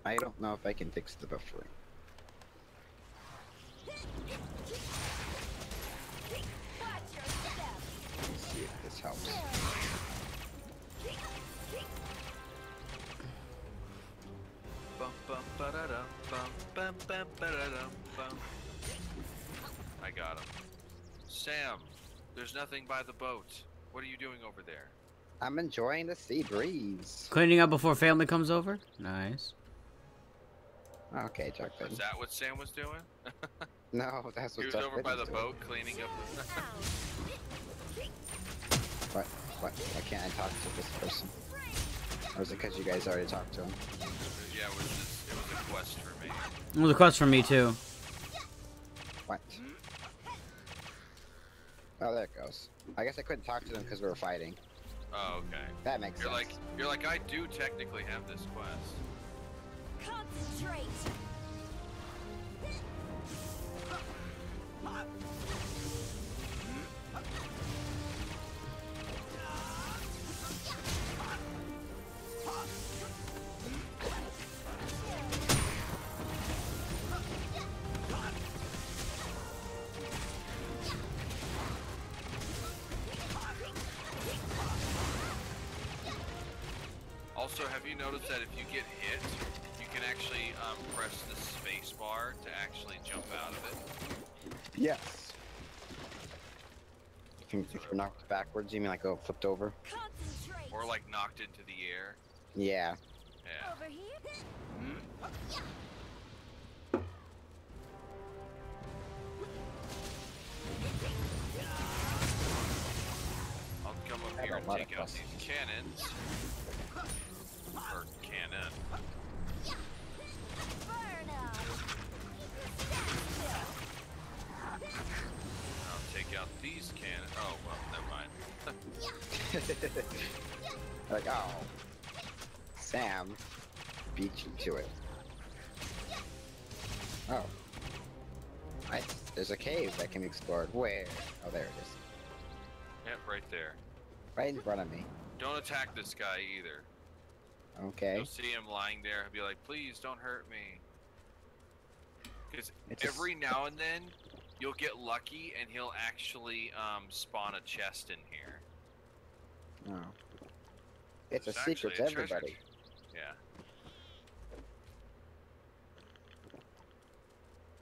I don't know if I can fix the buffering. Let's see if this This helps. Bum, bum, ba-da-dum, bum, bum, bum, ba-da-dum, bum. I got him. Sam, there's nothing by the boat. What are you doing over there? I'm enjoying the sea breeze. Cleaning up before family comes over? Nice. Okay, Chuck. Is that what Sam was doing? No, that's He what was Chuck over by the Fitton's doing. boat cleaning up. What? Why can't I talk to this person? Or is it because you guys already talked to him? Yeah, it was a quest for me. It was a quest for me too. What? Oh, there it goes. I guess I couldn't talk to them because we were fighting. Oh, okay. That makes You're sense. like, I do technically have this quest. Concentrate. Also, have you noticed that if you get hit, you can actually press the space bar to actually jump out of it? Yes. If you're knocked backwards, you mean like go flipped over? Concentrate. Or like knocked into the air? Yeah. Yeah. Over here. I'll come up I have here a and lot take of out quests. these cannons. Or cannon. Burn up. I'll take out these cannons. Oh, well, never mind. Like, oh. Sam beat you to it. Oh. There's a cave that can be explored. Where? Oh, there it is. Yep, right there. Right in front of me. Don't attack this guy either. Okay. You'll see him lying there and be like, please don't hurt me. Because It's a every now and then, you'll get lucky and he'll actually spawn a chest in here. Oh. It's a There's secret to actually a treasure everybody. Yeah.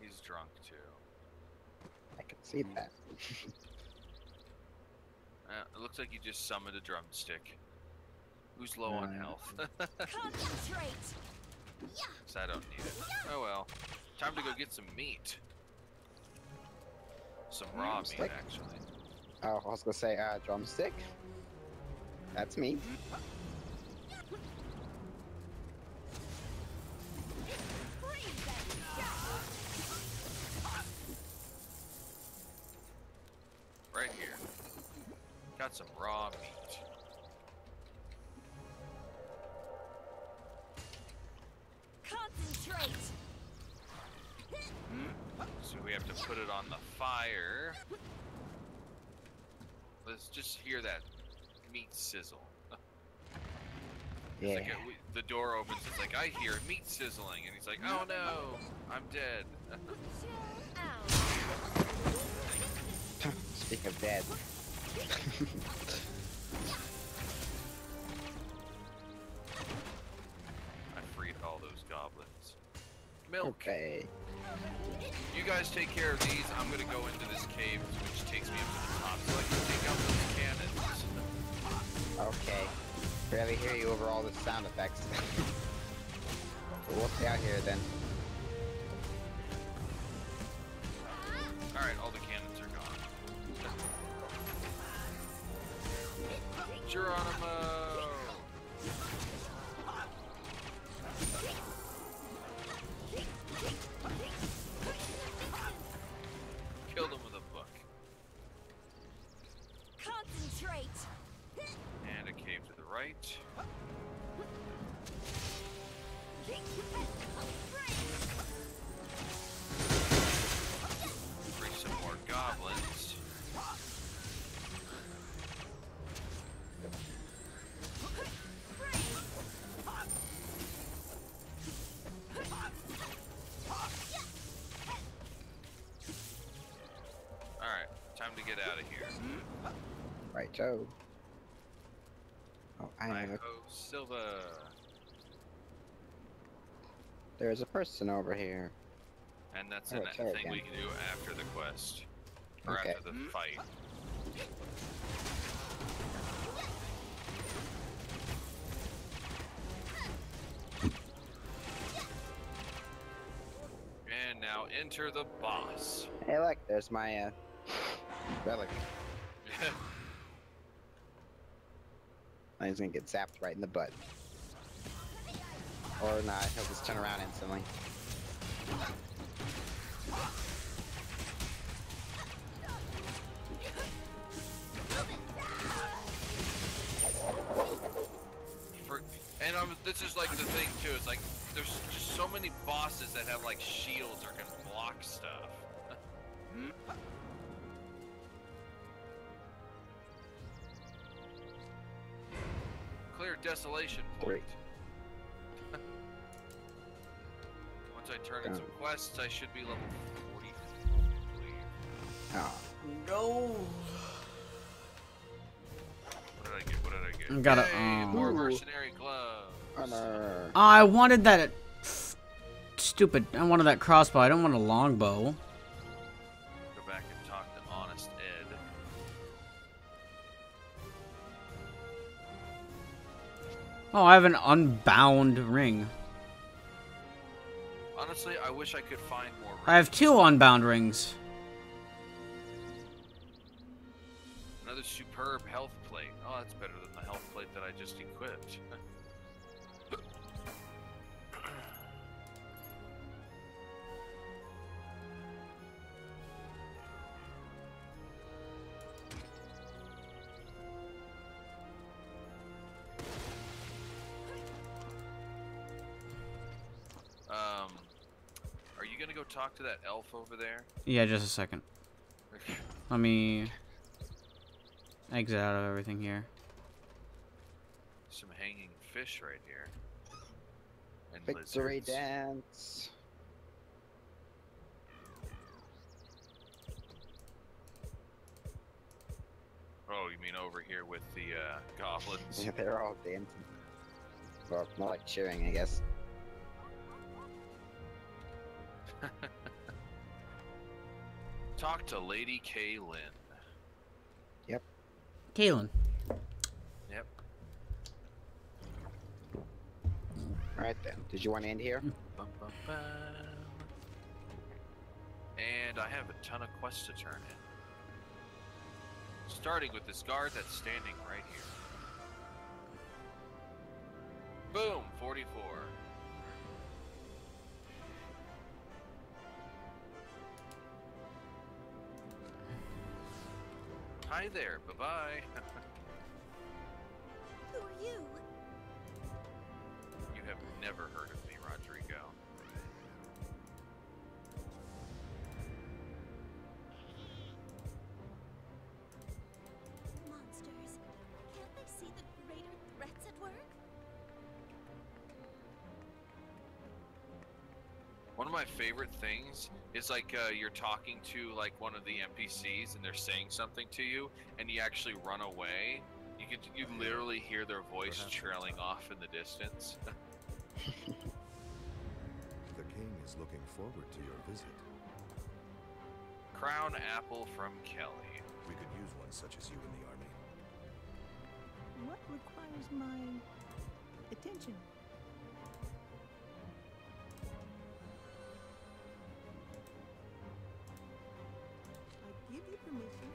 He's drunk too. I can see that. It looks like you just summoned a drumstick. Who's low on health? Concentrate. Because I don't need it. Oh well. Time to go get some meat. Some raw meat, Drumstick? actually. Oh, I was gonna say, drumstick. That's me. Right here. Got some raw meat. Concentrate. So we have to put it on the fire. Let's just hear that meat sizzle. It's Yeah. like the door opens, it's like, I hear meat sizzling. And he's like, oh no, I'm dead. Speaking of dead. I freed all those goblins. Milk. Okay. You guys take care of these. I'm gonna go into this cave, which takes me up to the top, so I can take out those cannons. Okay. Barely hear you over all the sound effects. But we'll stay out here then. Alright, all the cannons are gone. Geronimo! Killed him with a book. Concentrate. And a cave to the right. Bring some more goblins. Alright, time to get out of here. Right, Joe. I have a, Oh, Silva. there's a person over here. And that's Oh, a it's her thing we again. can do after the quest. Or Okay. after the fight. And now enter the boss. Hey, look, there's my relic. He's gonna get zapped right in the butt. Or not, he'll just turn around instantly. And this is like the thing too. It's like there's just so many bosses that have like shields or can block stuff. Clear desolation point. Once I turn in some quests, I should be level 40. Oh. No. What did I get? What did I get? Gotta, Yay, more Ooh. mercenary gloves. Honor. I wanted that. Stupid. I wanted that crossbow. I don't want a longbow. Go back and talk to Honest Ed. Oh, I have an unbound ring. Honestly, I wish I could find more. I have 2 unbound rings. Another superb health plate. Oh, that's better than the health plate that I just equipped. Are you gonna go talk to that elf over there? Yeah, just a second. Let me exit out of everything here. Some hanging fish right here. And Victory lizards. dance. Oh, you mean over here with the goblins? Yeah, they're all dancing. Or more like cheering, I guess. Talk to Lady K. Lynn. Kaylin. Yep. Alright then. Did you want to end here? Bum, bum, bum. And I have a ton of quests to turn in. Starting with this guard that's standing right here. Boom, 44. Hi there, bye-bye. Who are you? You have never heard of me, Rodrigo. Monsters. Can't they see the greater threats at work? One of my favorite things is like you're talking to like one of the NPCs and they're saying something to you and you actually run away. You literally hear their voice trailing off in the distance. The king is looking forward to your visit. Crown apple from Kelly. We could use one such as you in the army. What requires my attention? I give you permission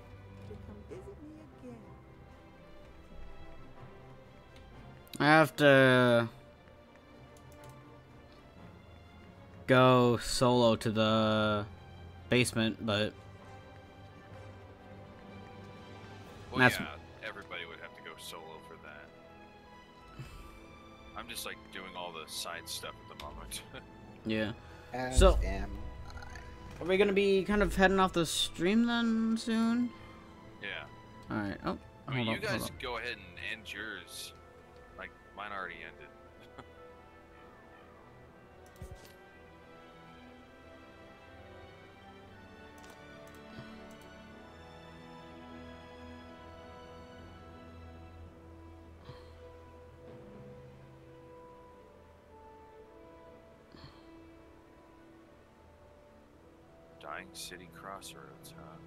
to come visit me again. I have to go solo to the basement, but Well, That's- yeah, everybody would have to go solo for that. I'm just like doing all the side stuff at the moment. yeah. As So- am Are we gonna be kind of heading off the stream then soon? Yeah. Alright. Oh, I mean, hold you on, hold guys on. go ahead and end yours. Like, mine already ended. Dying City Crossroads, huh?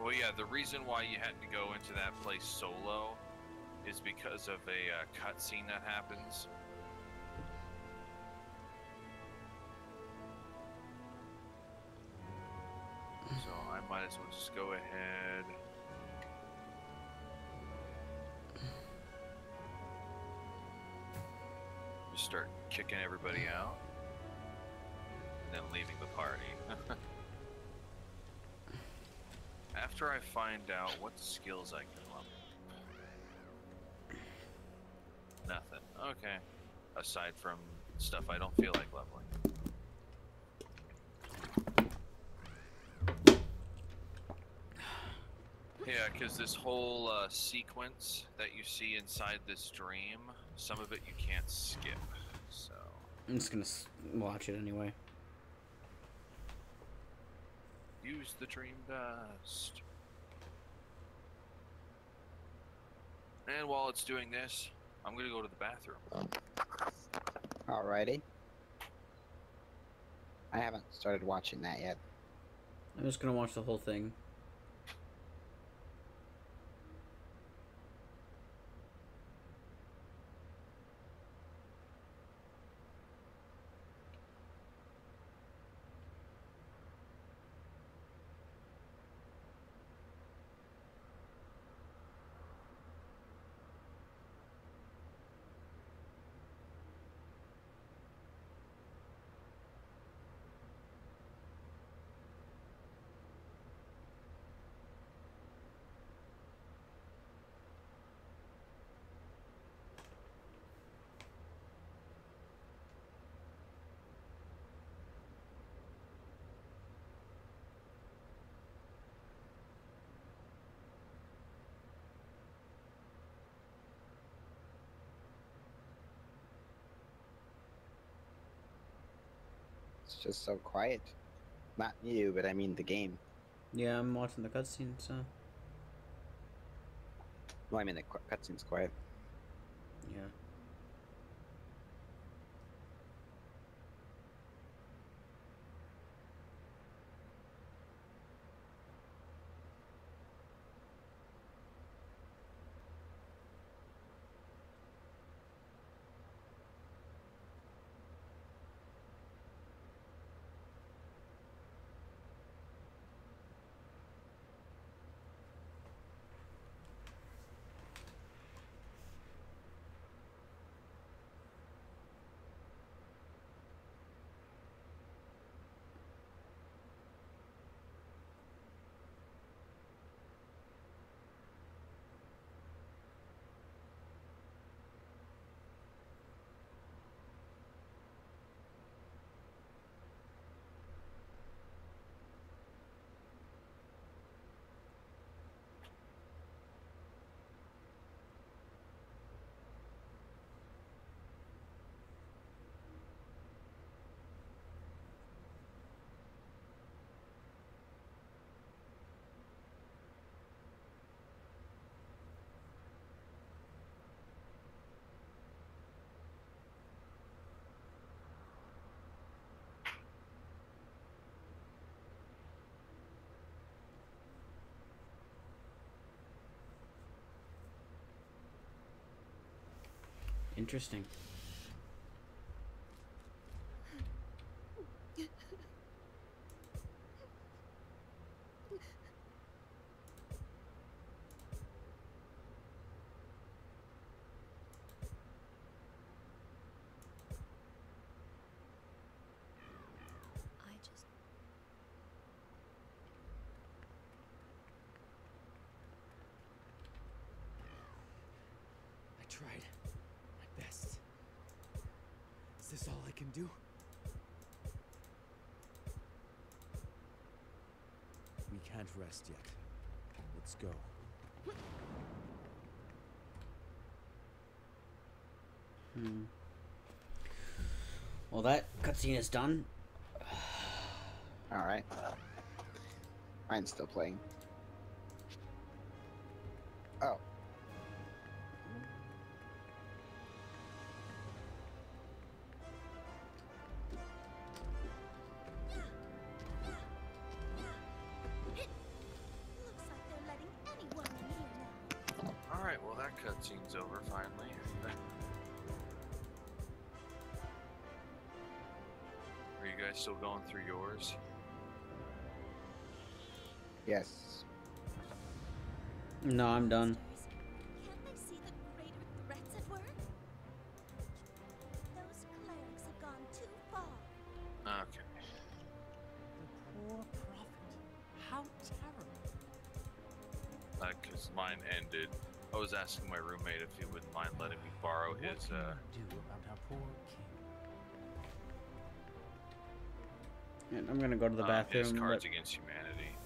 Well, yeah, the reason why you had to go into that place solo is because of a cutscene that happens. So I might as well just go ahead. Just start kicking everybody out. And then leaving the party. After I find out what skills I can level. Nothing. Okay. Aside from stuff I don't feel like leveling. Yeah, because this whole sequence that you see inside this dream, some of it you can't skip, so... I'm just gonna watch it anyway. Use the dream dust. And while it's doing this, I'm gonna go to the bathroom. Alrighty. I haven't started watching that yet. I'm just gonna watch the whole thing. It's just so quiet. Not you, but I mean the game. Yeah, I'm watching the cutscene, so... Well, I mean the cutscene's quiet. Yeah. Interesting. I tried my best. Is this all I can do? We can't rest yet. Let's go. Well, that cutscene is done. Alright. Mine's still playing. Oh. Looks like they're letting anyone in here now. Alright, well that cutscene's over finally. Are you guys still going through yours? Yes. No, I'm done. Can't they see the greater threats at work? Those clerics have gone too far. Okay. The poor prophet. How terrible. Because mine ended. I was asking my roommate if he wouldn't mind letting me borrow What his, can we do about our poor king? I'm gonna go to the bathroom. his Cards but- Against Humanity.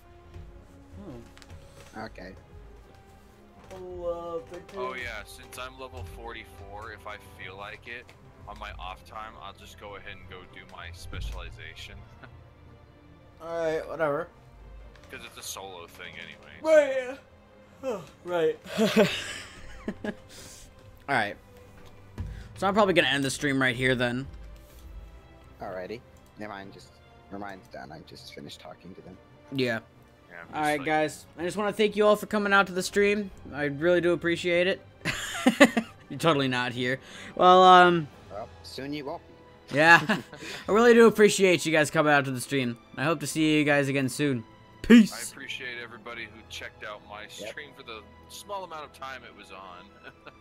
Oh. Okay. Oh yeah, since I'm level 44, if I feel like it, on my off time, I'll just go ahead and go do my specialization. Alright, whatever. Because it's a solo thing anyway. Right. Oh, right. Alright. So I'm probably gonna end the stream right here then. Alrighty. Yeah, mine's done. I just finished talking to them. Yeah. Yeah, I'm just Alright, like- guys. I just want to thank you all for coming out to the stream. I really do appreciate it. You're totally not here. Well, Well, soon you won't be. yeah. I really do appreciate you guys coming out to the stream. I hope to see you guys again soon. I Peace. appreciate everybody who checked out my stream for the small amount of time it was on.